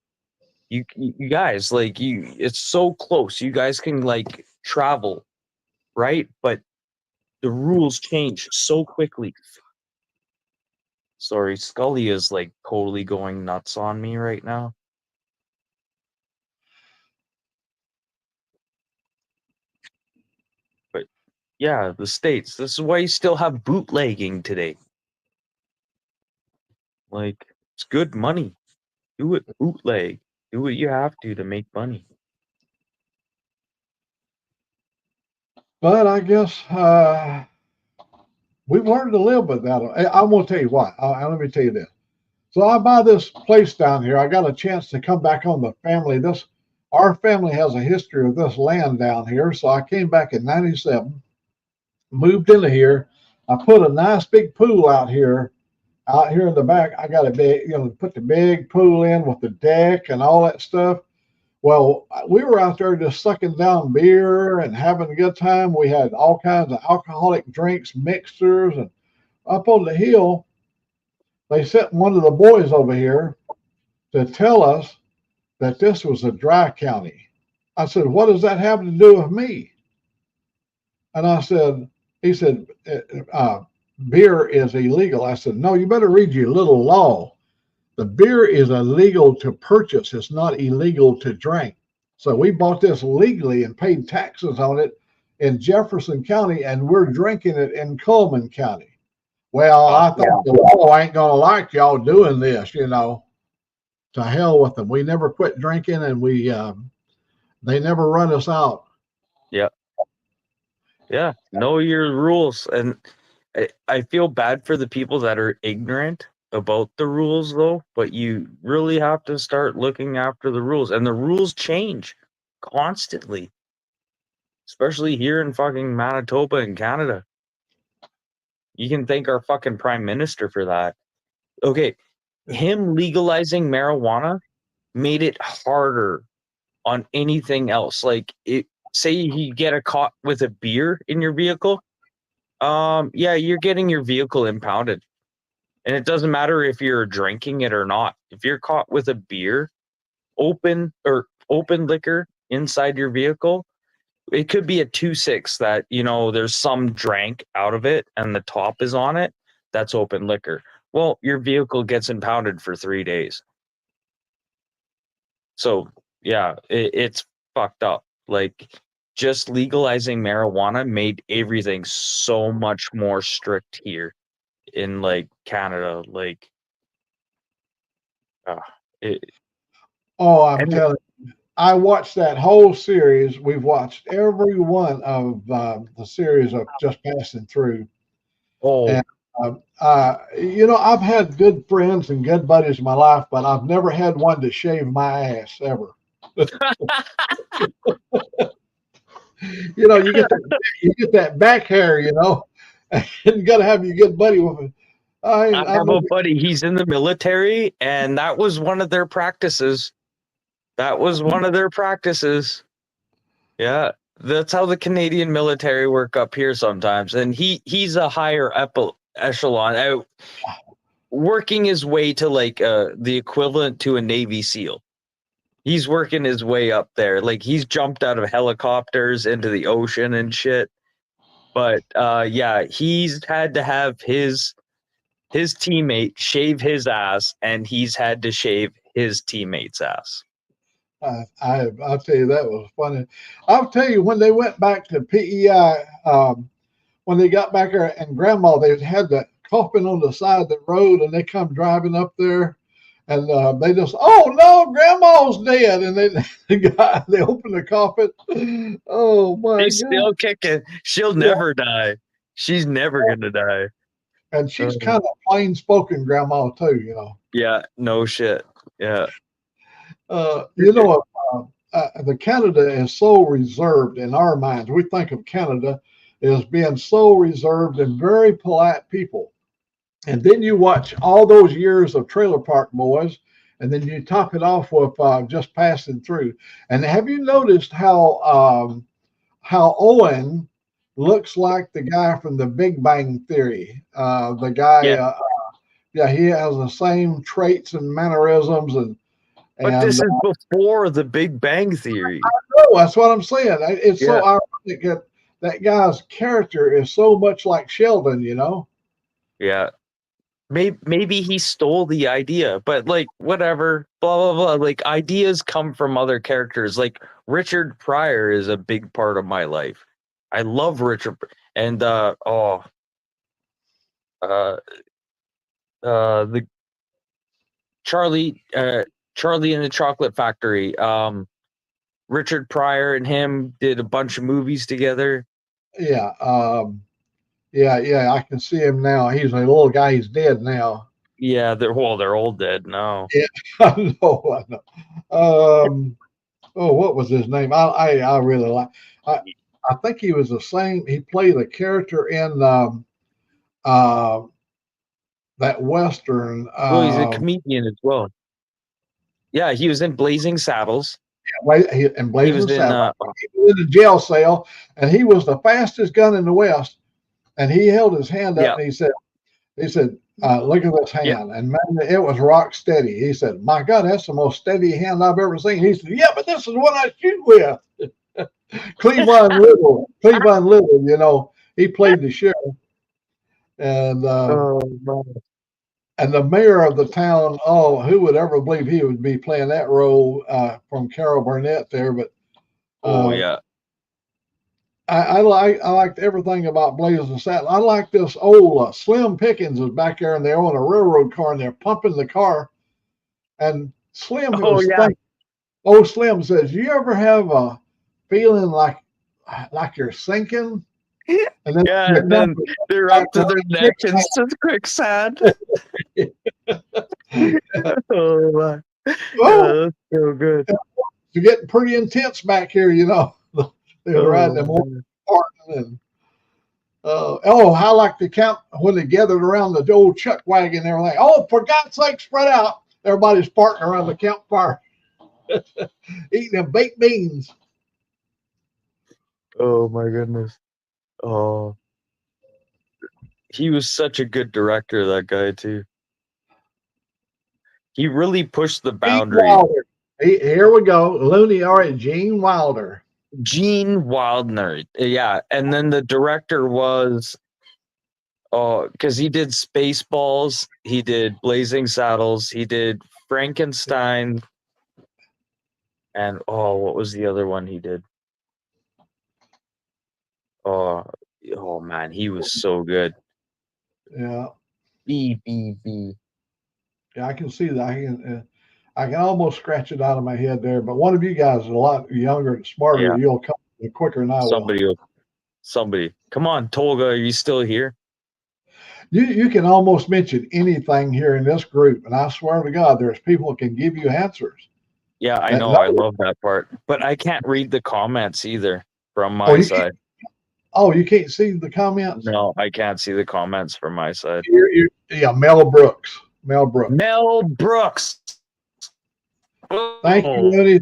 You guys, like, it's so close. You guys can like travel, right? But the rules change so quickly. Sorry, Scully is like totally going nuts on me right now. But yeah, the States. This is why you still have bootlegging today. Like, it's good money. Do it bootleg. Do what you have to make money. But I guess we've learned to live with that. I'm going to tell you what. Let me tell you this. So I buy this place down here. I got a chance to come back on the family. Our family has a history of this land down here. So I came back in '97, moved into here. I put a nice big pool out here in the back. I got a big, put the big pool in with the deck and all that stuff. Well, we were out there just sucking down beer and having a good time. We had all kinds of alcoholic drinks, mixers, and up on the hill, they sent one of the boys over here to tell us that this was a dry county. I said, what does that have to do with me? And he said, beer is illegal. I said, no, you better read your little law. The beer is illegal to purchase. It's not illegal to drink. So we bought this legally and paid taxes on it in Jefferson County, and we're drinking it in Coleman County. Well, I thought the law ain't going to like y'all doing this, you know. To hell with them. We never quit drinking, and they never run us out. Yeah. Yeah. Know your rules. And I feel bad for the people that are ignorant about the rules, though, but you really have to start looking after the rules. And the rules change constantly, especially here in fucking Manitoba and Canada. You can thank our fucking prime minister for that. Okay. Him legalizing marijuana made it harder on anything else. Like, say you get caught with a beer in your vehicle, yeah, you're getting your vehicle impounded, and it doesn't matter if you're drinking it or not. If you're caught with a beer, open liquor inside your vehicle, it could be a 2.6 that, you know, there's some drank out of it and the top is on it. That's open liquor. Well, your vehicle gets impounded for 3 days. So yeah, it's fucked up. Like, just legalizing marijuana made everything so much more strict here in like Canada. Like, I'm telling you, I watched that whole series. We've watched every one of the series of Just Passing Through. Oh, And, you know, I've had good friends and good buddies in my life, but I've never had one to shave my ass ever. You know, you get that back hair, you know, and you got to have your good buddy with it. I have a buddy. He's in the military, and that was one of their practices. Yeah, that's how the Canadian military work up here sometimes. And he's a higher echelon, working his way to like the equivalent to a Navy SEAL. He's working his way up there. Like, he's jumped out of helicopters into the ocean and shit. But yeah, he's had to have his teammate shave his ass, and he's had to shave his teammate's ass. I'll tell you, that was funny. I'll tell you, when they went back to PEI, when they got back there, and Grandma, they had the coffin on the side of the road, and they come driving up there, and they just, oh no, Grandma's dead, and they opened the coffin. Oh my She's God! Still kicking. She'll never die. She's never gonna die. And she's kind of plain spoken, Grandma too, you know. Yeah, no shit. Yeah. You know, the Canada is so reserved in our minds. We think of Canada as being so reserved and very polite people. And then you watch all those years of Trailer Park Boys, and then you top it off with Just Passing Through. And have you noticed how Owen looks like the guy from The Big Bang Theory? The guy, he has the same traits and mannerisms and. But this is before The Big Bang Theory. I know, that's what I'm saying. It's so ironic that guy's character is so much like Sheldon, you know? Yeah. Maybe he stole the idea, but like, whatever, blah, blah, blah. Like, ideas come from other characters. Like, Richard Pryor is a big part of my life. I love Richard. And, the Charlie and the Chocolate Factory. Richard Pryor and him did a bunch of movies together. Yeah. I can see him now. He's a little guy. He's dead now. Yeah, they're all dead now. Yeah, I know. What was his name? I really like. I think he was the same. He played a character in that Western. Well, he's a comedian as well. Yeah, he was in Blazing Saddles. in Blazing was in, Saddles. He was in a jail cell, and he was the fastest gun in the West. And he held his hand up, Yeah. and he said, look at this hand. Yeah. And man, it was rock steady. He said, my God, that's the most steady hand I've ever seen. He said, yeah, but this is what I shoot with. Cleveland Little, you know, he played the sheriff. And and the mayor of the town, oh, who would ever believe he would be playing that role from Carol Burnett there? But yeah. I liked everything about Blazing Saddles. I like this old Slim Pickens is back there, and they're on a railroad car, and they're pumping the car. And Slim was thinking, old Slim says, "You ever have a feeling like you're sinking?" And then they're up to their neck into the quicksand. Oh my! Oh, that's so good. It's getting pretty intense back here, you know. They were riding them and how like the camp when they gathered around the old chuck wagon, they were like, "Oh, for God's sake, spread out!" Everybody's parking around the campfire, eating them baked beans. Oh my goodness! Oh, he was such a good director. That guy too. He really pushed the boundary. Here we go, Looney. All right, Gene Wilder. Gene Wilder, yeah, and then the director was, because he did Spaceballs, he did Blazing Saddles, he did Frankenstein, and what was the other one he did? Oh man, he was so good. Yeah. B. Yeah, I can see that. I can almost scratch it out of my head there. But one of you guys is a lot younger and smarter. Yeah. You'll come quicker than I will. Somebody. Come on, Tolga, are you still here? You can almost mention anything here in this group, and I swear to God, there's people who can give you answers. Yeah, I know. I love that part. But I can't read the comments either from my side. You can't see the comments? No, I can't see the comments from my side. Yeah, Mel Brooks. Thank you, Woody.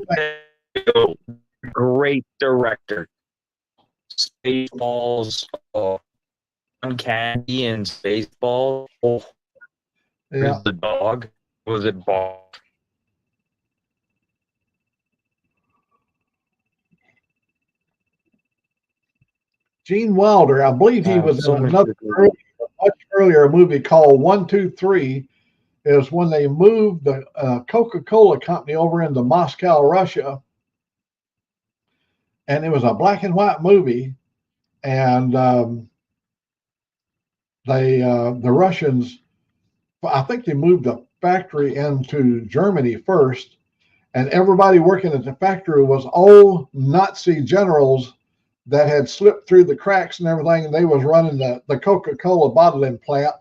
Great director. Spaceballs, Uncanny and Spaceballs. Oh, yeah. The dog. Was it Bob? Gene Wilder, I believe he was in another much earlier movie called 1, 2, 3. Is when they moved the Coca-Cola company over into Moscow, Russia. And it was a black and white movie. And the Russians, I think they moved the factory into Germany first. And everybody working at the factory was old Nazi generals that had slipped through the cracks and everything. And they was running the Coca-Cola bottling plant.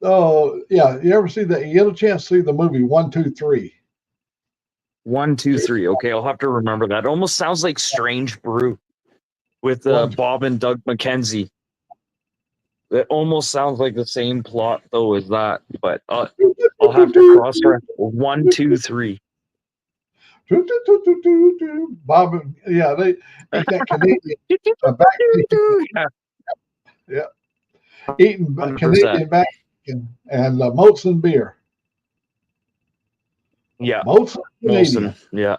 Oh, yeah. You ever see that? You get a chance to see the movie 1, 2, 3. 1, 2, 3. Okay, I'll have to remember that. It almost sounds like Strange Brew with Bob and Doug McKenzie. It almost sounds like the same plot, though, as that. But I'll have to cross-reference 1, 2, 3. Bob, yeah, they that Canadian yeah. Eating 100%. Canadian back and Molson beer. Yeah. Molson. Yeah.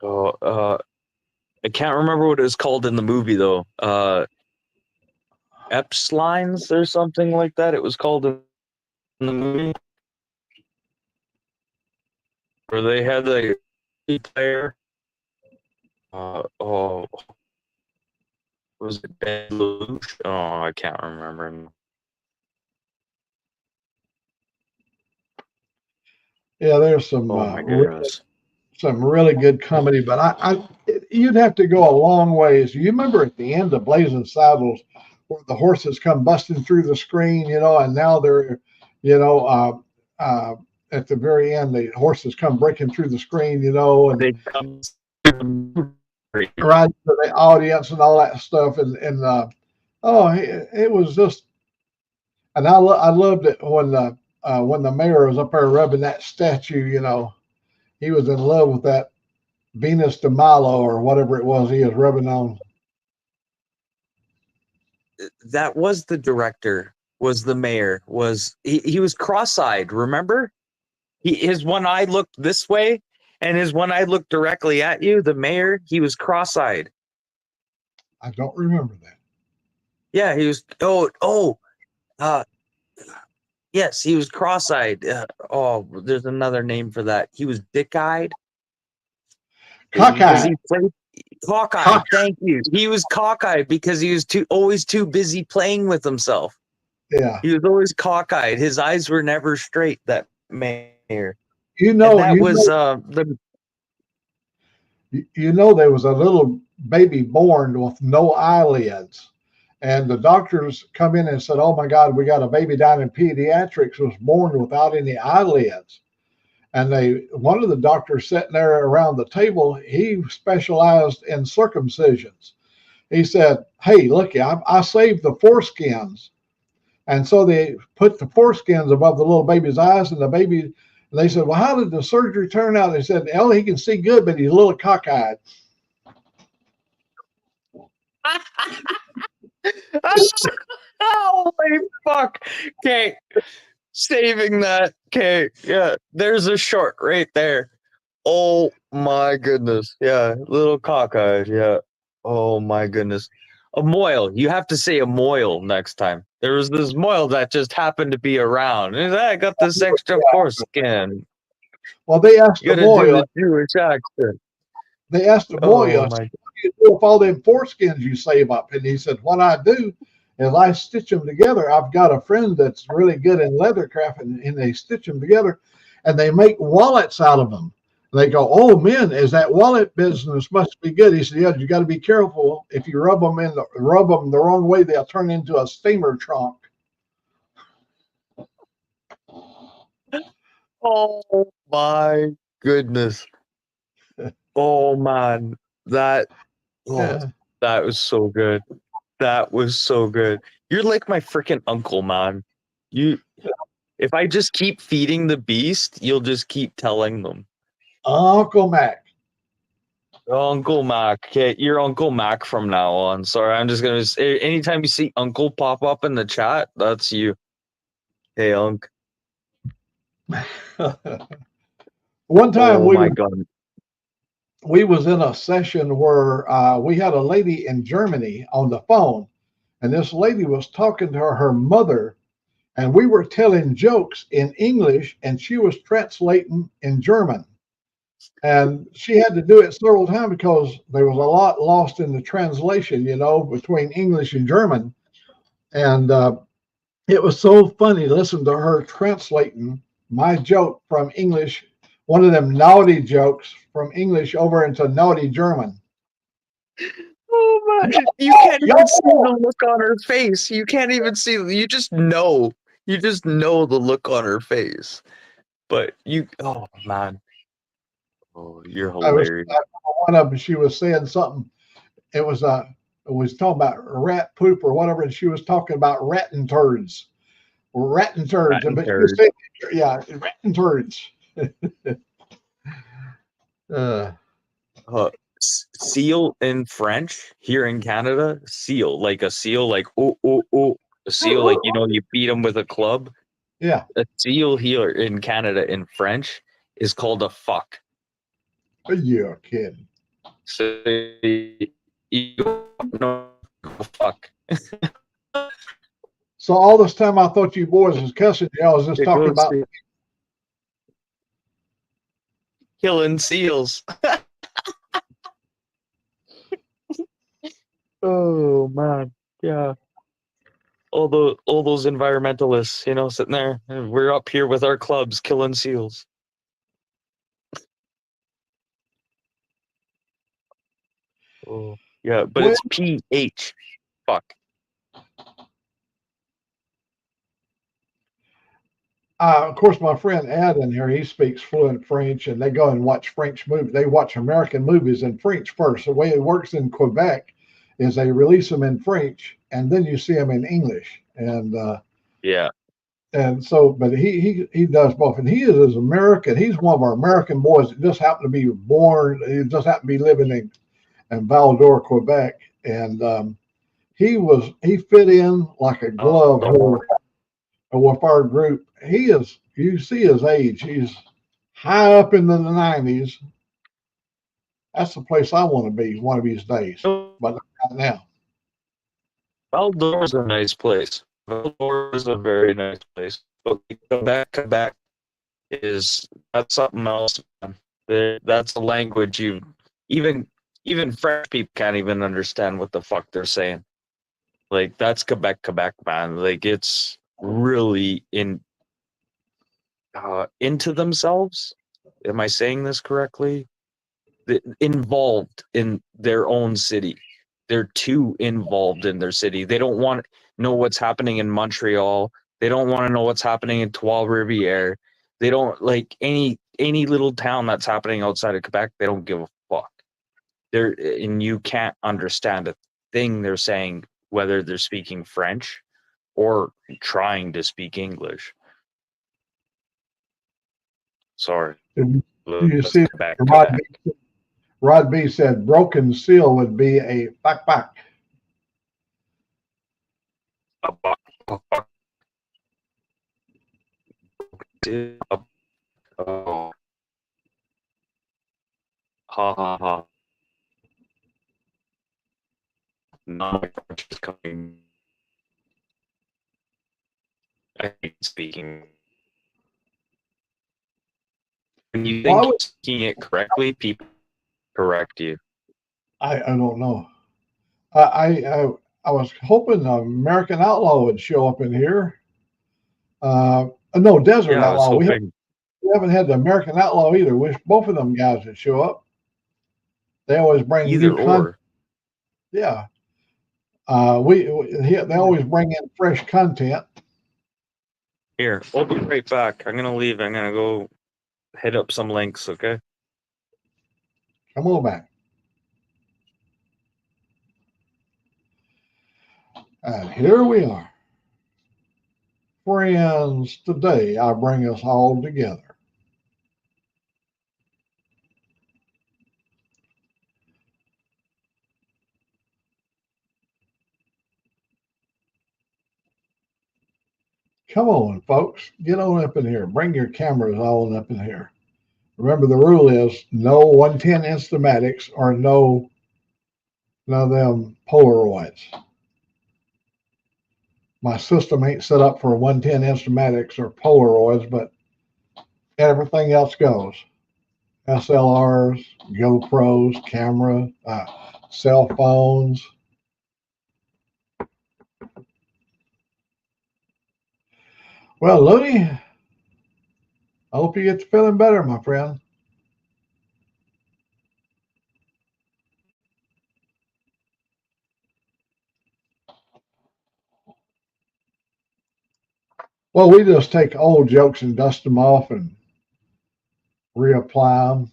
I can't remember what it was called in the movie though. Epps lines or something like that. It was called in the movie. Where they had the player. Was it Ben Luch? Oh, I can't remember. Yeah, there's some really good comedy, but you'd have to go a long ways. You remember at the end of Blazing Saddles, where the horses come busting through the screen, and now they're, at the very end, the horses come breaking through the screen, and they come right to the audience and all that stuff, and it was just, and I loved it when when the mayor was up there rubbing that statue, you know, he was in love with that Venus de Milo or whatever it was he was rubbing on. That was the director, was the mayor, was he was cross-eyed, remember? His one eye looked this way and his one eye looked directly at you. The mayor, he was cross-eyed. I don't remember that. Yeah, he was yes, he was cross-eyed. There's another name for that. He was dick-eyed. Cockeyed. He played cockeyed. Thank you. He was cockeyed because he was always too busy playing with himself. Yeah. He was always cockeyed. His eyes were never straight. That mayor. You know, and that was you know, there was a little baby born with no eyelids. And the doctors come in and said, "Oh my God, we got a baby down in pediatrics was born without any eyelids." And one of the doctors sitting there around the table, he specialized in circumcisions. He said, "Hey, look, I saved the foreskins." And so they put the foreskins above the little baby's eyes, and they said, "Well, how did the surgery turn out?" They said, "Oh, he can see good, but he's a little cockeyed." Holy fuck. Okay. Saving that. Okay. Yeah. There's a short right there. Oh my goodness. Yeah. Little cockeyed. Yeah. Oh my goodness. A moil. You have to say a moil next time. There was this moil that just happened to be around. And I got this extra foreskin. Well, they asked You the gotta do boy. the Jewish accent. They asked the boy, Oh "What my. do you do with all them foreskins you save up?" And he said, "What I do is I stitch them together. I've got a friend that's really good in leathercraft, and they stitch them together, and they make wallets out of them." And they go, "Oh man, is that wallet business must be good?" He said, "Yeah, you got to be careful. If you rub them the wrong way, they'll turn into a steamer trunk." Oh my goodness. Oh man. That Yeah. that was so good. That was so good. You're like my freaking uncle, man. If I just keep feeding the beast, you'll just keep telling them. Uncle Mac. Uncle Mac. Okay, you're Uncle Mac from now on. Sorry, I'm just gonna say anytime you see Uncle pop up in the chat, that's you. Hey, Unc. One time Oh my god. we was in a session where we had a lady in Germany on the phone, and this lady was talking to her mother, and we were telling jokes in English, and she was translating in German. And she had to do it several times because there was a lot lost in the translation, you know, between English and German. And it was so funny to listen to her translating my joke from English, one of them naughty jokes from English over into naughty German. Oh my! You can't even see the look on her face. You can't even see. You just know. You just know the look on her face. But you. Oh man. Oh, you're hilarious. One of them, she was saying something. It was talking about rat poop or whatever, and she was talking about ratting turds. Ratting turds. Ratting But turds. Yeah, ratting turds. Seal in French here in Canada. Seal, like a seal, like a seal, like you beat them with a club. Yeah. A seal here in Canada in French is called a fuck. You're kidding. So you know, fuck. So all this time I thought you boys was cussing. I was just talking about killing seals. Oh man, yeah. All those environmentalists, sitting there. We're up here with our clubs killing seals. Oh yeah, but it's PH. Fuck. Of course, my friend Ed in here, he speaks fluent French, and they go and watch French movies. They watch American movies in French first. The way it works in Quebec is they release them in French, and then you see them in English. And yeah, and so, but he does both, and he is as American. He's one of our American boys that just happened to be born. He just happened to be living in Val-d'Or, Quebec, and he fit in like a glove with our group. He is, you see his age. He's high up into the 90s. That's the place I want to be one of these days, but not now. Val-d'Or is a nice place. Val-d'Or is a very nice place. But Quebec that's something else. Man. That's a language even French people can't even understand what the fuck they're saying. Like that's Quebec, man. Like it's really into themselves. Am I saying this correctly? Involved in their own city. They're too involved in their city. They don't want to know what's happening in Montreal. They don't want to know what's happening in Trois-Rivières. They don't like any little town that's happening outside of Quebec. They don't give a fuck. And you can't understand a thing they're saying, whether they're speaking French or trying to speak English. Sorry. You see, Rod B said broken seal would be a back. Oh. Ha ha ha. Now my French is coming. I hate speaking. When you think you're speaking it correctly, people correct you. I don't know. I was hoping American Outlaw would show up in here. No, Desert Outlaw. We haven't had the American Outlaw either. Wish both of them guys would show up. They always bring either or. Yeah. They always bring in fresh content. Here, I'll be right back. I'm gonna leave. I'm gonna go hit up some links. Okay. Come on back. And here we are. Friends, today I bring us all together. Come on, folks. Get on up in here. Bring your cameras all up in here. Remember, the rule is no 110 Instamatics or no of them Polaroids. My system ain't set up for 110 Instamatics or Polaroids, but everything else goes. SLRs, GoPros, camera, cell phones. Well, Looney, I hope you get to feeling better, my friend. Well, we just take old jokes and dust them off and reapply them.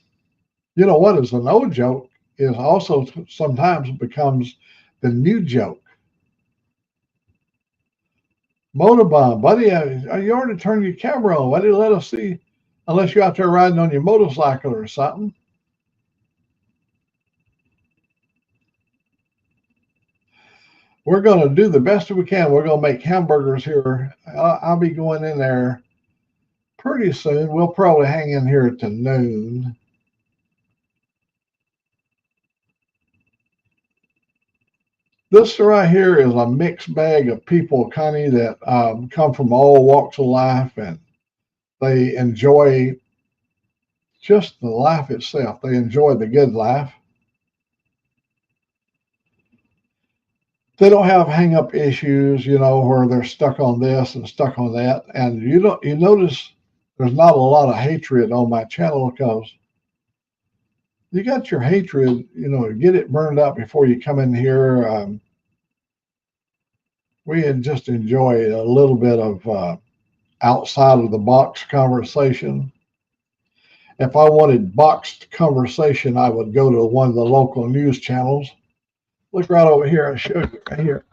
You know what is an old joke is also sometimes becomes the new joke. Motorbomb, buddy, you already turned your camera on. Why didn't you let us see unless you're out there riding on your motorcycle or something? We're going to do the best we can. We're going to make hamburgers here. I'll be going in there pretty soon. We'll probably hang in here to noon. This right here is a mixed bag of people, Connie, that come from all walks of life, and they enjoy just the life itself. They enjoy the good life. They don't have hang-up issues, where they're stuck on this and stuck on that. And you notice there's not a lot of hatred on my channel because you got your hatred, get it burned out before you come in here. We just enjoy a little bit of outside of the box conversation. If I wanted boxed conversation, I would go to one of the local news channels. Look right over here. I showed you right here.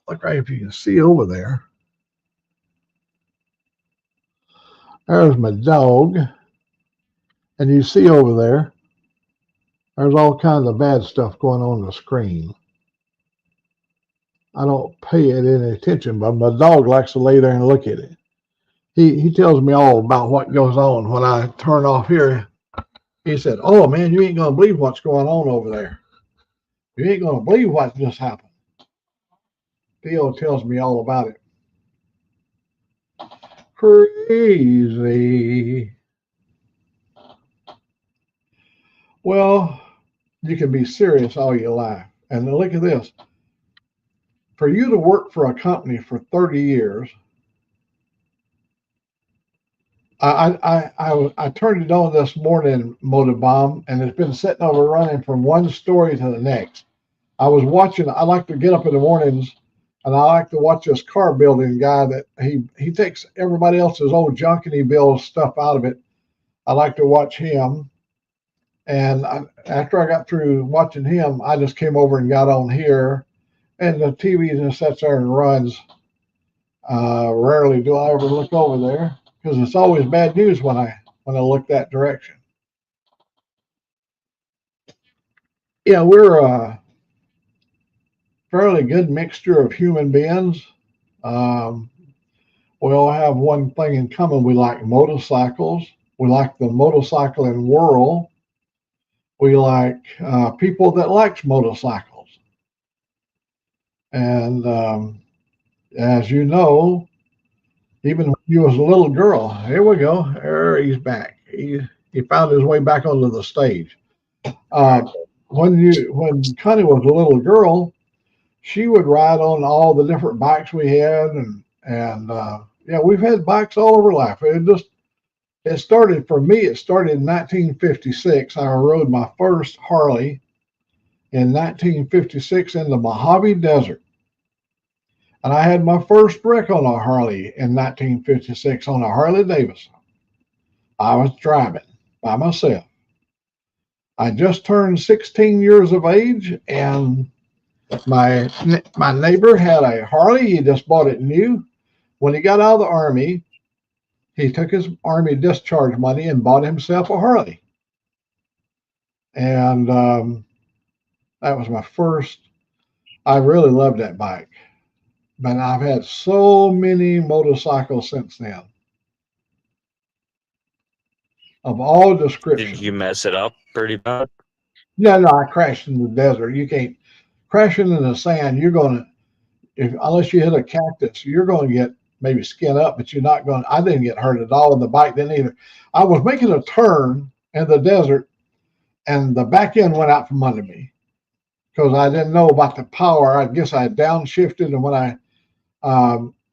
Look right if you can see over there. There's my dog. And you see over there's all kinds of bad stuff going on the screen. I don't pay it any attention, but my dog likes to lay there and look at it. He tells me all about what goes on when I turn off here. He said, "Oh man, you ain't gonna believe what's going on over there. You ain't gonna believe what just happened." Theo tells me all about it. Crazy. Well, you can be serious all your life. And look at this. For you to work for a company for 30 years, I turned it on this morning, Motorbomb, and it's been sitting over running from one story to the next. I like to get up in the mornings and I like to watch this car building guy that he takes everybody else's old junk and he builds stuff out of it. I like to watch him. And after I got through watching him, I just came over and got on here, and the TV just sits there and runs. Rarely do I ever look over there because it's always bad news when I look that direction. Yeah, we're a fairly good mixture of human beings. We all have one thing in common. We like motorcycles. We like the motorcycling world. We like people that likes motorcycles. And as you know, even when you was a little girl, here we go. There he's back. He found his way back onto the stage. When Connie was a little girl, she would ride on all the different bikes we had, and yeah, we've had bikes all over life. It started for me. It started in 1956. I rode my first Harley in 1956 in the Mojave Desert. And I had my first wreck on a Harley in 1956 on a Harley Davidson. I was driving by myself. I just turned 16 years of age, and my neighbor had a Harley. He just bought it new. When he got out of the Army, he took his Army discharge money and bought himself a Harley. And that was my first. I really loved that bike. But I've had so many motorcycles since then, of all descriptions. Did you mess it up pretty bad? No, I crashed in the desert. You can't crashing in the sand. You're gonna, unless you hit a cactus, you're gonna get maybe skin up, but you're not going. I didn't get hurt at all, and the bike didn't either. I was making a turn in the desert, and the back end went out from under me because I didn't know about the power. I guess I downshifted, and when I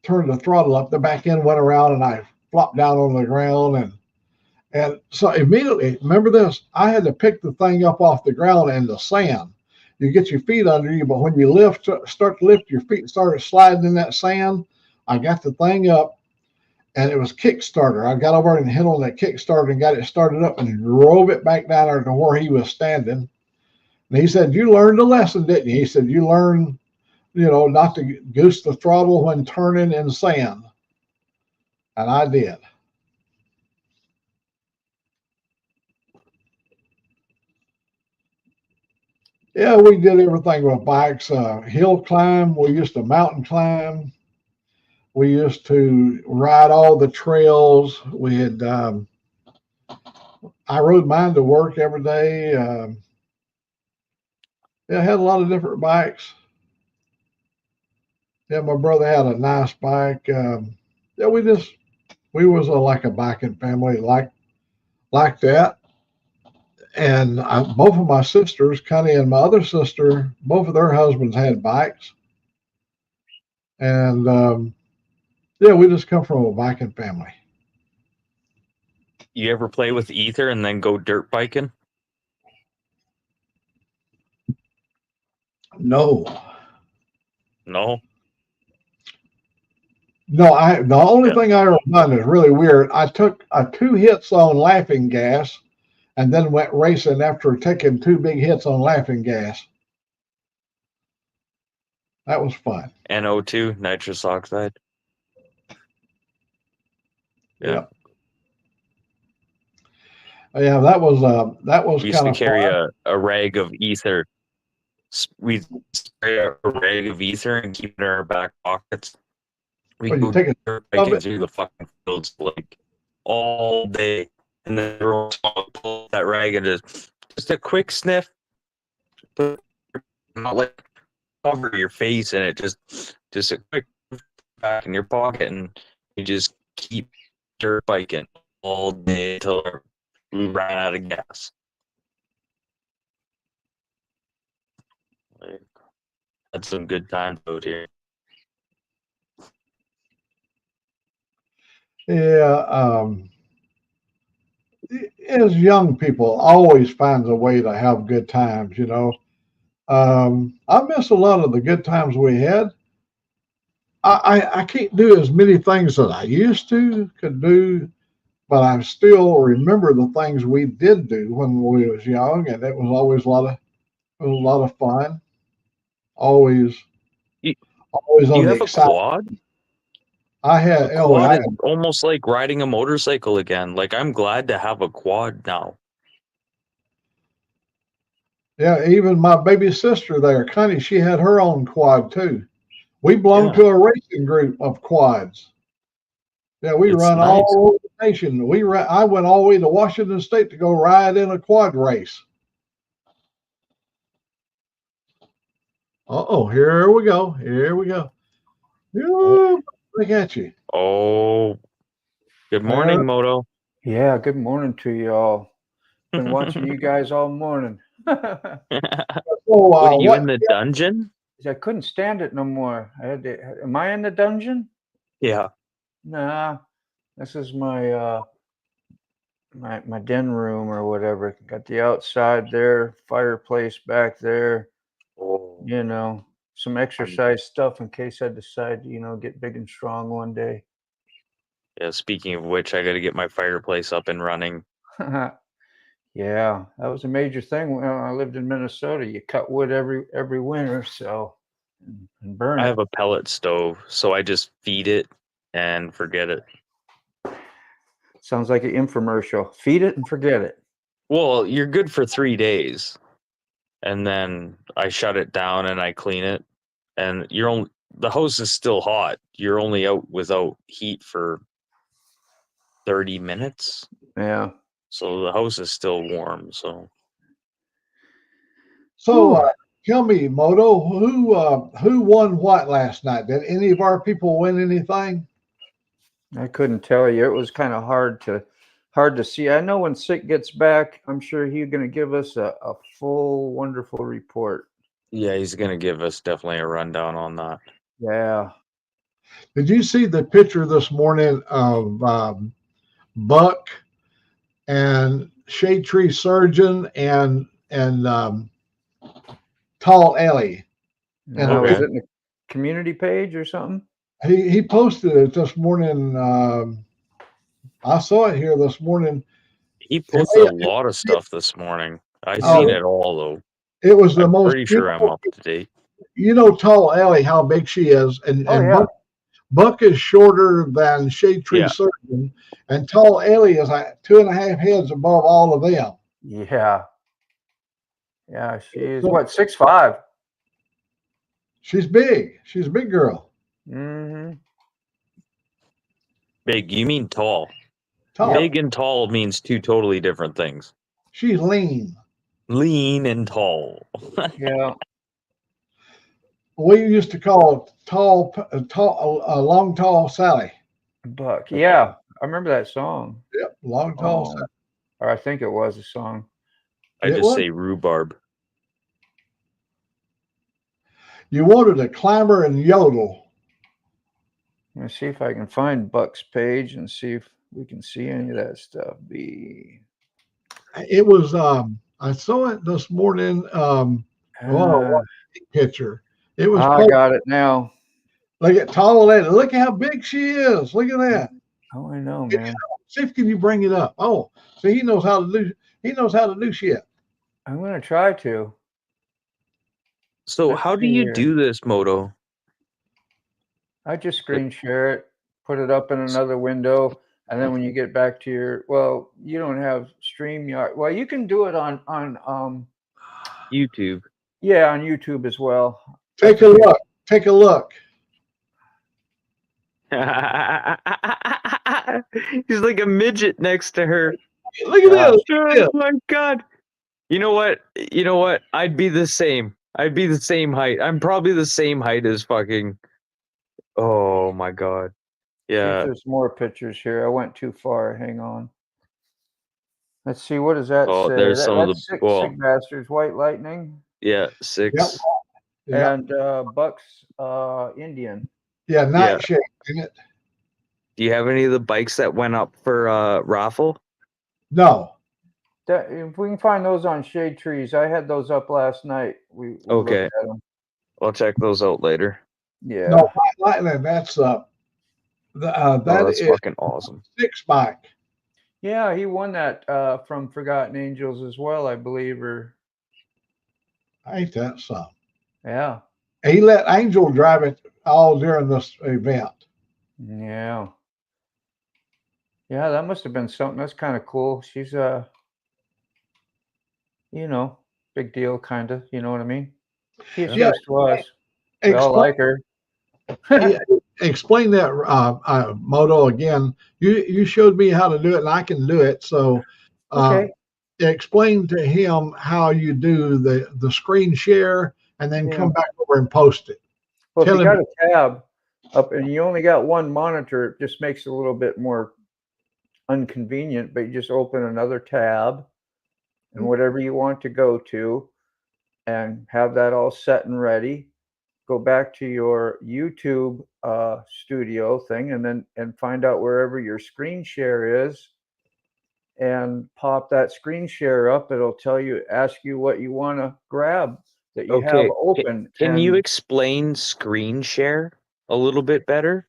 turned the throttle up, the back end went around, and I flopped down on the ground, and so immediately, remember this, I had to pick the thing up off the ground and the sand. You get your feet under you, but when you start to lift your feet, started sliding in that sand. I got the thing up, and it was Kickstarter. I got over and hit on that Kickstarter and got it started up and drove it back down there to where he was standing. And he said, "You learned a lesson, didn't you?" He said, "You learned, not to goose the throttle when turning in sand." And I did. Yeah, we did everything with bikes. Hill climb. We used to mountain climb. We used to ride all the trails. We had. I rode mine to work every day. Yeah, I had a lot of different bikes. Yeah, my brother had a nice bike. Yeah, we was like a biking family, like that. And both of my sisters, Connie and my other sister, both of their husbands had bikes. And yeah, we just come from a biking family. You ever play with ether and then go dirt biking? No. No. No, the only thing I ever done is really weird. I took 2 hits on laughing gas and then went racing after taking 2 big hits on laughing gas. That was fun. NO2, nitrous oxide. Yeah. Yeah, that was We used kind to of carry fun. a rag of ether. We carry a rag of ether and keep it in our back pockets. We Well, you go take a dirt of biking it. through the fucking fields like all day, and then everyone pull that rag and just a quick sniff, but not like cover your face in it. Just a quick back in your pocket, and you just keep dirt biking all day until we ran out of gas. Like, had some good times out here. Yeah, as young people, always finds a way to have good times. You know, I miss a lot of the good times we had. I can't do as many things that I used to could do, but I still remember the things we did do when we was young, and it was always a lot of fun. Always, You, always on you the have a excitement. quad? I A had, oh, quad I is almost like riding a motorcycle again. Like, I'm glad to have a quad now. Yeah, even my baby sister there, Connie, she had her own quad too. We belong Yeah, to a racing group of quads. Yeah, we it's run nice. all over the nation. I went all the way to Washington State to go ride in a quad race. Oh, here we go. Here we go. Ooh, look at you. Oh, good There. morning, Moto. Yeah, good morning to you all. Been watching you guys all morning. So, What are you what? in the dungeon? I couldn't stand it no more. Am I in the dungeon? Yeah. Nah, this is my my den room or whatever. Got the outside there, fireplace back there. Oh, You know, some exercise stuff in case I decide to get big and strong one day. yeah. Speaking of which, I got to get my fireplace up and running. Yeah, that was a major thing when I lived in Minnesota. You cut wood every winter, so and burn I it. have a pellet stove, so I just feed it and forget it. Sounds like an infomercial. Feed it and forget it. Well, you're good for 3 days, and then I shut it down and I clean it, and the house is still hot. You're only out without heat for 30 minutes. Yeah. So the house is still warm. So So, tell me, Moto, who won what last night? Did any of our people win anything? I couldn't tell you. It was kind of hard to see. I know when Sick gets back, I'm sure he's going to give us a full, wonderful report. yeah, he's gonna give us definitely a rundown on that. Yeah. Did you see the picture this morning of Buck and Shade Tree Surgeon and Tall Ellie? And Was Okay. it in the community page or something? he posted it this morning. I saw it here this morning. He posted a lot of stuff this morning. I seen Oh, it all though. it was the I'm most pretty sure I'm beautiful. up to date. You know, Tall Ellie, how big she is, and Oh yeah. Buck is shorter than Shade Tree Yeah. Surgeon, and Tall Ellie is like 2.5 heads above all of them. Yeah. Yeah. She's what, 6'5". She's big. She's a big girl. Mm-hmm. Big, you mean tall? Tall. Big and tall means two totally different things. She's lean. Lean and tall. Yeah. We used to call long, tall Sally. Buck. Yeah. I remember that song. Yep, long, tall Oh, Sally. or I think it was a song. I It just was. say rhubarb. You wanted to clamor and yodel. Let me see if I can find Buck's page and see if we can see any of that stuff. It was. I saw it this morning. What picture? It was. I got it now. Look at Tall Lady. Look at how big she is. Look at that. Oh, I know, man. See if can you bring it up. Oh, so he knows how to do. He knows how to do shit. I'm gonna try to. So Let's how do see you here. do this, Moto? I just screen share it, put it up in another window. And then when you get back to your, you don't have StreamYard. Well, you can do it on YouTube. Yeah, on YouTube as well. Take a look. Take a look. He's like a midget next to her. Look at this. Oh my God. You know what? I'd be the same. I'd be the same height. I'm probably the same height as fucking. Oh my God. Yeah. There's more pictures here. I went too far. Hang on. Let's see. What does that say? There's some of the sick bastards. White Lightning. Yeah, 6. Yep. And Bucks Indian. Yeah, Nightshade, isn't it? Do you have any of the bikes that went up for raffle? No. If we can find those on Shade Trees, I had those up last night. We Okay. looked at them. I'll check those out later. Yeah. No, White Lightning. That's that that's is fucking awesome. 6 bike. Yeah, he won that from Forgotten Angels as well, I believe. Or Ain't that something? yeah. He let Angel drive it all during this event. Yeah. Yeah, that must have been something. That's kind of cool. She's big deal, kind of. You know what I mean? She just was. We all like her. Explain that moto again. You showed me how to do it, and I can do it. So, okay. Explain to him how you do the screen share, and then come back over and post it. Well, if you got a tab up and you only got one monitor, it just makes it a little bit more inconvenient. But you just open another tab and whatever you want to go to, and have that all set and ready. Go back to your YouTube studio thing, and find out wherever your screen share is, and pop that screen share up. It'll ask you what you want to grab that you have open. Can you explain screen share a little bit better?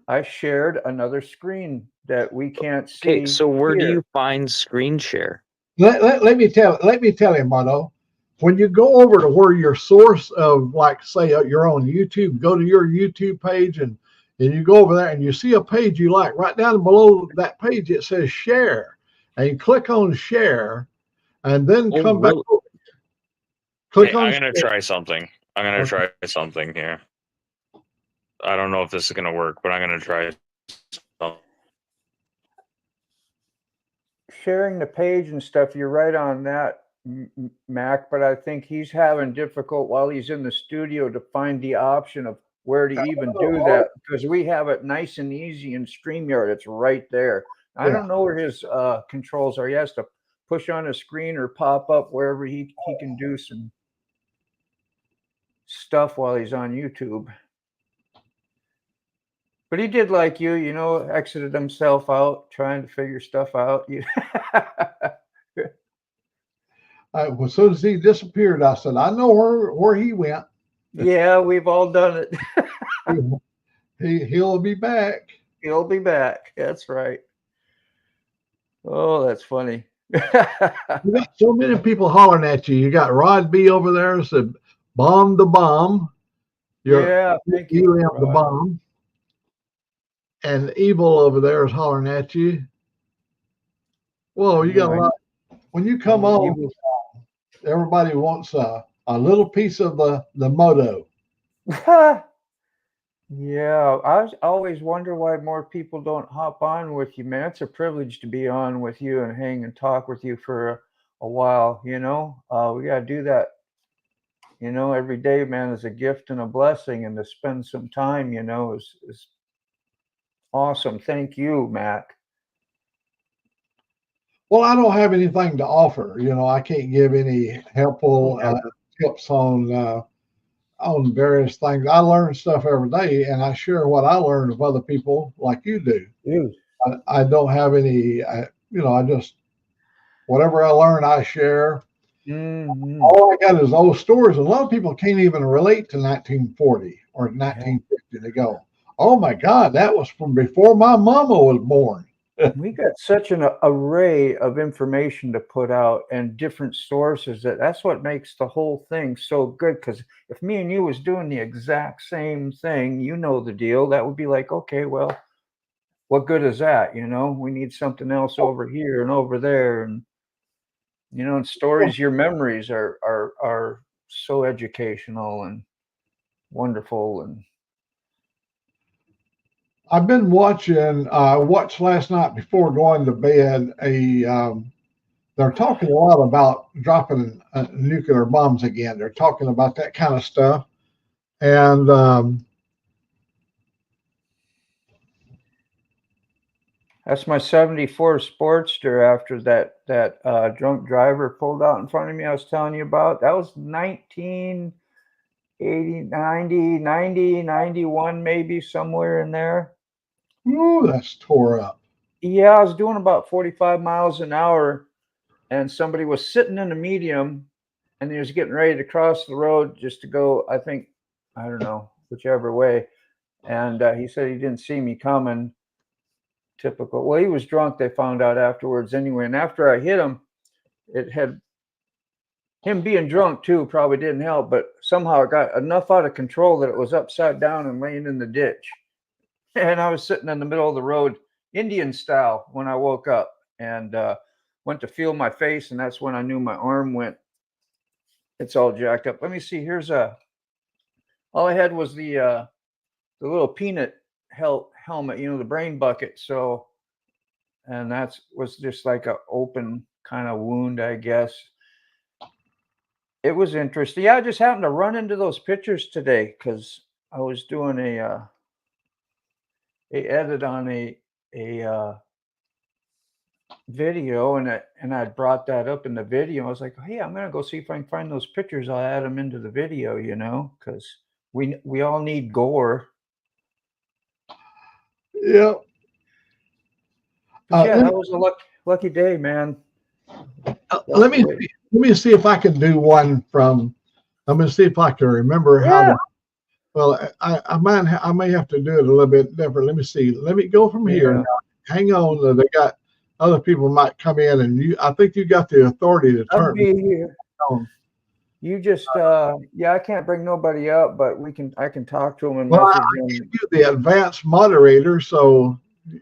I shared another screen that we can't see. Okay, so where do you find screen share? Let me tell you, Marlo. When you go over to where your source of, like, say, you're on YouTube, go to your YouTube page, and you go over there and you see a page you like. Right down below that page, it says share, and you click on share, and then come back. Click on. I'm gonna try something. I'm gonna try something here. I don't know if this is gonna work, but I'm gonna try something. Sharing the page and stuff, you're right on that, Mac, but I think he's having difficult while he's in the studio to find the option of where to even do that, because we have it nice and easy in StreamYard. It's right there. I don't know where his controls are. He has to push on a screen or pop up wherever he can do some stuff while he's on YouTube. But he did like you, exited himself out, trying to figure stuff out. As soon as he disappeared, I said, I know where he went. Yeah, we've all done it. He'll be back. He'll be back. That's right. Oh, that's funny. You got so many people hollering at you. You got Rod B over there said, "Bomb the bomb." Thank you. The bomb. And Evil over there is hollering at you. Whoa, you got a lot. When you come on, everybody wants a little piece of the moto. Yeah, I always wonder why more people don't hop on with you, man. It's a privilege to be on with you and hang and talk with you for a while. We got to do that. Every day, man, is a gift and a blessing, and to spend some time, is awesome. Thank you, Mac. Well, I don't have anything to offer. I can't give any helpful tips on various things. I learn stuff every day, and I share what I learn with other people like you do. I don't have any, I just, whatever I learn, I share. Mm-hmm. All I got is old stories. A lot of people can't even relate to 1940 or 1950. They go, oh my God, that was from before my mama was born. We got such an array of information to put out and different sources that's what makes the whole thing so good. Because if me and you was doing the exact same thing, the deal, that would be like, okay, well, what good is that? You know, we need something else over here and over there, and you know, and stories, your memories are so educational and wonderful. And I've been watching. Watched last night before going to bed. They're talking a lot about dropping nuclear bombs again. They're talking about that kind of stuff, and that's my '74 Sportster. After that drunk driver pulled out in front of me, I was telling you about. That was 1980, 90, 90, 91, maybe somewhere in there. ooh, that's tore up. Yeah, I was doing about 45 miles an hour, and somebody was sitting in a medium, and he was getting ready to cross the road just to go, I think, I don't know, whichever way. And he said he didn't see me coming. Typical. Well, he was drunk, they found out afterwards anyway. And after I hit him, it had him being drunk too, probably didn't help, but somehow it got enough out of control that it was upside down and laying in the ditch. And I was sitting in the middle of the road, Indian style, when I woke up, and went to feel my face, and that's when I knew my arm went. It's all jacked up. Let me see. Here's all I had was the little peanut helmet, you know, the brain bucket. So, and that was just like a open kind of wound, I guess. It was interesting. Yeah, I just happened to run into those pictures today because I was doing a edit on a video, and I brought that up in the video. I was like, hey, I'm gonna go see if I can find those pictures. I'll add them into the video, you know, because we all need gore. Yeah. But yeah, that was a lucky day, man. Let me see if I can do one from. Let me see if I can remember how to. Well, I may have to do it a little bit different. Let me see. Let me go from here. Now, hang on. They got other people might come in, and I think you got the authority to turn. I'll be here. You just yeah, I can't bring nobody up, but I can talk to them and message them. You the advanced moderator, so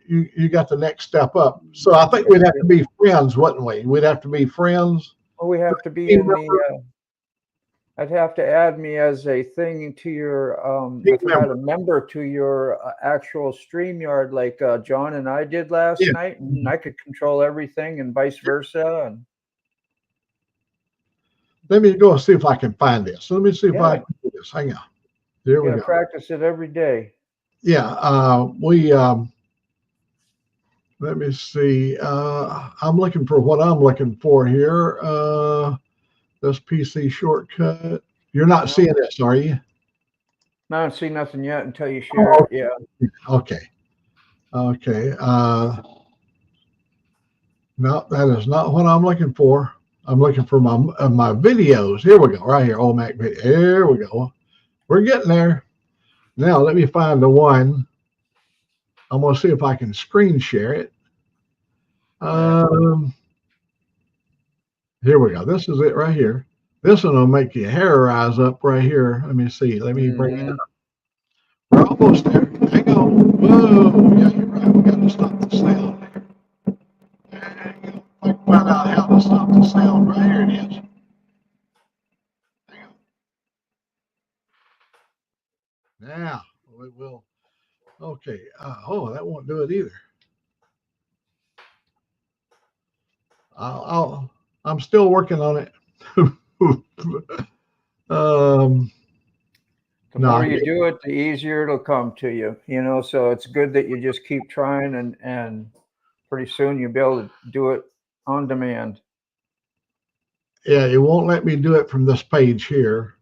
you got the next step up. So I think we'd have to be friends, wouldn't we? We'd have to be friends. Well, we have to be in the. I'd have to add me as a thing to your if I got a member to your actual StreamYard like John and I did last night, and I could control everything and vice versa. And let me go see if I can find this. Let me see if I can do this. Hang on. There we go. Practice it every day. Yeah, we let me see. I'm looking for what I'm looking for here. This PC shortcut. You're not seeing this, are you? No, I don't see nothing yet until you share it. Yeah. Okay. Okay. No, that is not what I'm looking for. I'm looking for my videos. Here we go. Right here. Old Mack video. Here we go. We're getting there. Now let me find the one. I'm going to see if I can screen share it. Here we go. This is it right here. This one will make your hair rise up right here. Let me see. Let me bring it up. We're almost there. Hang on. Whoa. Yeah, you're right. We got to stop the sound there. Hang on. I can find out how to stop the sound. Right here it is. Hang on. Now, we will. Okay. That won't do it either. I'm still working on it. The more you do it, the easier it'll come to you, you know, so it's good that you just keep trying, and pretty soon you'll be able to do it on demand. Yeah, it won't let me do it from this page here.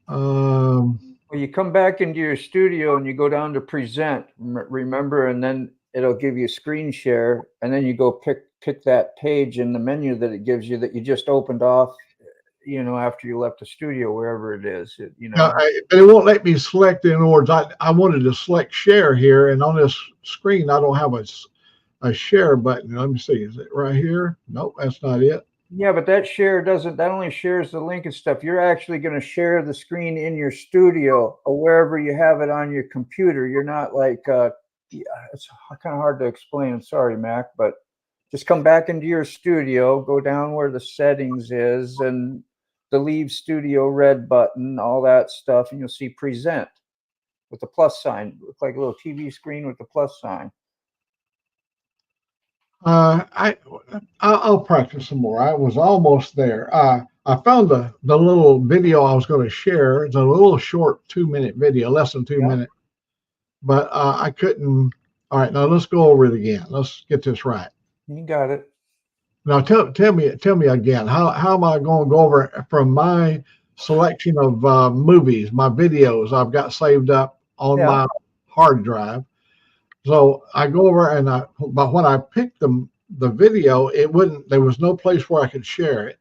Well, you come back into your studio and you go down to present, remember, and then it'll give you screen share, and then you go pick that page in the menu that it gives you that you just opened off, you know, after you left the studio, wherever it is, you know. But it won't let me select. In other words, I wanted to select share here, and on this screen I don't have a share button. Let me see, is it right here? Nope, that's not it. Yeah, but that only shares the link and stuff. You're actually going to share the screen in your studio or wherever you have it on your computer. You're not like yeah, it's kind of hard to explain. I'm sorry, Mac, but just come back into your studio, go down where the settings is, and the leave studio red button, all that stuff, and you'll see present with the plus sign. Look like a little TV screen with the plus sign. I'll practice some more. I was almost there. I found the little video I was going to share. It's a little short 2-minute video, less than 2 minutes, but I couldn't. All right, now let's go over it again. Let's get this right. You got it. Now tell me again. How am I going to go over from my selection of movies, my videos I've got saved up on my hard drive? So I go over but when I picked the video, there was no place where I could share it.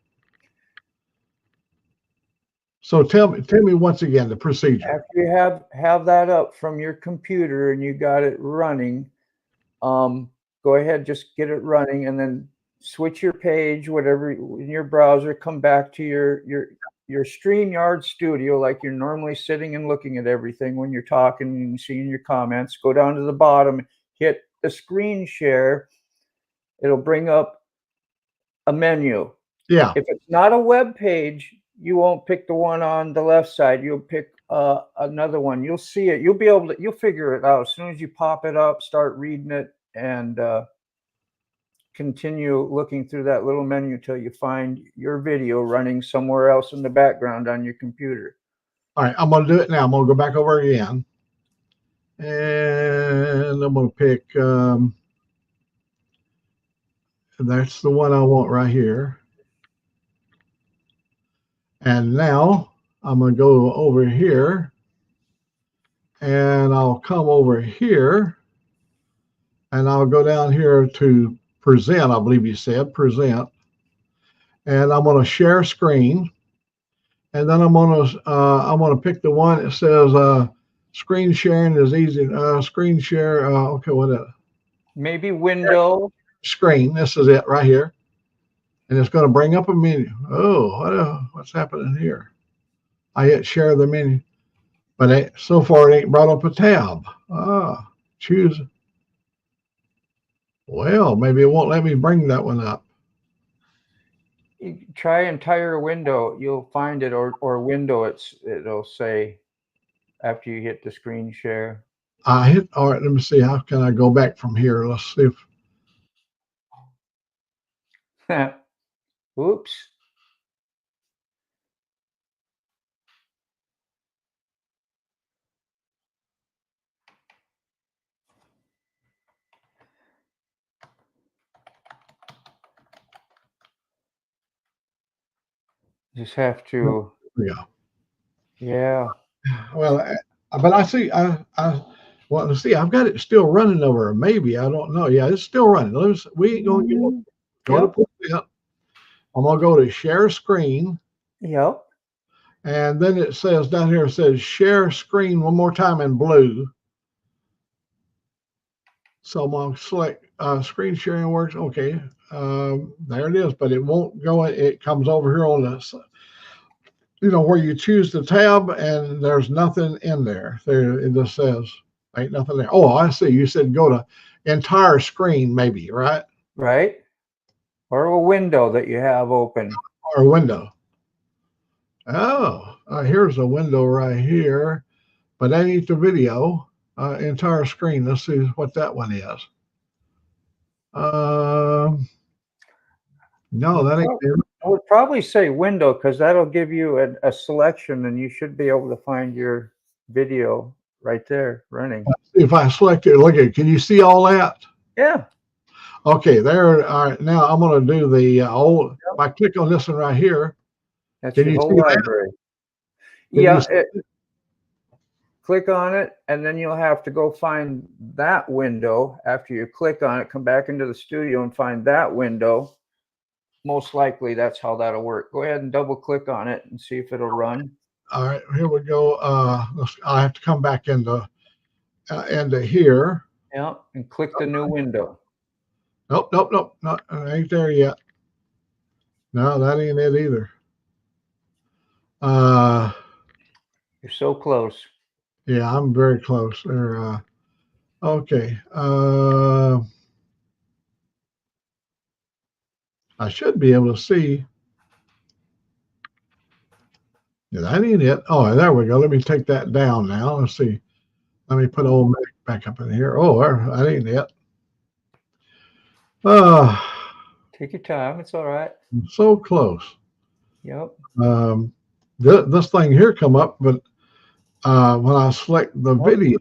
So tell me once again the procedure. After you have that up from your computer and you got it running, go ahead, just get it running, and then switch your page, whatever in your browser, come back to your StreamYard studio like you're normally sitting and looking at everything when you're talking and seeing your comments. Go down to the bottom, hit the screen share. It'll bring up a menu. Yeah. If it's not a web page, you won't pick the one on the left side. You'll pick another one. You'll see it. You'll figure it out as soon as you pop it up, start reading it, and continue looking through that little menu till you find your video running somewhere else in the background on your computer. All right, I'm going to do it now. I'm going to go back over again. And I'm going to pick, that's the one I want right here. And now I'm going to go over here and I'll come over here and I'll go down here to present. I believe you said present. And I'm going to share screen. And then I'm going to pick the one that says screen sharing is easy. Screen share. Okay, what else? Maybe window. Screen. This is it right here. And it's going to bring up a menu. Oh, what's happening here? I hit share the menu, but so far it ain't brought up a tab. Choose. Well, maybe it won't let me bring that one up. You try entire window. You'll find it, or window. It'll say after you hit the screen share. All right, let me see. How can I go back from here? Let's see if. Oops. Just have to. Yeah. Well, but I see. Well, let's see. I've got it still running over. Maybe I don't know. Yeah, it's still running. We ain't gonna go to present. I'm gonna go to share screen. Yep. And then it says down here, it says share screen one more time in blue. So I'm gonna select screen sharing works. Okay, there it is, but it won't go. It comes over here on this, where you choose the tab, and there's nothing in there. It just says ain't nothing there. Oh, I see. You said go to entire screen, maybe, right? Right. Or a window that you have open. Or a window. Oh, here's a window right here, but that ain't the video. Entire screen. Let's see what that one is. No, that ain't it. I would probably say window because that'll give you a selection, and you should be able to find your video right there running. If I select it, look at it. Can you see all that? Yeah. Okay, there. All right, now I'm going to do the old. If I click on this one right here, that's can your you whole see library. that? Yeah. Click on it, and then you'll have to go find that window. After you click on it, come back into the studio and find that window. Most likely, that's how that'll work. Go ahead and double click on it and see if it'll run. All right, here we go. I have to come back into here. Yeah, and click the new window. Nope, not ain't there yet. No, that ain't it either. You're so close. Yeah, I'm very close there. Okay. I should be able to see. Yeah, that ain't it. Oh, there we go. Let me take that down now. Let's see. Let me put Old Mack back up in here. Oh, that ain't it. Take your time. It's all right. So close. Yep. This thing here come up, but when I select the video,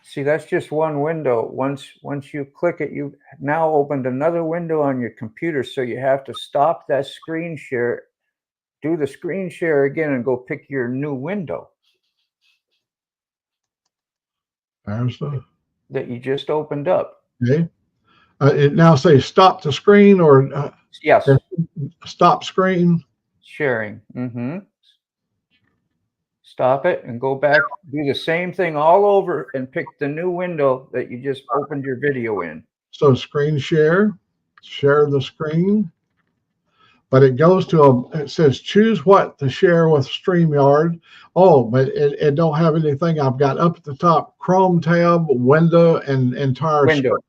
see, that's just one window. Once you click it, you now opened another window on your computer. So you have to stop that screen share, do the screen share again, and go pick your new window. There's the that you just opened up. Okay. It now says stop the screen or yes, stop screen. Sharing. Stop it and go back. Do the same thing all over and pick the new window that you just opened your video in. So screen share the screen. But it goes to it says choose what to share with StreamYard. Oh, but it don't have anything. I've got up at the top Chrome tab, window, and entire window. screen.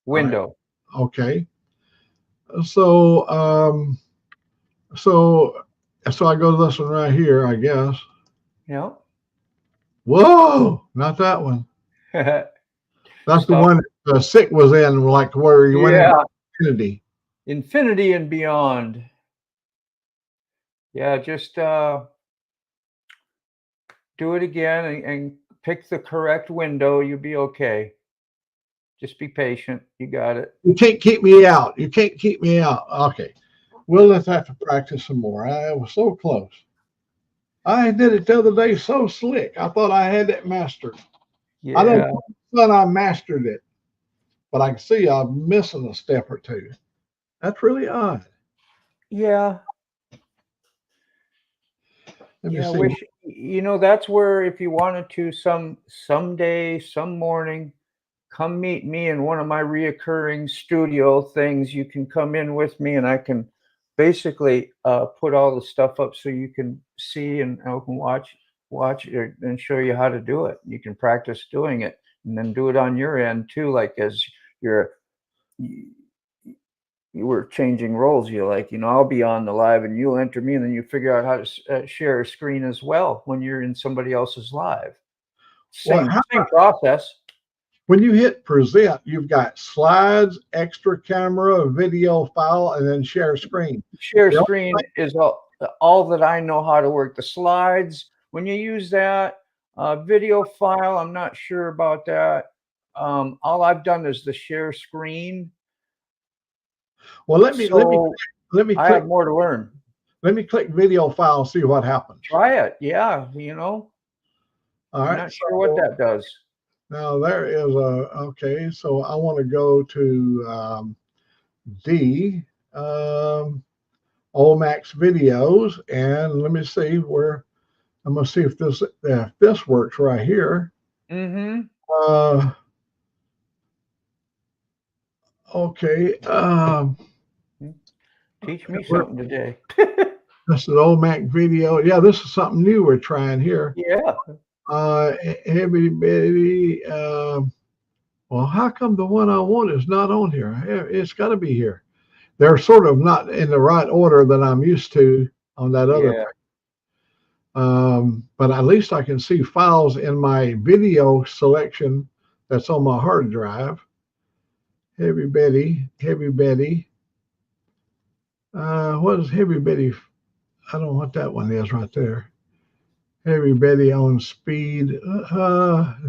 Window. Right. Okay. So so I go to this one right here, I guess. Yeah. Whoa, not that one. That's the one that Sick was in, like where you went into infinity. Infinity and beyond. Yeah, just do it again and pick the correct window. You'll be okay. Just be patient. You got it. You can't keep me out. You can't keep me out. Okay. We'll just have to practice some more. I was so close. I did it the other day so slick. I thought I had it mastered. Yeah. I don't think I mastered it, but I can see I'm missing a step or two. That's really odd. Yeah. Yeah, wish, that's where if you wanted to someday, some morning, come meet me in one of my reoccurring studio things. You can come in with me and I can basically put all the stuff up so you can see and I can watch it and show you how to do it. You can practice doing it and then do it on your end too, like as you were changing roles. You're like, I'll be on the live and you'll enter me and then you figure out how to share a screen as well when you're in somebody else's live. Same process. When you hit present, you've got slides, extra camera, video file, and then share screen. Share screen is all that I know how to work. The slides, when you use that, video file, I'm not sure about that. All I've done is the share screen. Well, let me click. I have more to learn. Let me click video file, see what happens. Try it. Yeah, All right. I'm not sure what that does. Now there is okay, so I want to go to D, Old Mack's videos, and let me see where, I'm going to see if this works right here. Okay. Teach me something today. This is Old Mack video. Yeah, this is something new we're trying here. Yeah. Heavy bitty. Well, how come the one I want is not on here? It's got to be here. They're sort of not in the right order that I'm used to on that other thing. But at least I can see files in my video selection that's on my hard drive. Heavy Betty. What is Heavy Betty? I don't know what that one is right there. Heavy Betty on speed.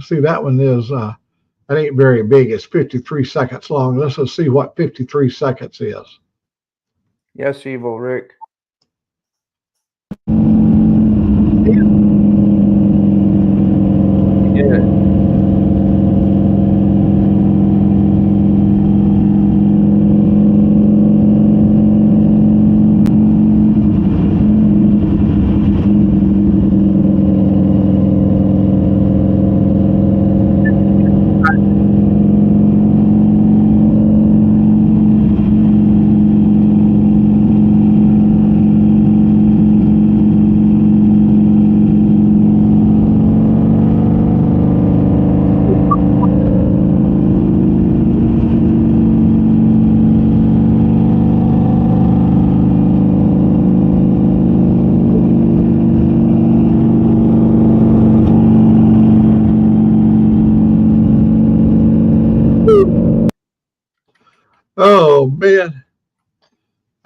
See, that one is, that ain't very big. It's 53 seconds long. Let's just see what 53 seconds is. Yes, Evil Rick. Yeah.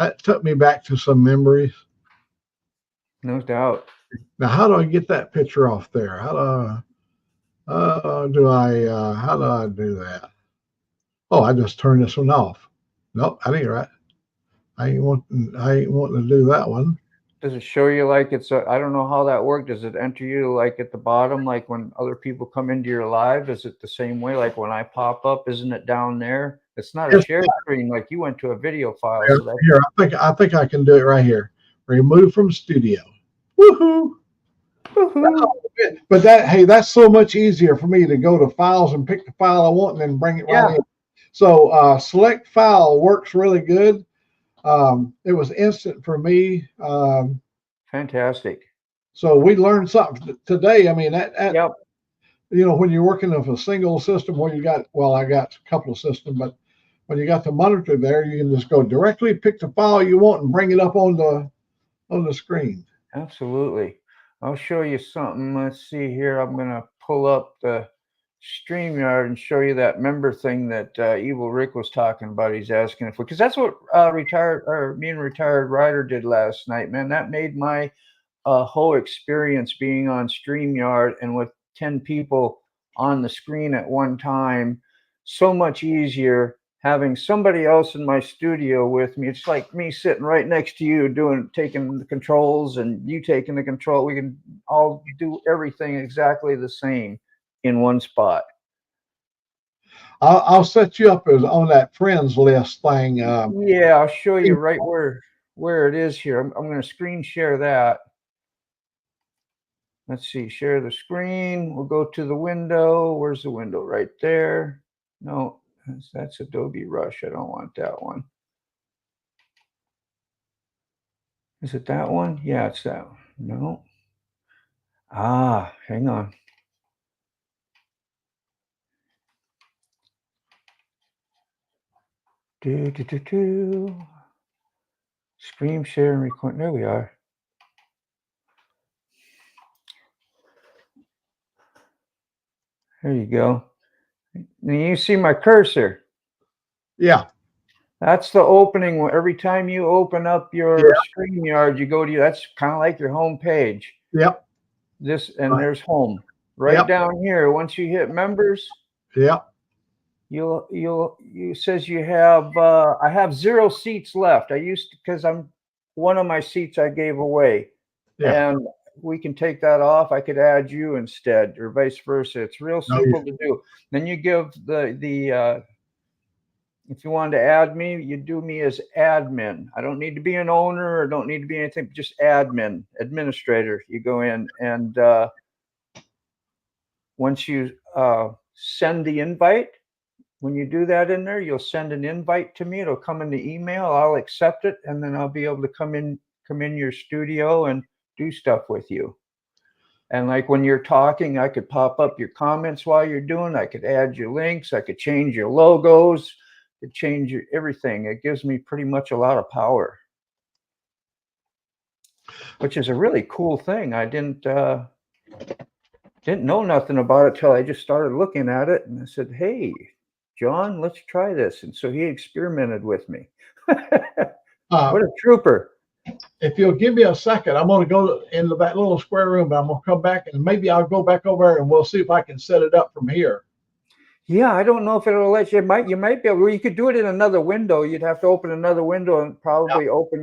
That took me back to some memories. No doubt. Now, how do I get that picture off there? How how do I do that? Oh, I just turn this one off. Nope, that ain't right. I ain't wanting to do that one. Does it show you like it's I don't know how that worked. Does it enter you like at the bottom, like when other people come into your live? Is it the same way? Like when I pop up, isn't it down there? It's not a share screen like you went to a video file. Here, So that's here, I think I can do it right here. Remove from studio. Woohoo! But that's so much easier for me to go to files and pick the file I want and then bring it right in. So select file works really good. It was instant for me. Fantastic. So we learned something today. I mean, Yep. you know, when you're working with a single system where you got, well, I got a couple of systems, but when you got the monitor there, you can just go directly, pick the file you want and bring it up on the screen. Absolutely. I'll show you something. Let's see here. I'm going to pull up the StreamYard and show you that member thing that Evil Rick was talking about. He's asking for, because that's what me and Retired Rider did last night, man. That made my whole experience being on StreamYard and with 10 people on the screen at one time so much easier. Having somebody else in my studio with me, it's like me sitting right next to you taking the controls and you taking the control. We can all do everything exactly the same in one spot. I'll set you up as on that friends list thing. Yeah, I'll show you right where it is here. I'm going to screen share that. Let's see, share the screen. We'll go to the window. Where's the window? Right there. No, that's Adobe Rush. I don't want that one. Is it that one? Yeah, it's that one. No. Ah, hang on. Screen share and record. There we are. There you go. And you see my cursor. Yeah. That's the opening. Every time you open up your StreamYard, you go to that's kind of like your home page. Yep. There's home right down here. Once you hit members, you says you have I have 0 seats left. I used to, because one of my seats I gave away, and we can take that off. I could add you instead, or vice versa. It's real simple to do. Then you give the if you wanted to add me, you do me as admin. I don't need to be an owner or don't need to be anything, just admin, administrator. You go in and once you send the invite, when you do that in there, you'll send an invite to me. It'll come in the email. I'll accept it, and then I'll be able to come in your studio and do stuff with you. And like when you're talking, I could pop up your comments while you're doing. I could add your links. I could change your logos. It change everything. It gives me pretty much a lot of power, which is a really cool thing. I didn't know nothing about it till I just started looking at it, and I said, "Hey, John, let's try this." And so he experimented with me. What a trooper! If you'll give me a second, I'm going to go into that little square room, but I'm going to come back and maybe I'll go back over and we'll see if I can set it up from here. Yeah, I don't know if it'll let you. You might be able. Well, you could do it in another window. You'd have to open another window and probably open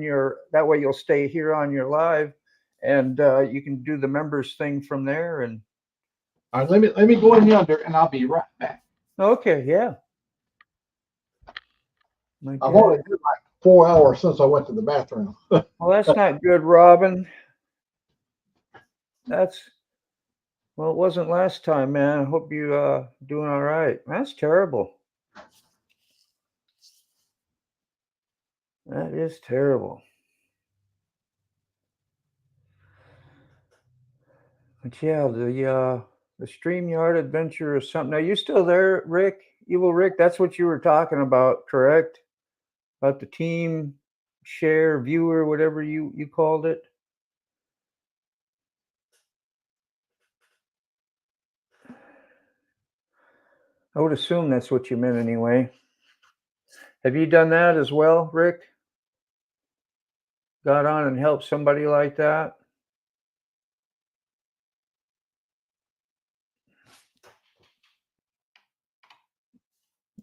that way you'll stay here on your live, and you can do the members thing from there. And all right, let me go in yonder, and I'll be right back. Okay, yeah. I've only been like 4 hours since I went to the bathroom. Well, that's not good, Robin. Well, it wasn't last time, man. I hope you doing all right. That's terrible. That is terrible. But yeah, the StreamYard adventure is something. Are you still there, Rick? Evil Rick? That's what you were talking about, correct? About the team share, viewer, whatever you called it. I would assume that's what you meant anyway. Have you done that as well, Rick? got on and helped somebody like that?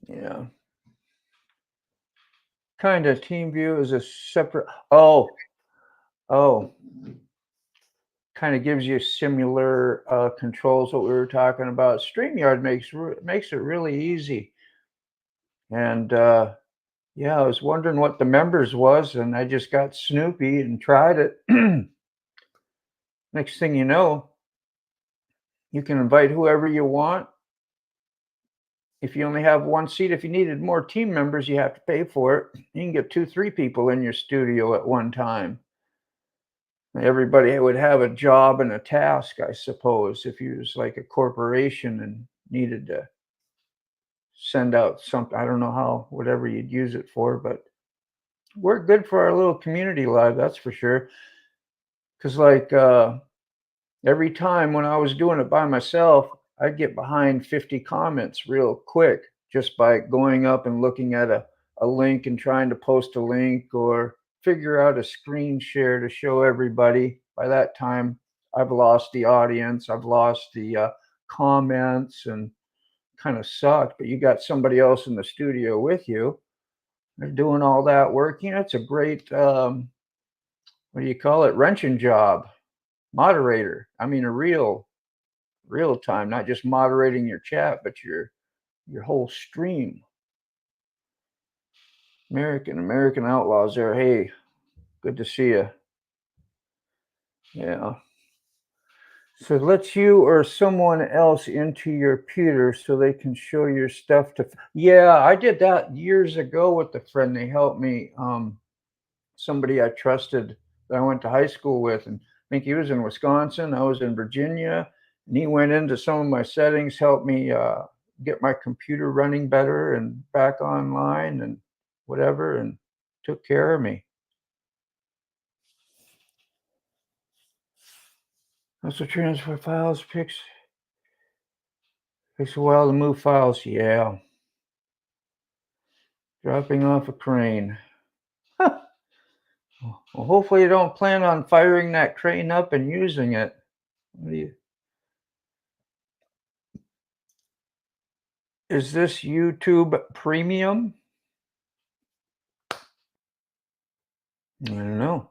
Yeah. Kind of team view is a separate. Oh. Kind of gives you similar controls what we were talking about. StreamYard makes it really easy. And yeah, I was wondering what the members was, and I just got Snoopy and tried it. Next thing you know, you can invite whoever you want. If you only have one seat, if you needed more team members, you have to pay for it. You can get 2-3 people in your studio at one time. Everybody would have a job and a task, I suppose, if you was like a corporation and needed to send out something. I don't know how, whatever you'd use it for, but we're good for our little community live, that's for sure. Because like every time when I was doing it by myself, I'd get behind 50 comments real quick just by going up and looking at a link and trying to post a link or figure out a screen share to show everybody. By that time, I've lost the audience, I've lost the comments, and kind of sucked. But you got somebody else in the studio with you. They're doing all that work. You know, it's a great, what do you call it? Wrenching job. Moderator. I mean, a real time, not just moderating your chat, but your whole stream. American Outlaws there. Hey, good to see you. Yeah. So it lets you or someone else into your computer so they can show your stuff to. Yeah, I did that years ago with a friend. They helped me. Somebody I trusted that I went to high school with, and I think he was in Wisconsin. I was in Virginia, and he went into some of my settings, helped me get my computer running better and back online and whatever, and took care of me. Also transfer files, takes a while to move files. Yeah. Dropping off a crane. Huh. Well, hopefully you don't plan on firing that crane up and using it. What do you? Is this YouTube Premium? I don't know.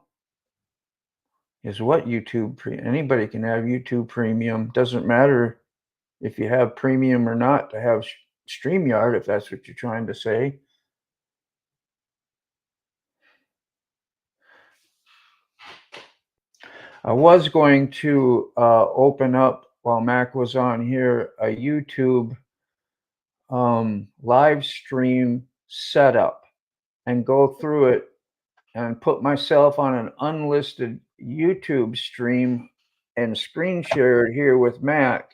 Is what YouTube anybody can have YouTube Premium. Doesn't matter if you have Premium or not to have StreamYard, if that's what you're trying to say. I was going to open up, while Mac was on here, a YouTube live stream setup and go through it and put myself on an unlisted YouTube stream and screen share it here with Mac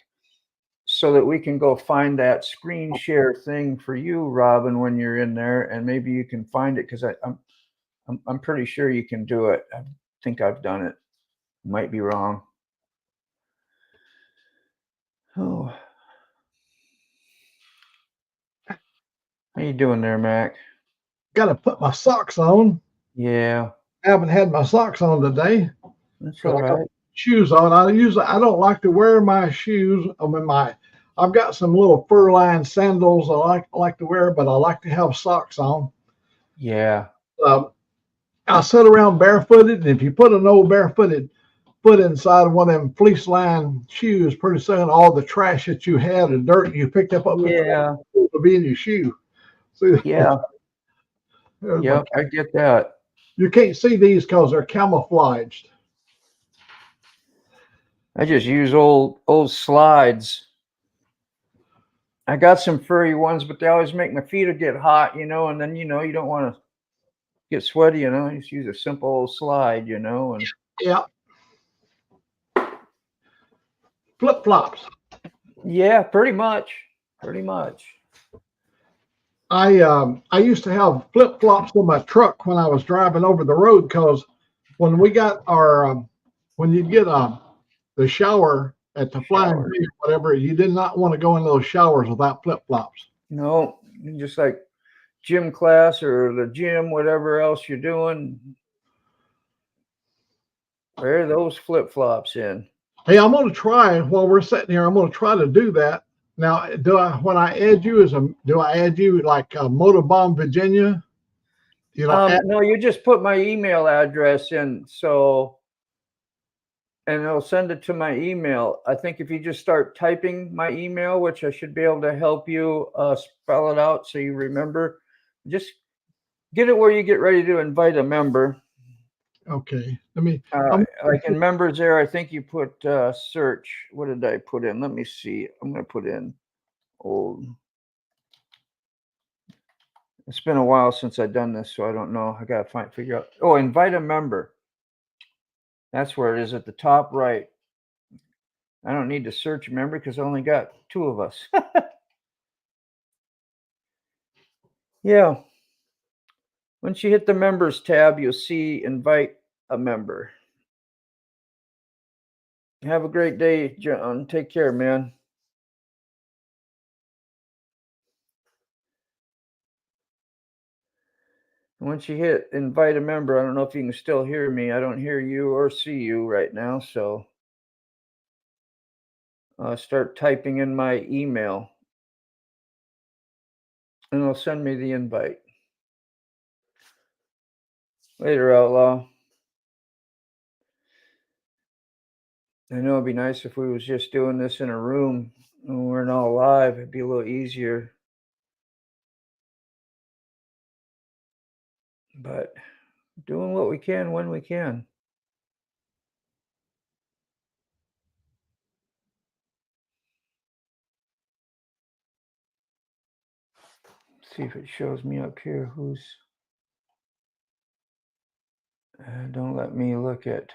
so that we can go find that screen share thing for you, Robin, when you're in there, and maybe you can find it, because I'm pretty sure you can do it. I think I've done it. Might be wrong. Oh. How you doing there, Mac? Got to put my socks on. Yeah. I haven't had my socks on today. That's all right. Shoes on. I don't like to wear my shoes. I've got some little fur-lined sandals I like to wear, but I like to have socks on. Yeah. I sit around barefooted, and if you put an old barefooted foot inside of one of them fleece-lined shoes, pretty soon all the trash that you had and dirt you picked up will be in your shoe. See? Yeah. Yep, I get that. You can't see these because they're camouflaged. I just use old slides. I got some furry ones, but they always make my feet get hot, and then, you don't want to get sweaty, I just use a simple old slide, and yeah. Flip-flops. Yeah, pretty much. I used to have flip-flops in my truck when I was driving over the road, because when we got our when you get the shower at the Flying V or whatever, you did not want to go in those showers without flip-flops. No, just like gym class or the gym, whatever else you're doing, Wear those flip-flops in. Hey, I'm going to try while we're sitting here. I'm going to try to do that. Now, when I add you do I add you like Motorbomb Virginia? You know, No, you just put my email address in, and it'll send it to my email. I think if you just start typing my email, which I should be able to help you spell it out so you remember, just get it where you get ready to invite a member. Okay, let me. Like in members there, I think you put search. What did I put in? Let me see. I'm going to put in old. It's been a while since I've done this, so I don't know. I got to figure out. Oh, invite a member. That's where it is at the top right. I don't need to search a member because I only got 2 of us. Yeah. Once you hit the members tab, you'll see invite a member. Have a great day, John. Take care, man. Once you hit invite a member, I don't know if you can still hear me. I don't hear you or see you right now, so start typing in my email, and it'll send me the invite. Later, Outlaw. I know it'd be nice if we was just doing this in a room and we're not live. It'd be a little easier. But doing what we can when we can. See if it shows me up here who's. Don't let me look at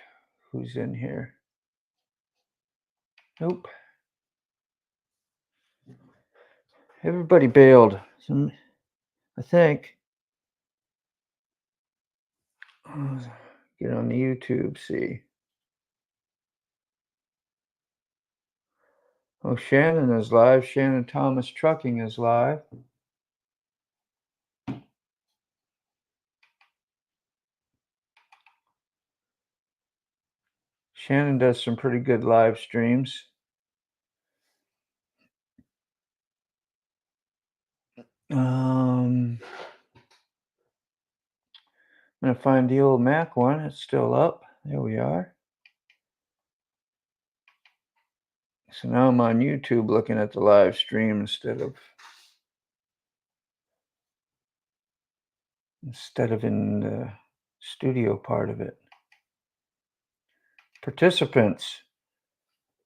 who's in here. Nope. Everybody bailed. I think. Get on the YouTube, see. Oh, Shannon is live. Shannon Thomas Trucking is live. Shannon does some pretty good live streams. I'm going to find the Old Mack one. It's still up. There we are. So now I'm on YouTube looking at the live stream instead of in the studio part of it. Participants.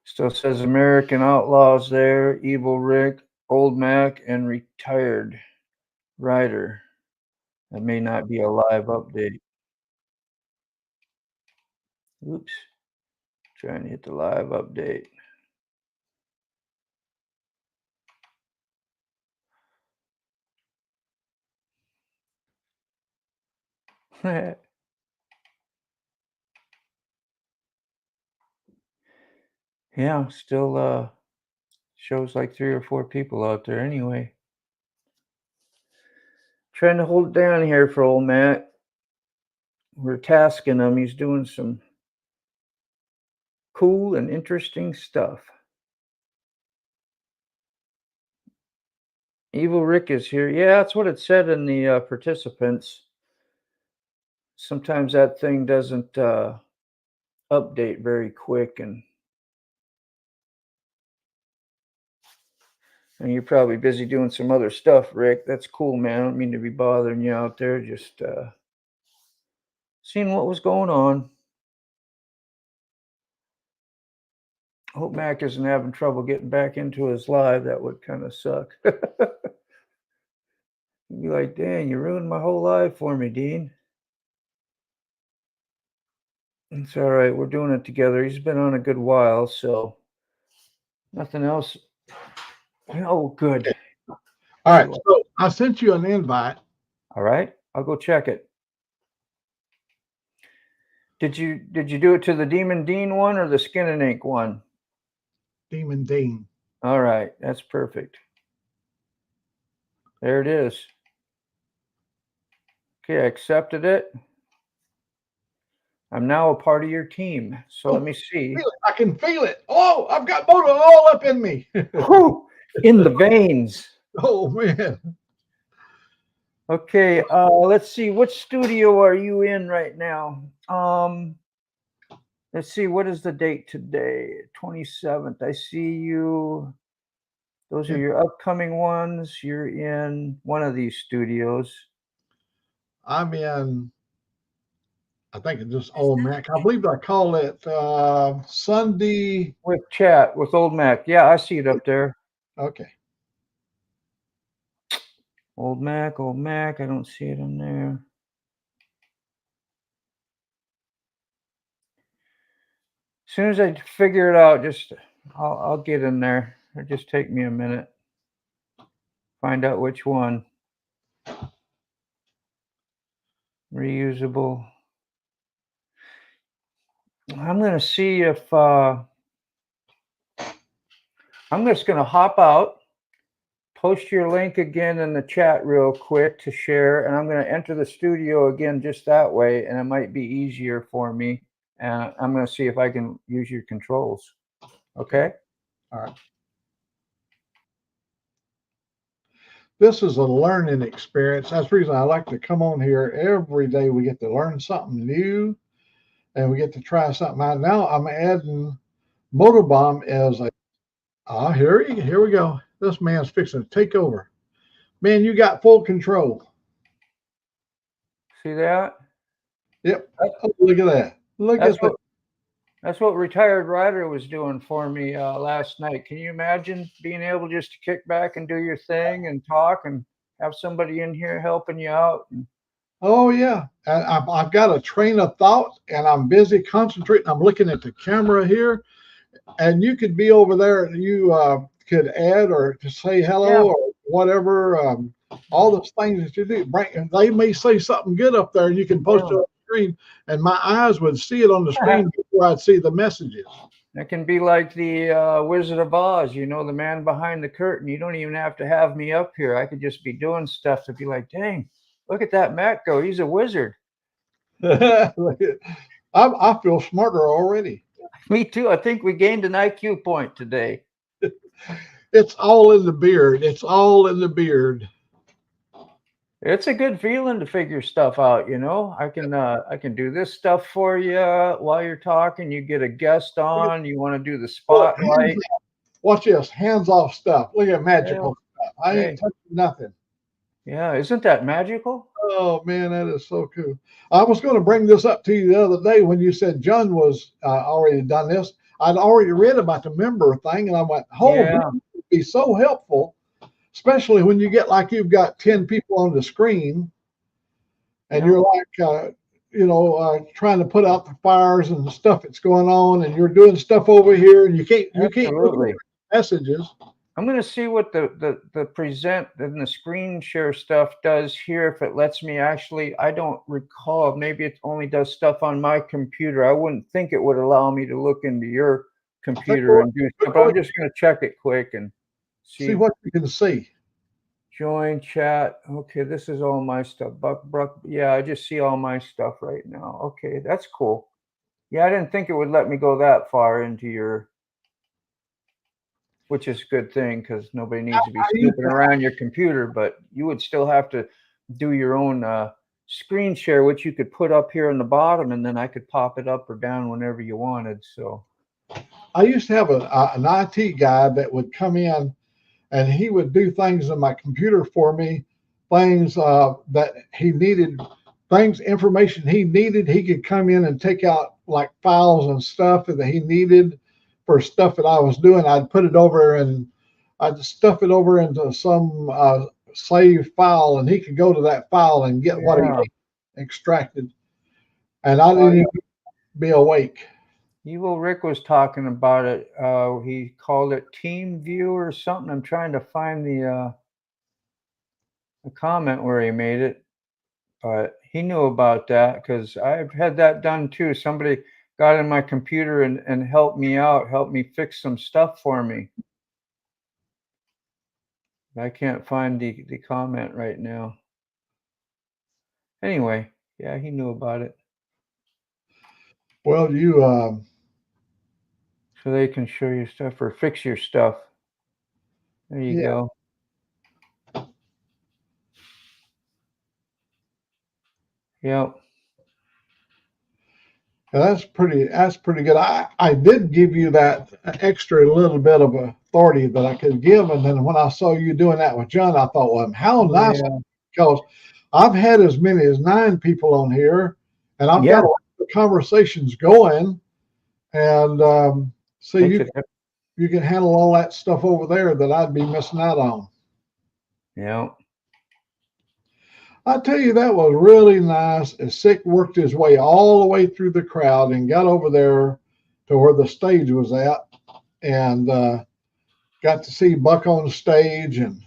Still says American Outlaws there, Evil Rick, Old Mack, and Retired Rider. That may not be a live update. Oops. Trying to hit the live update. Yeah, still shows like 3 or 4 people out there anyway. Trying to hold it down here for Old Matt. We're tasking him. He's doing some cool and interesting stuff. Evil Rick is here. Yeah, that's what it said in the participants. Sometimes that thing doesn't update very quick, and you're probably busy doing some other stuff, Rick. That's cool, man. I don't mean to be bothering you out there. Just seeing what was going on. Hope Mac isn't having trouble getting back into his live. That would kind of suck. You'd be like, dang, you ruined my whole life for me, Dean. It's all right. We're doing it together. He's been on a good while, so nothing else. Oh, good. All right. So I sent you an invite. All right. I'll go check it. Did you do it to the Demon Dean one or the Skin and Ink one? Demon Dean. All right. That's perfect. There it is. Okay, I accepted it. I'm now a part of your team. So let me see. Feel it. I can feel it. Oh, I've got motor all up in me. Whew, in the veins. Oh man. Okay, let's see. What studio are you in right now? Let's see. What is the date today? 27th. I see you. Those are your upcoming ones. You're in one of these studios. I'm in, I think it's just Old Mack. I believe I call it Sunday. With chat with Old Mack. Yeah, I see it up there. Okay. Old Mack, Old Mack. I don't see it in there. As soon as I figure it out, I'll get in there. It'll just take me a minute. Find out which one. Reusable. I'm gonna see if I'm just gonna hop out, post your link again in the chat real quick to share, and I'm gonna enter the studio again just that way, and it might be easier for me. And I'm gonna see if I can use your controls. Okay? All right. This is a learning experience. That's the reason I like to come on here every day. We get to learn something new and we get to try something out. Now I'm adding Motobomb as a, here we go. This man's fixing to take over. Man, you got full control. See that? Yep. Oh, look at that. Look at that. That's what Retired Rider was doing for me last night. Can you imagine being able just to kick back and do your thing and talk and have somebody in here helping you out? Oh, yeah. And I've got a train of thought and I'm busy concentrating. I'm looking at the camera here and you could be over there and you could add or to say hello or whatever. All those things that you do. They may say something good up there and you can post it on the screen and my eyes would see it on the screen before I'd see the messages. It can be like the Wizard of Oz, you know, the man behind the curtain. You don't even have to have me up here. I could just be doing stuff to be like, dang, look at that Matt go. He's a wizard. I feel smarter already. Me too. I think we gained an IQ point today. It's all in the beard. It's all in the beard. It's a good feeling to figure stuff out, you know. I can do this stuff for you while you're talking. You get a guest on. You want to do the spotlight. Watch this, hands-off stuff. Look at magical stuff. I ain't touching nothing. Yeah, isn't that magical? Oh man, that is so cool. I was going to bring this up to you the other day when you said John was already done this. I'd already read about the member thing, and I went, "Oh, man, it would be so helpful." Especially when you get like you've got 10 people on the screen and you're like, trying to put out the fires and the stuff that's going on and you're doing stuff over here and you can't look at messages. I'm going to see what the present and the screen share stuff does here. If it lets me actually, I don't recall. Maybe it only does stuff on my computer. I wouldn't think it would allow me to look into your computer and do stuff. But I'm just going to check it quick and see what you can see. Join chat. Okay, this is all my stuff. Buck. Yeah, I just see all my stuff right now. Okay, that's cool. Yeah, I didn't think it would let me go that far into your, which is a good thing because nobody needs to be snooping around your computer, but you would still have to do your own screen share, which you could put up here on the bottom, and then I could pop it up or down whenever you wanted. So I used to have an IT guy that would come in and he would do things in my computer for me, things that he needed, information he needed. He could come in and take out like files and stuff that he needed for stuff that I was doing. I'd put it over and I'd stuff it over into some saved file, and he could go to that file and get what he extracted. And I didn't even be awake. Evil Rick was talking about it. He called it Team View or something. I'm trying to find the comment where he made it, but he knew about that because I've had that done too. Somebody got in my computer and helped me out, helped me fix some stuff for me. I can't find the comment right now. Anyway, yeah, he knew about it. Well, you so they can show you stuff or fix your stuff. There you Yeah. go. Yep. That's pretty good. I did give you that extra little bit of authority that I could give, and then when I saw you doing that with John, I thought, well, how nice, Yeah. because I've had as many as 9 people on here, and I've Yeah. got a lot of conversations going, and so Makes you it, you can handle all that stuff over there that I'd be missing out on. yeah. I tell you, that was really nice. And Sick worked his way all the way through the crowd and got over there to where the stage was at, and got to see Buck on the stage, and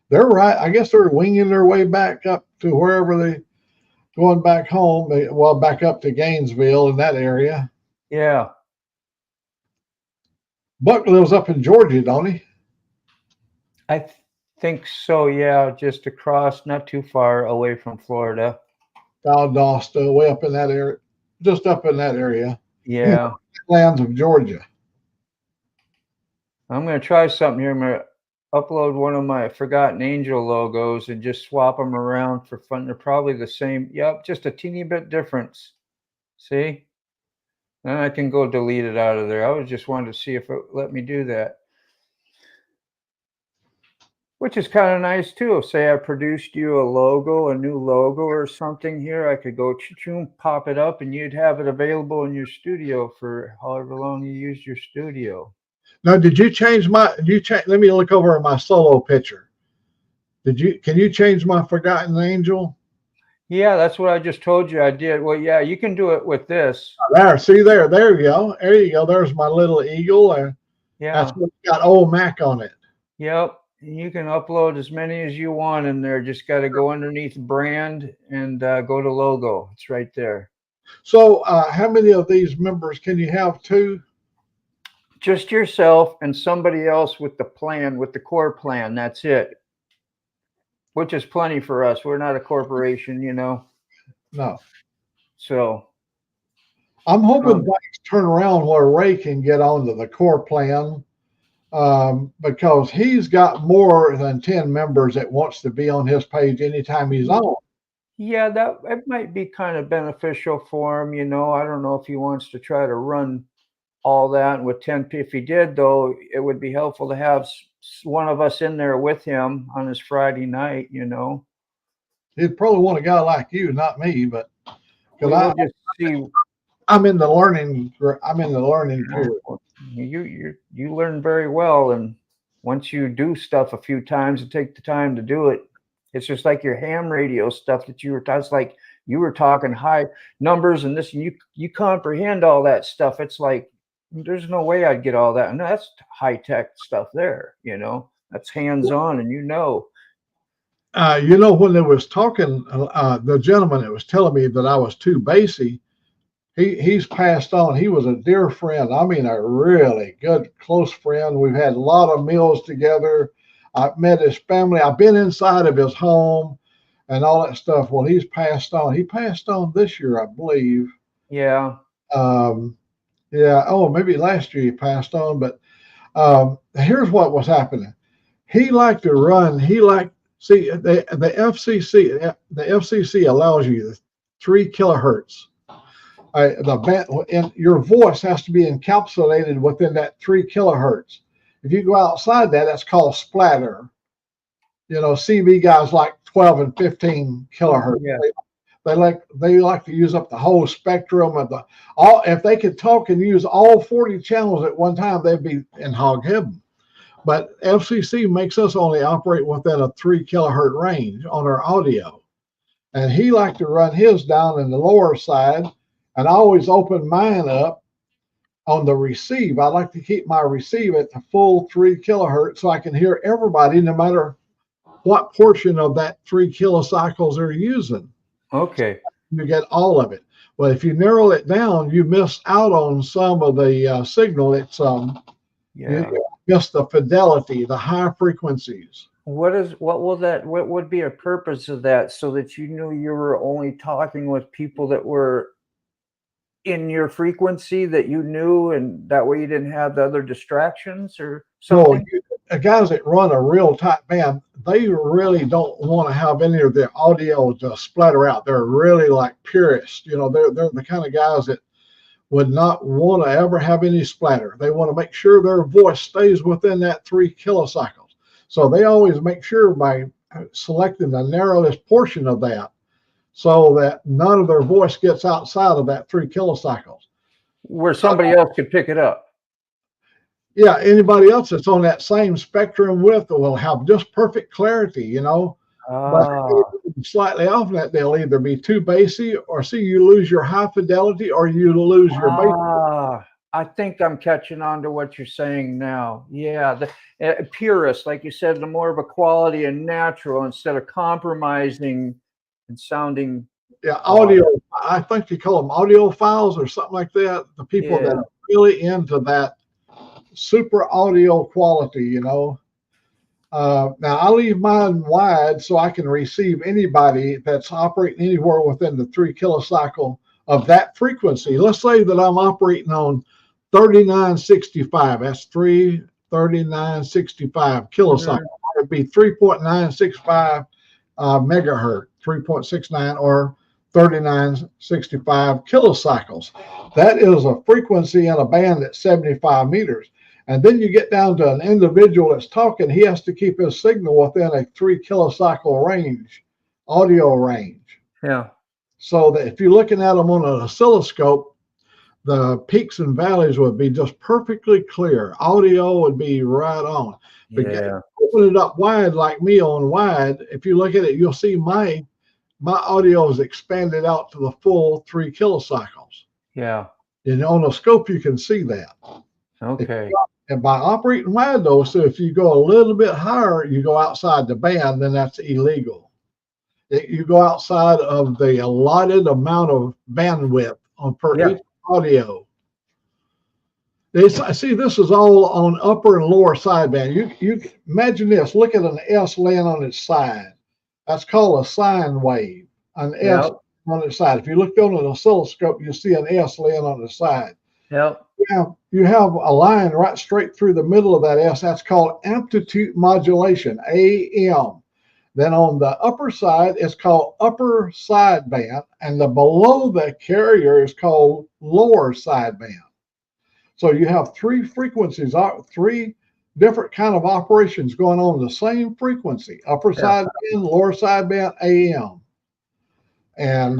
they're right. I guess they're winging their way back up to wherever they going back home. Well, back up to Gainesville in that area. Yeah. Buck lives up in Georgia, don't he? I think so. Yeah. Just across, not too far away from Florida. Valdosta, way up in that area, just up in that area. Yeah. Lands of Georgia. I'm going to try something here. I'm going to upload one of my Forgotten Angel logos and just swap them around for fun. They're probably the same. Yep, just a teeny bit difference. See? Then I can go delete it out of there. I was just wanted to see if it let me do that. Which is kind of nice too. Say I produced you a logo, a new logo or something here. I could go pop it up and you'd have it available in your studio for however long you use your studio. Now, did you change my? Let me look over at my solo picture. Can you change my Forgotten Angel? Yeah, that's what I just told you I did. Well, yeah, you can do it with this. There, see there you go. There you go. There's my little eagle, and Yeah. that's what's got Old Mack on it. Yep. You can upload as many as you want in there. Just got to go underneath brand and go to logo. It's right there. So, how many of these members can you have? 2? Just yourself and somebody else with the plan, with the core plan. That's it. Which is plenty for us. We're not a corporation, you know. No. So I'm hoping things turn around where Ray can get onto the core plan, because he's got more than 10 members that wants to be on his page anytime he's on. yeah, that it might be kind of beneficial for him, you know. I don't know if he wants to try to run all that with 10. If he did, though, it would be helpful to have one of us in there with him on his Friday night, you know. He'd probably want a guy like you, not me, but We'll just see. I'm in the learning period. You learn very well, and once you do stuff a few times and take the time to do it, it's just like your ham radio stuff that you were. That's like you were talking high numbers and this, and you comprehend all that stuff. It's like there's no way I'd get all that, and that's high tech stuff there. You know, that's hands on, and you know. When they was talking, the gentleman that was telling me that I was too bassy, he's passed on. He was a dear friend. I mean, a really good, close friend. We've had a lot of meals together. I've met his family. I've been inside of his home and all that stuff. Well, he's passed on. He passed on this year, I believe. Yeah. Yeah. Oh, maybe last year he passed on. But here's what was happening. He liked to run. See, the FCC allows you 3 kilohertz. And your voice has to be encapsulated within that 3 kilohertz. If you go outside that's called splatter. You know, CV guys like 12 and 15 kilohertz. Yeah. They like to use up the whole spectrum of if they could talk and use all 40 channels at one time, they'd be in hog heaven. But FCC makes us only operate within a 3 kilohertz range on our audio. And he liked to run his down in the lower side, and I always open mine up on the receive. I like to keep my receive at the full 3 kilohertz so I can hear everybody no matter what portion of that 3 kilocycles they're using. Okay. You get all of it. Well, if you narrow it down, you miss out on some of the signal. It's you miss the fidelity, the high frequencies. What would be a purpose of that, so that you knew you were only talking with people that were in your frequency that you knew, and that way you didn't have the other distractions or So something? guys that run a real tight band, they really don't want to have any of their audio to splatter out. They're really like purists. You know, they're the kind of guys that would not want to ever have any splatter. They want to make sure their voice stays within that 3 kilocycles. So they always make sure by selecting the narrowest portion of that so that none of their voice gets outside of that 3 kilocycles. Where somebody else could pick it up. Yeah, anybody else that's on that same spectrum width will have just perfect clarity, you know. But slightly off that, they'll either be too bassy, or see you lose your high fidelity, or you lose your bass. I think I'm catching on to what you're saying now. Yeah, the purist, like you said, the more of a quality and natural instead of compromising and sounding. Yeah, audio. I think you call them audiophiles or something like that. The people that are really into that super audio quality, you know. Now I leave mine wide so I can receive anybody that's operating anywhere within the 3 kilocycle of that frequency. Let's say that I'm operating on 3965. That's 3965 kilocycle. It'd be 3.965 megahertz, 3.69 or 3965 kilocycles. That is a frequency in a band that's 75 meters. And then you get down to an individual that's talking, he has to keep his signal within a 3 kilocycle range, audio range. Yeah. So that if you're looking at them on an oscilloscope, the peaks and valleys would be just perfectly clear. Audio would be right on. But open it up wide like me on wide, if you look at it, you'll see my audio is expanded out to the full 3 kilocycles. Yeah. And on a scope, you can see that. Okay. And by operating wide, though, so if you go a little bit higher, you go outside the band, then that's illegal. You go outside of the allotted amount of bandwidth per each audio. See, this is all on upper and lower sideband. You imagine this. Look at an S laying on its side. That's called a sine wave. An S on its side. If you look on an oscilloscope, you see an S laying on the side. Yep. You have a line right straight through the middle of that S. That's called amplitude modulation, AM. Then on the upper side, it's called upper sideband, and the below the carrier is called lower sideband. So you have 3 frequencies, 3 different kind of operations going on the same frequency: upper sideband, lower sideband, AM. And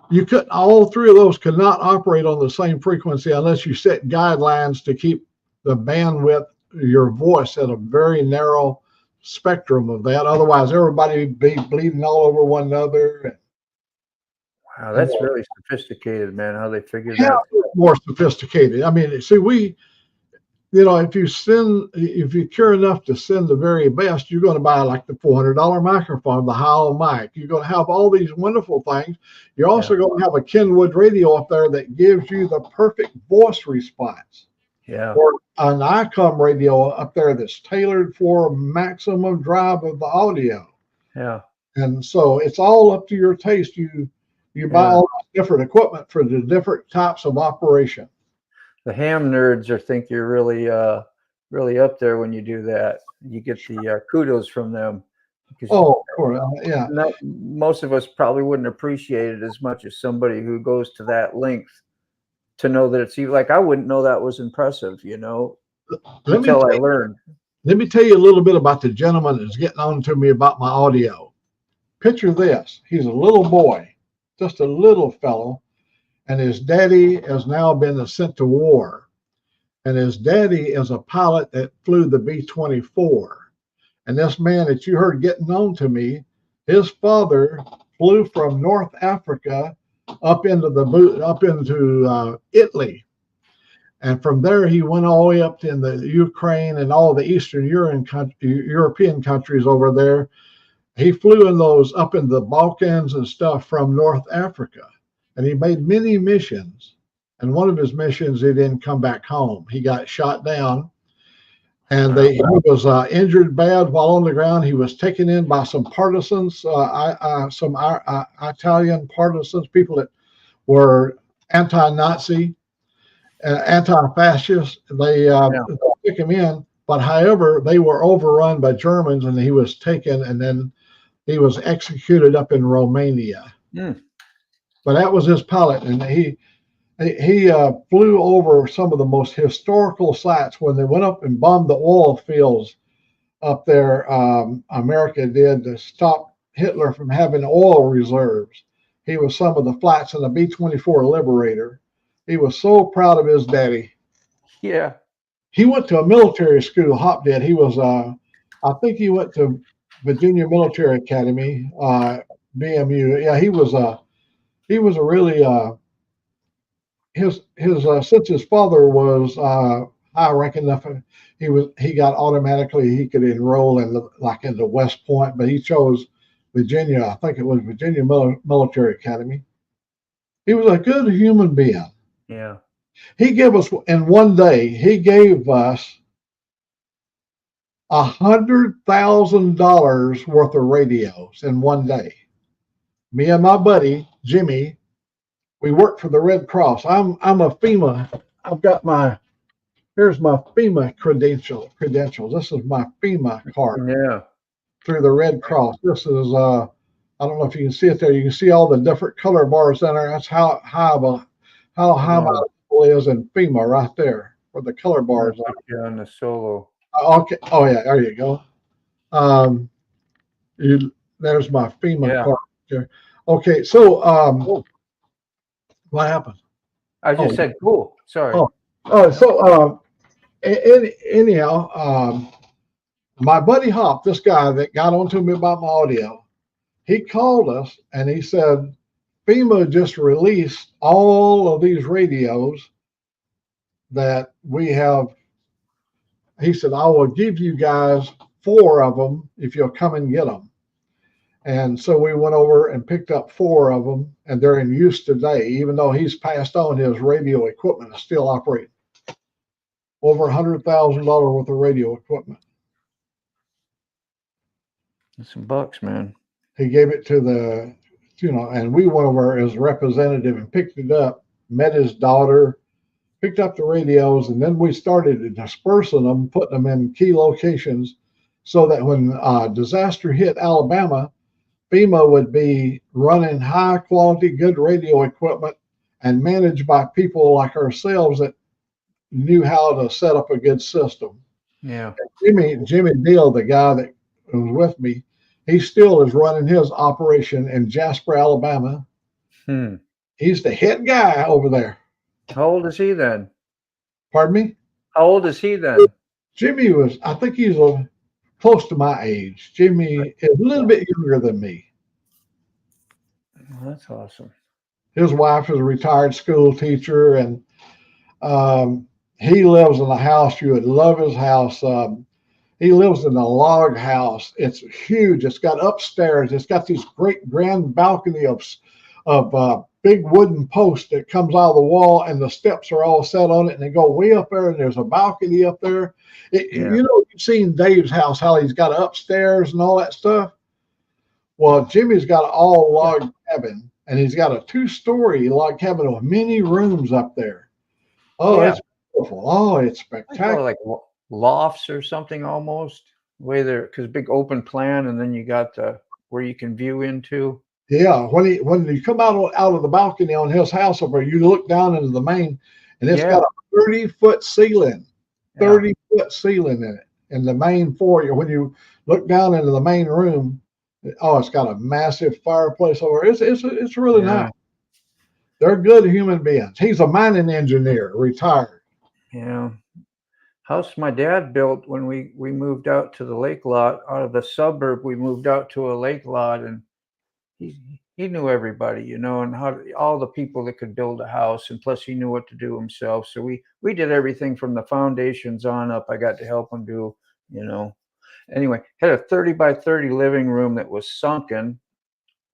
you could, all 3 of those could not operate on the same frequency unless you set guidelines to keep the bandwidth, your voice, at a very narrow spectrum of that. Otherwise, everybody would be bleeding all over one another. Wow, that's really sophisticated, man, how they figured that out. More sophisticated. I mean, see, you know, if you care enough to send the very best, you're going to buy like the $400 microphone, the Old Mack. You're going to have all these wonderful things. You're also going to have a Kenwood radio up there that gives you the perfect voice response. Yeah. Or an ICOM radio up there that's tailored for maximum drive of the audio. Yeah. And so it's all up to your taste. You buy all this different equipment for the different types of operation. The ham nerds think you're really up there when you do that. You get the kudos from them. Yeah. Most of us probably wouldn't appreciate it as much as somebody who goes to that length to know that it's like, I wouldn't know that was impressive, you know, until I learned. Let me tell you a little bit about the gentleman that's getting on to me about my audio. Picture this. He's a little boy, just a little fellow. And his daddy has now been sent to war. And his daddy is a pilot that flew the B-24. And this man that you heard getting on to me, his father flew from North Africa up into Italy. And from there, he went all the way up to the Ukraine and all the Eastern European countries over there. He flew in those up in the Balkans and stuff from North Africa. And he made many missions. And one of his missions, he didn't come back home. He got shot down. And he was injured bad while on the ground. He was taken in by some partisans, some Italian partisans, people that were anti-Nazi, anti-fascist. They took him in, but however, they were overrun by Germans, and he was taken, and then he was executed up in Romania. But that was his pilot, and he flew over some of the most historical sites when they went up and bombed the oil fields up there. America did to stop Hitler from having oil reserves. He was some of the flights in the B-24 Liberator. He was so proud of his daddy. Yeah. He went to a military school. Hop did. He was, I think he went to Virginia Military Academy, BMU. Yeah, he was a really since his father was high ranking enough, he got automatically he could enroll in the West Point, but he chose Virginia. I think it was Virginia Military Academy. He was a good human being. Yeah. He gave us in one day. He gave us $100,000 worth of radios in one day. Me and my buddy Jimmy, we worked for the Red Cross. I'm a FEMA. I've got here's my FEMA credentials. This is my FEMA card. Yeah. Through the Red Cross. This is I don't know if you can see it there. You can see all the different color bars in there. That's how high my level is in FEMA right there, where the color bars are. Yeah, on the solo. Okay. Oh yeah, there you go. There's my FEMA card there. Okay, so what happened? I just said cool. Sorry. Anyhow, my buddy Hop, this guy that got onto me about my audio, he called us and he said, FEMA just released all of these radios that we have. He said, I will give you guys 4 of them if you'll come and get them. And so we went over and picked up 4 of them, and they're in use today. Even though he's passed on, his radio equipment is still operating. Over $100,000 worth of radio equipment. That's some bucks, man. He gave it to and we went over as representative and picked it up, met his daughter, picked up the radios, and then we started dispersing them, putting them in key locations so that when disaster hit Alabama, FEMA would be running high quality, good radio equipment and managed by people like ourselves that knew how to set up a good system. Yeah. Jimmy Deal, the guy that was with me, he still is running his operation in Jasper, Alabama. He's the head guy over there. How old is he then? Pardon me? How old is he then? Jimmy I think he's close to my age. Jimmy is a little bit younger than me. Well, that's awesome. His wife is a retired school teacher, and he lives in a house. You would love his house. He lives in a log house. It's huge. It's got upstairs. It's got these great grand balcony of big wooden posts that comes out of the wall, and the steps are all set on it, and they go way up there, and there's a balcony up there. You know, you've seen Dave's house, how he's got upstairs and all that stuff. Well, Jimmy's got an all log cabin, and he's got a 2-story log cabin with many rooms up there. Oh, it's beautiful. Oh, it's spectacular. Like lofts or something almost. Way there, because big open plan, and then you got where you can view into. Yeah, when you come out of the balcony on his house over, you look down into the main, and it's got a 30-foot ceiling, 30-foot ceiling in it, in the main foyer. When you look down into the main room, it's got a massive fireplace over. It's really nice. They're good human beings. He's a mining engineer, retired. Yeah. House my dad built when we moved out to the lake lot, out of the suburb. We moved out to a lake lot, and he knew everybody, and all the people that could build a house, and plus he knew what to do himself. So we did everything from the foundations on up. I got to help him do, Anyway, had a 30 by 30 living room that was sunken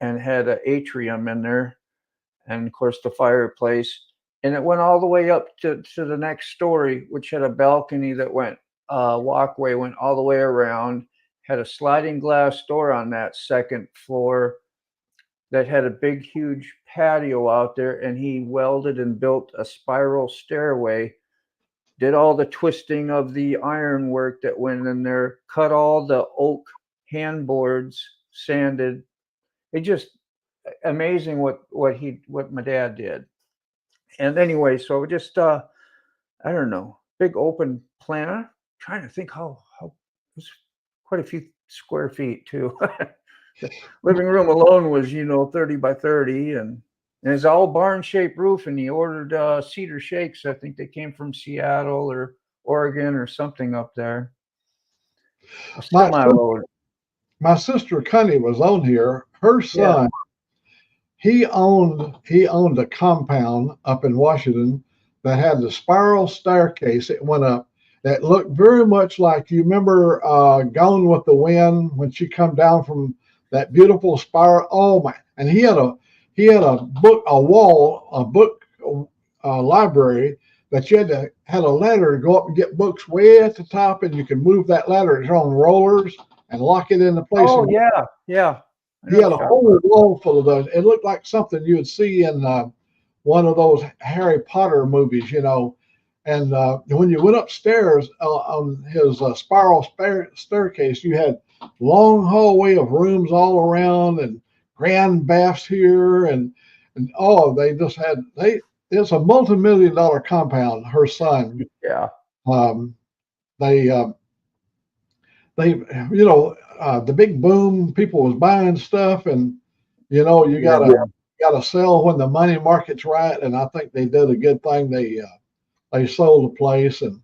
and had an atrium in there, and of course the fireplace. And it went all the way up to the next story, which had a balcony that went, walkway went all the way around, had a sliding glass door on that second floor. that had a big, huge patio out there, and he welded and built a spiral stairway, did all the twisting of the ironwork that went in there, cut all the oak handboards, sanded. It just amazing what my dad did. And anyway, so just I don't know, big open plan. I'm trying to think how it was quite a few square feet too. The living room alone was 30 by 30, and it's all barn shaped roof. And he ordered cedar shakes. I think they came from Seattle or Oregon or something up there. Semi-load. My sister Connie was on here. Her son, he owned a compound up in Washington that had the spiral staircase. It went up. That looked very much like, you remember Gone with the Wind when she come down from that beautiful spiral. Oh my! And he had a book library that you had a ladder to go up and get books way at the top, and you can move that ladder. It's on rollers and lock it into place. Oh yeah. He had a whole wall full of those. It looked like something you would see in one of those Harry Potter movies, And when you went upstairs on his spiral staircase, you had long hallway of rooms all around and grand baths here, and they just had it's a multi-million-dollar compound. Her son, the big boom, people was buying stuff, and you gotta sell when the money market's right. And I think they did a good thing. They sold the place, and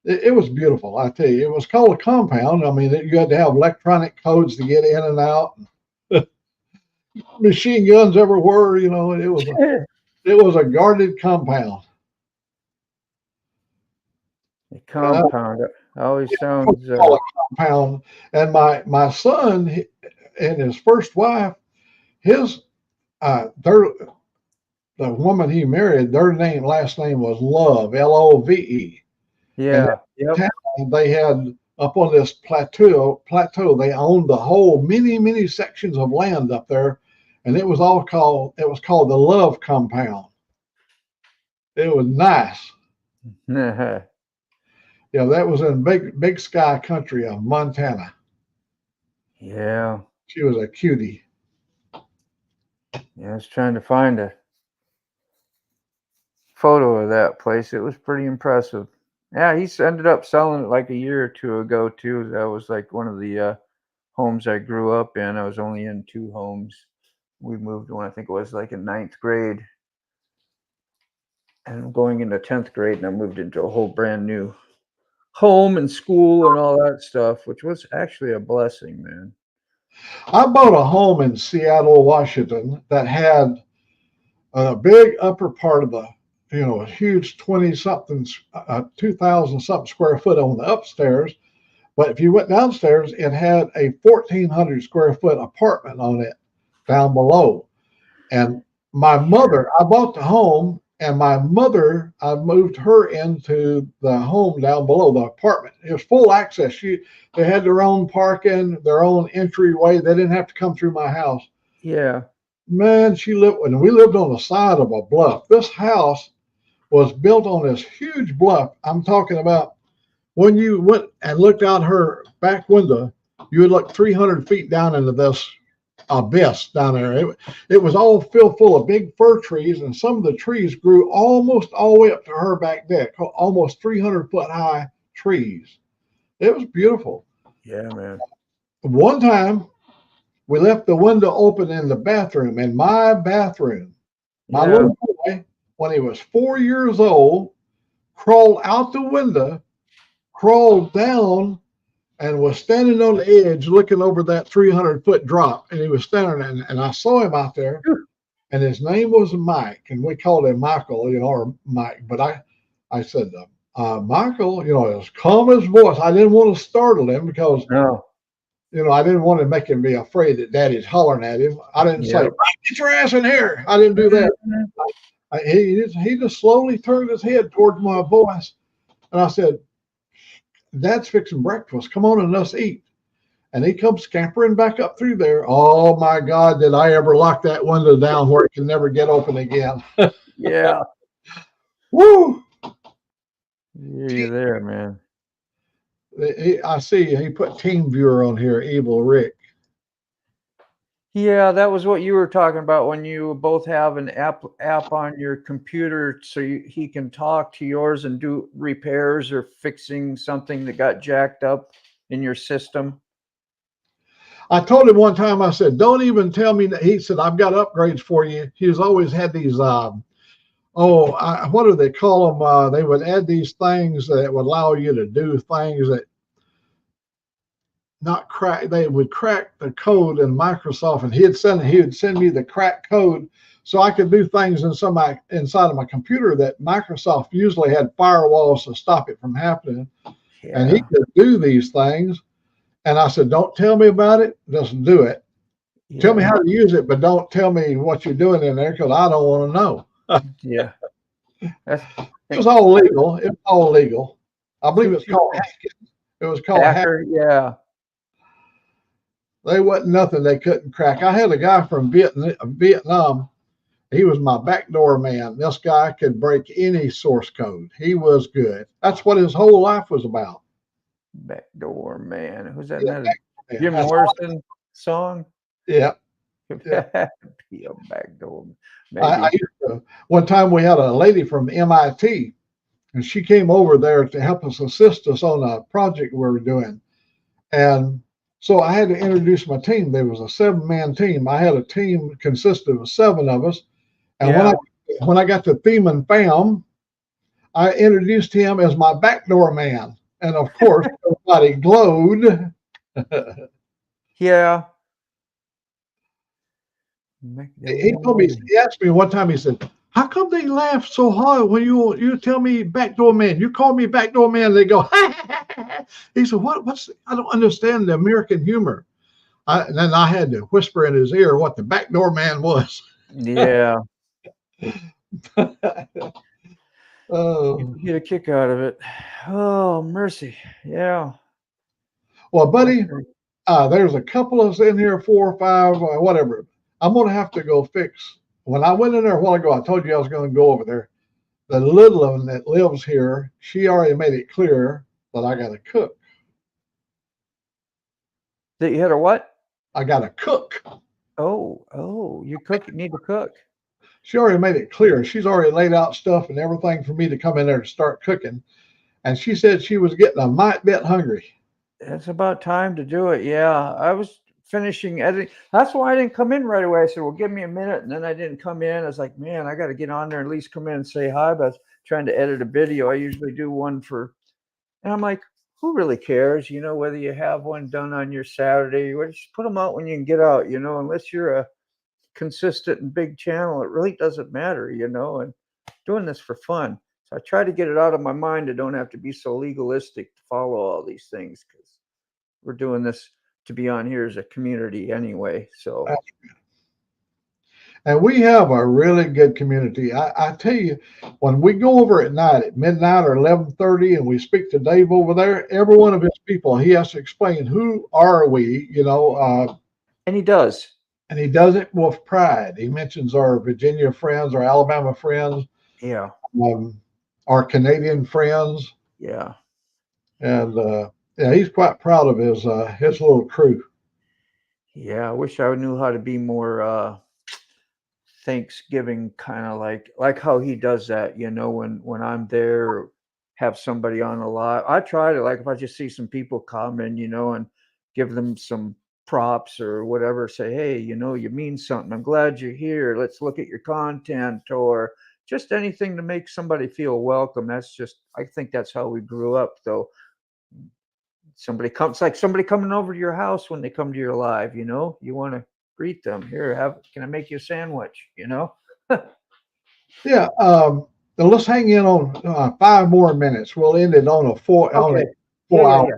it was beautiful. I tell you, it was called a compound. I mean, you had to have electronic codes to get in and out. Machine guns everywhere. It was a guarded compound. A compound. Always sounds compound. And my son and his first wife, the woman he married, their last name was Love, Love. Yeah. And they had up on this plateau, they owned the whole many sections of land up there, and it was called the Love Compound. It was nice. That was in big sky country of Montana. Yeah. She was a cutie. Yeah, I was trying to find a photo of that place. It was pretty impressive. Yeah, he ended up selling it like a year or two ago too. That was like one of the homes I grew up in. I was only in 2 homes. We moved when I think it was like in 9th grade. And going into 10th grade, and I moved into a whole brand new home and school and all that stuff, which was actually a blessing, man. I bought a home in Seattle, Washington that had a big upper part of a huge 20-something, 2,000-something square foot on the upstairs. But if you went downstairs, it had a 1,400 square foot apartment on it down below. And my mother, I bought the home, and my mother, I moved her into the home down below, the apartment. It was full access. They had their own parking, their own entryway. They didn't have to come through my house. Yeah. Man, we lived on the side of a bluff. This house was built on this huge bluff. I'm talking about when you went and looked out her back window, you would look 300 feet down into this abyss down there. It was all filled full of big fir trees, and some of the trees grew almost all the way up to her back deck, almost 300-foot high trees. It was beautiful. Yeah, man. One time, we left the window open in the bathroom, in my bathroom. My little boy, when he was 4 years old, crawled out the window, crawled down, and was standing on the edge looking over that 300-foot drop. And he was standing there, and I saw him out there, and his name was Mike, and we called him Michael, or Mike. But I said, Michael, it was calm as voice. I didn't want to startle him because I didn't want to make him be afraid that Daddy's hollering at him. I didn't say, "Get your ass in here." I didn't do that. He just slowly turned his head towards my voice, and I said, "Dad's fixing breakfast. Come on and let's eat." And he comes scampering back up through there. Oh my God, did I ever lock that window down where it can never get open again? Yeah. Woo! You're there, man. I see he put Team Viewer on here, Evil Rick. Yeah, that was what you were talking about when you both have an app on your computer, so he can talk to yours and do repairs or fixing something that got jacked up in your system. I told him one time, I said, don't even tell me that. He said, I've got upgrades for you. He's always had these, what do they call them? They would add these things that would allow you to do things that not crack. They would crack the code in Microsoft, and he would send me the crack code so I could do things inside of my computer that Microsoft usually had firewalls to stop it from happening. Yeah. And he could do these things. And I said, don't tell me about it. Just do it. Yeah. Tell me how to use it, but don't tell me what you're doing in there because I don't want to know. Yeah. It was all legal. It was all legal. I believe it's called hacking. It was called hacker. Yeah. They wasn't nothing they couldn't crack. I had a guy from Vietnam. He was my backdoor man. This guy could break any source code. He was good. That's what his whole life was about. Backdoor man. Who's that? Yeah, Jim Morrison song? Yeah. Be a backdoor. Maybe. One time we had a lady from MIT, and she came over there to help us assist us on a project we were doing. And so I had to introduce my team. There was a 7-man team. I had a team consisted of 7 of us. And when I got to Theme and Fam, I introduced him as my backdoor man. And of course, everybody glowed. Yeah. He asked me one time, he said, how come they laugh so hard when you tell me backdoor man? You call me backdoor man, they go, he said, I don't understand the American humor. And then I had to whisper in his ear what the backdoor man was. Yeah. Oh, get a kick out of it. Oh, mercy. Yeah. Well, buddy, there's a couple of us in here, 4 or 5, whatever. I'm going to have to go fix. When I went in there a while ago, I told you I was going to go over there. The little one that lives here, she already made it clear that I got to cook. That you had a what? I got to cook. Oh, you need to cook. She already made it clear. She's already laid out stuff and everything for me to come in there to start cooking. And she said she was getting a mite bit hungry. It's about time to do it. Yeah. I was finishing editing. That's why I didn't come in right away. I said, well, give me a minute. And then I didn't come in. I was like, man, I got to get on there and at least come in and say hi. But I was trying to edit a video. I usually do one and I'm like, who really cares? Whether you have one done on your Saturday, or just put them out when you can get out, unless you're a consistent and big channel, it really doesn't matter, and doing this for fun. So I try to get it out of my mind. I don't have to be so legalistic to follow all these things because we're doing this to be on here as a community anyway. So, and we have a really good community. I tell you, when we go over at night at midnight or 11:30 and we speak to Dave over there, every one of his people, he has to explain who are we, and he does. And he does it with pride. He mentions our Virginia friends, our Alabama friends, yeah, our Canadian friends, yeah, and he's quite proud of his little crew. Yeah, I wish I knew how to be more Thanksgiving kind of like how he does that. When I'm there, have somebody on a lot. I try to if I just see some people coming, and give them some props or whatever, say, hey, you mean something. I'm glad you're here. Let's look at your content, or just anything to make somebody feel welcome. I think that's how we grew up, though. Somebody coming over to your house when they come to your live, you want to greet them. Here, can I make you a sandwich? Yeah. Let's hang in on 5 more minutes. We'll end it on a 4 hour. Yeah.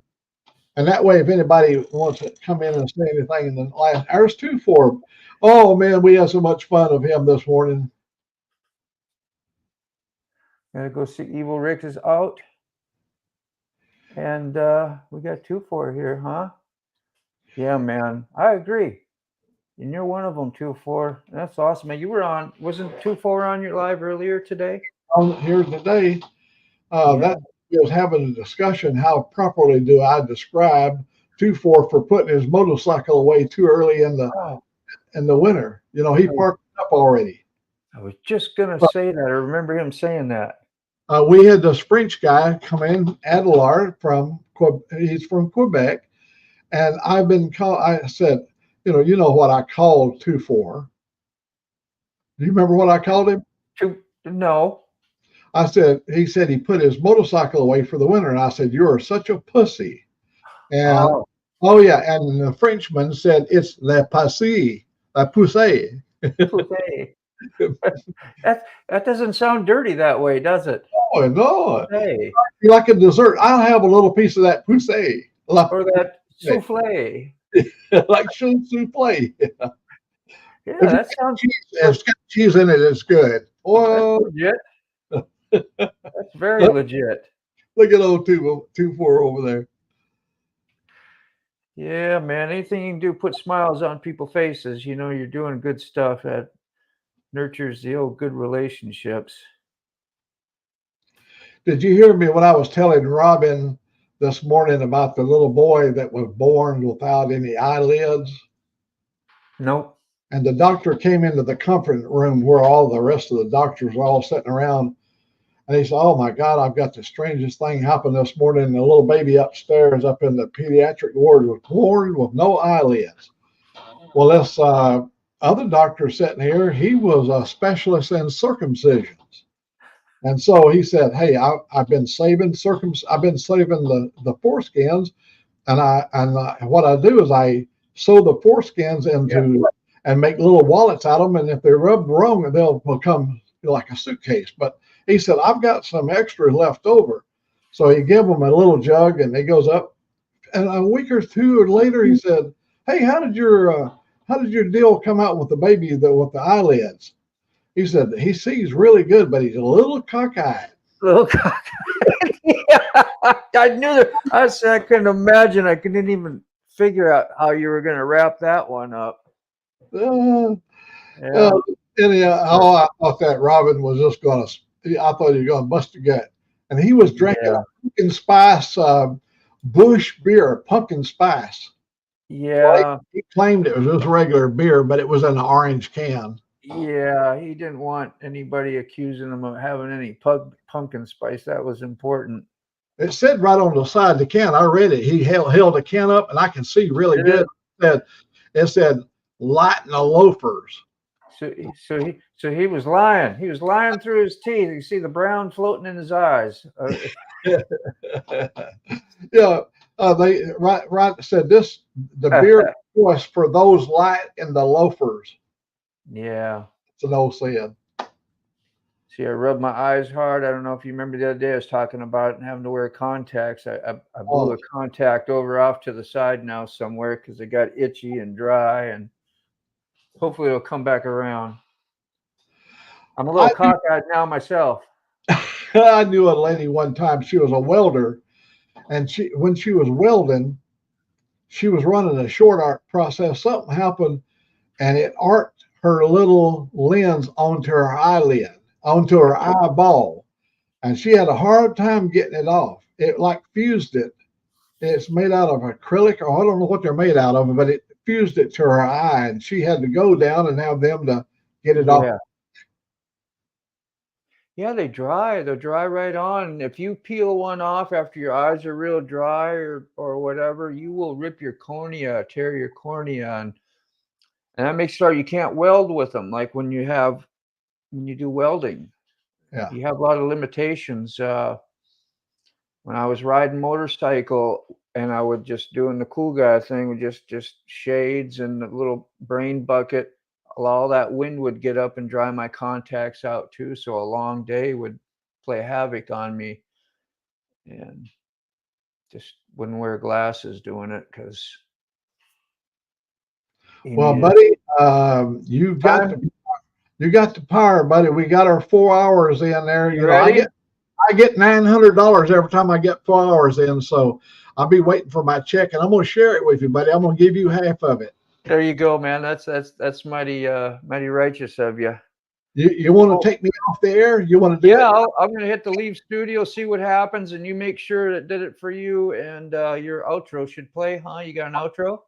And that way, if anybody wants to come in and say anything in the last hours, 2 for, oh man, we had so much fun of him this morning. Gotta go see Evil Rick is out. And we got 2 for here, huh? Yeah, man, I agree. And you're one of them, 2-4. That's awesome, man. You were on, wasn't 2-4 on your live earlier today? Here today, Yeah. that he was having a discussion. How properly do I describe 2-4 for putting his motorcycle away too early in Oh, the winter? You know, he parked up already. I was just gonna But, say that. I remember him saying that. we had this French guy come in, Adelard he's from Quebec, and I've been called. I said, you know what I called 2-4. Do you remember what I called him? No. He said he put his motorcycle away for the winter, and I said, "You are such a pussy." And oh yeah, and the Frenchman said, "It's la passée, la poussée." Hey. that doesn't sound dirty that way, does it? Oh no, Hey. like a dessert. I'll have a little piece of that poussée, Or that souffle. like souffle. Yeah, that sounds. If it's got cheese in it, it's good. Oh, that's legit. That's very legit. Look at old 2-4 over there. Yeah, man. Anything you can do, put smiles on people's faces. You know, you're doing good stuff. That nurtures the old good relationships. Did you hear me when I was telling Robin this morning about the little boy that was born without any eyelids? Nope. And the doctor came into the comfort room where all the rest of the doctors were all sitting around. And he said, "Oh my God, I've got the strangest thing happened this morning. The little baby upstairs up in the pediatric ward was born with no eyelids." Well, this other doctor sitting here, he was a specialist in circumcisions. And so he said, "Hey, I've been saving the foreskins, and what I do is I sew the foreskins into and make little wallets out of them, and if they're rubbed wrong, they'll become like a suitcase." But he said, "I've got some extra left over." So he gave them a little jug, and it goes up. And a week or two later, he said, "Hey, how did your deal come out with the baby with the eyelids?" He said he sees really good, but he's a little cockeyed. Little cockeyed. Yeah, I knew that. I couldn't imagine. I couldn't even figure out how you were going to wrap that one up. Anyhow, I thought that Robin was just going to. I thought he was going to bust a gut, and he was drinking a pumpkin spice Bush beer, pumpkin spice. Yeah, he claimed it was just regular beer, but it was in an orange can. Yeah, he didn't want anybody accusing him of having any pumpkin spice. That was important. It said right on the side of the can. I read it. He held the can up, and I can see really good. It said "Lighten the loafers." So he was lying. He was lying through his teeth. You see the brown floating in his eyes. Yeah, they said this the beer was for those light in the loafers. Yeah, it's an old saying. See, I rubbed my eyes hard. I don't know if you remember the other day I was talking about having to wear contacts. I blew a contact over off to the side now somewhere because it got itchy and dry, and hopefully it'll come back around. I'm a little cockeyed now myself. I knew a lady one time. She was a welder, and when she was welding, she was running a short arc process. Something happened, and it arced her little lens onto her eyelid, onto her eyeball, and she had a hard time getting it off. It like fused it. It's made out of acrylic, or I don't know what they're made out of, but it fused it to her eye, and she had to go down and have them to get it off. Yeah, they dry. They'll dry right on. If you peel one off after your eyes are real dry or whatever, you will rip your cornea, tear your cornea, and that makes sure you can't weld with them. Like when you do welding, you have a lot of limitations. When I was riding motorcycle and I was just doing the cool guy thing with just shades and a little brain bucket, all that wind would get up and dry my contacts out too. So a long day would play havoc on me, and just wouldn't wear glasses doing it because. Well, buddy, you got the power, buddy. We got our 4 hours in there. You ready? I get $900 every time I get 4 hours in. So I'll be waiting for my check, and I'm going to share it with you, buddy. I'm going to give you half of it. There you go, man. That's mighty righteous of you. You want to take me off the air? You want to do Yeah, it? I'm gonna hit the leave studio, see what happens, and you make sure that did it for you. And your outro should play, huh? You got an outro?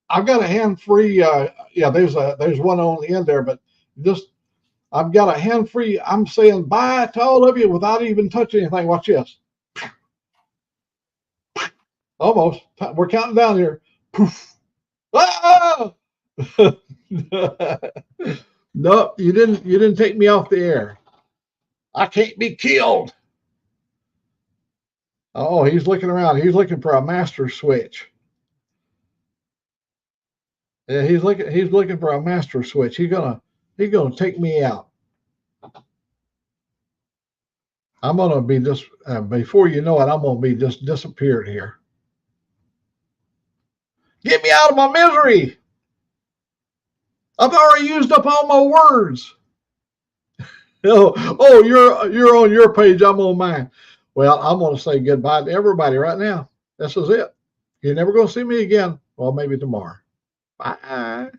I've got a hand-free. Yeah, there's one on the end there, but just I've got a hand-free. I'm saying bye to all of you without even touching anything. Watch this. Almost. We're counting down here. Poof. Ah! Nope, you didn't take me off the air. I can't be killed. Oh, he's looking around. He's looking for a master switch. Yeah, he's looking for a master switch. He's gonna take me out. I'm gonna be just before you know it, I'm gonna be just disappeared here. Get me out of my misery. I've already used up all my words. Oh, you're on your page. I'm on mine. Well, I'm going to say goodbye to everybody right now. This is it. You're never going to see me again. Well, maybe tomorrow. Bye.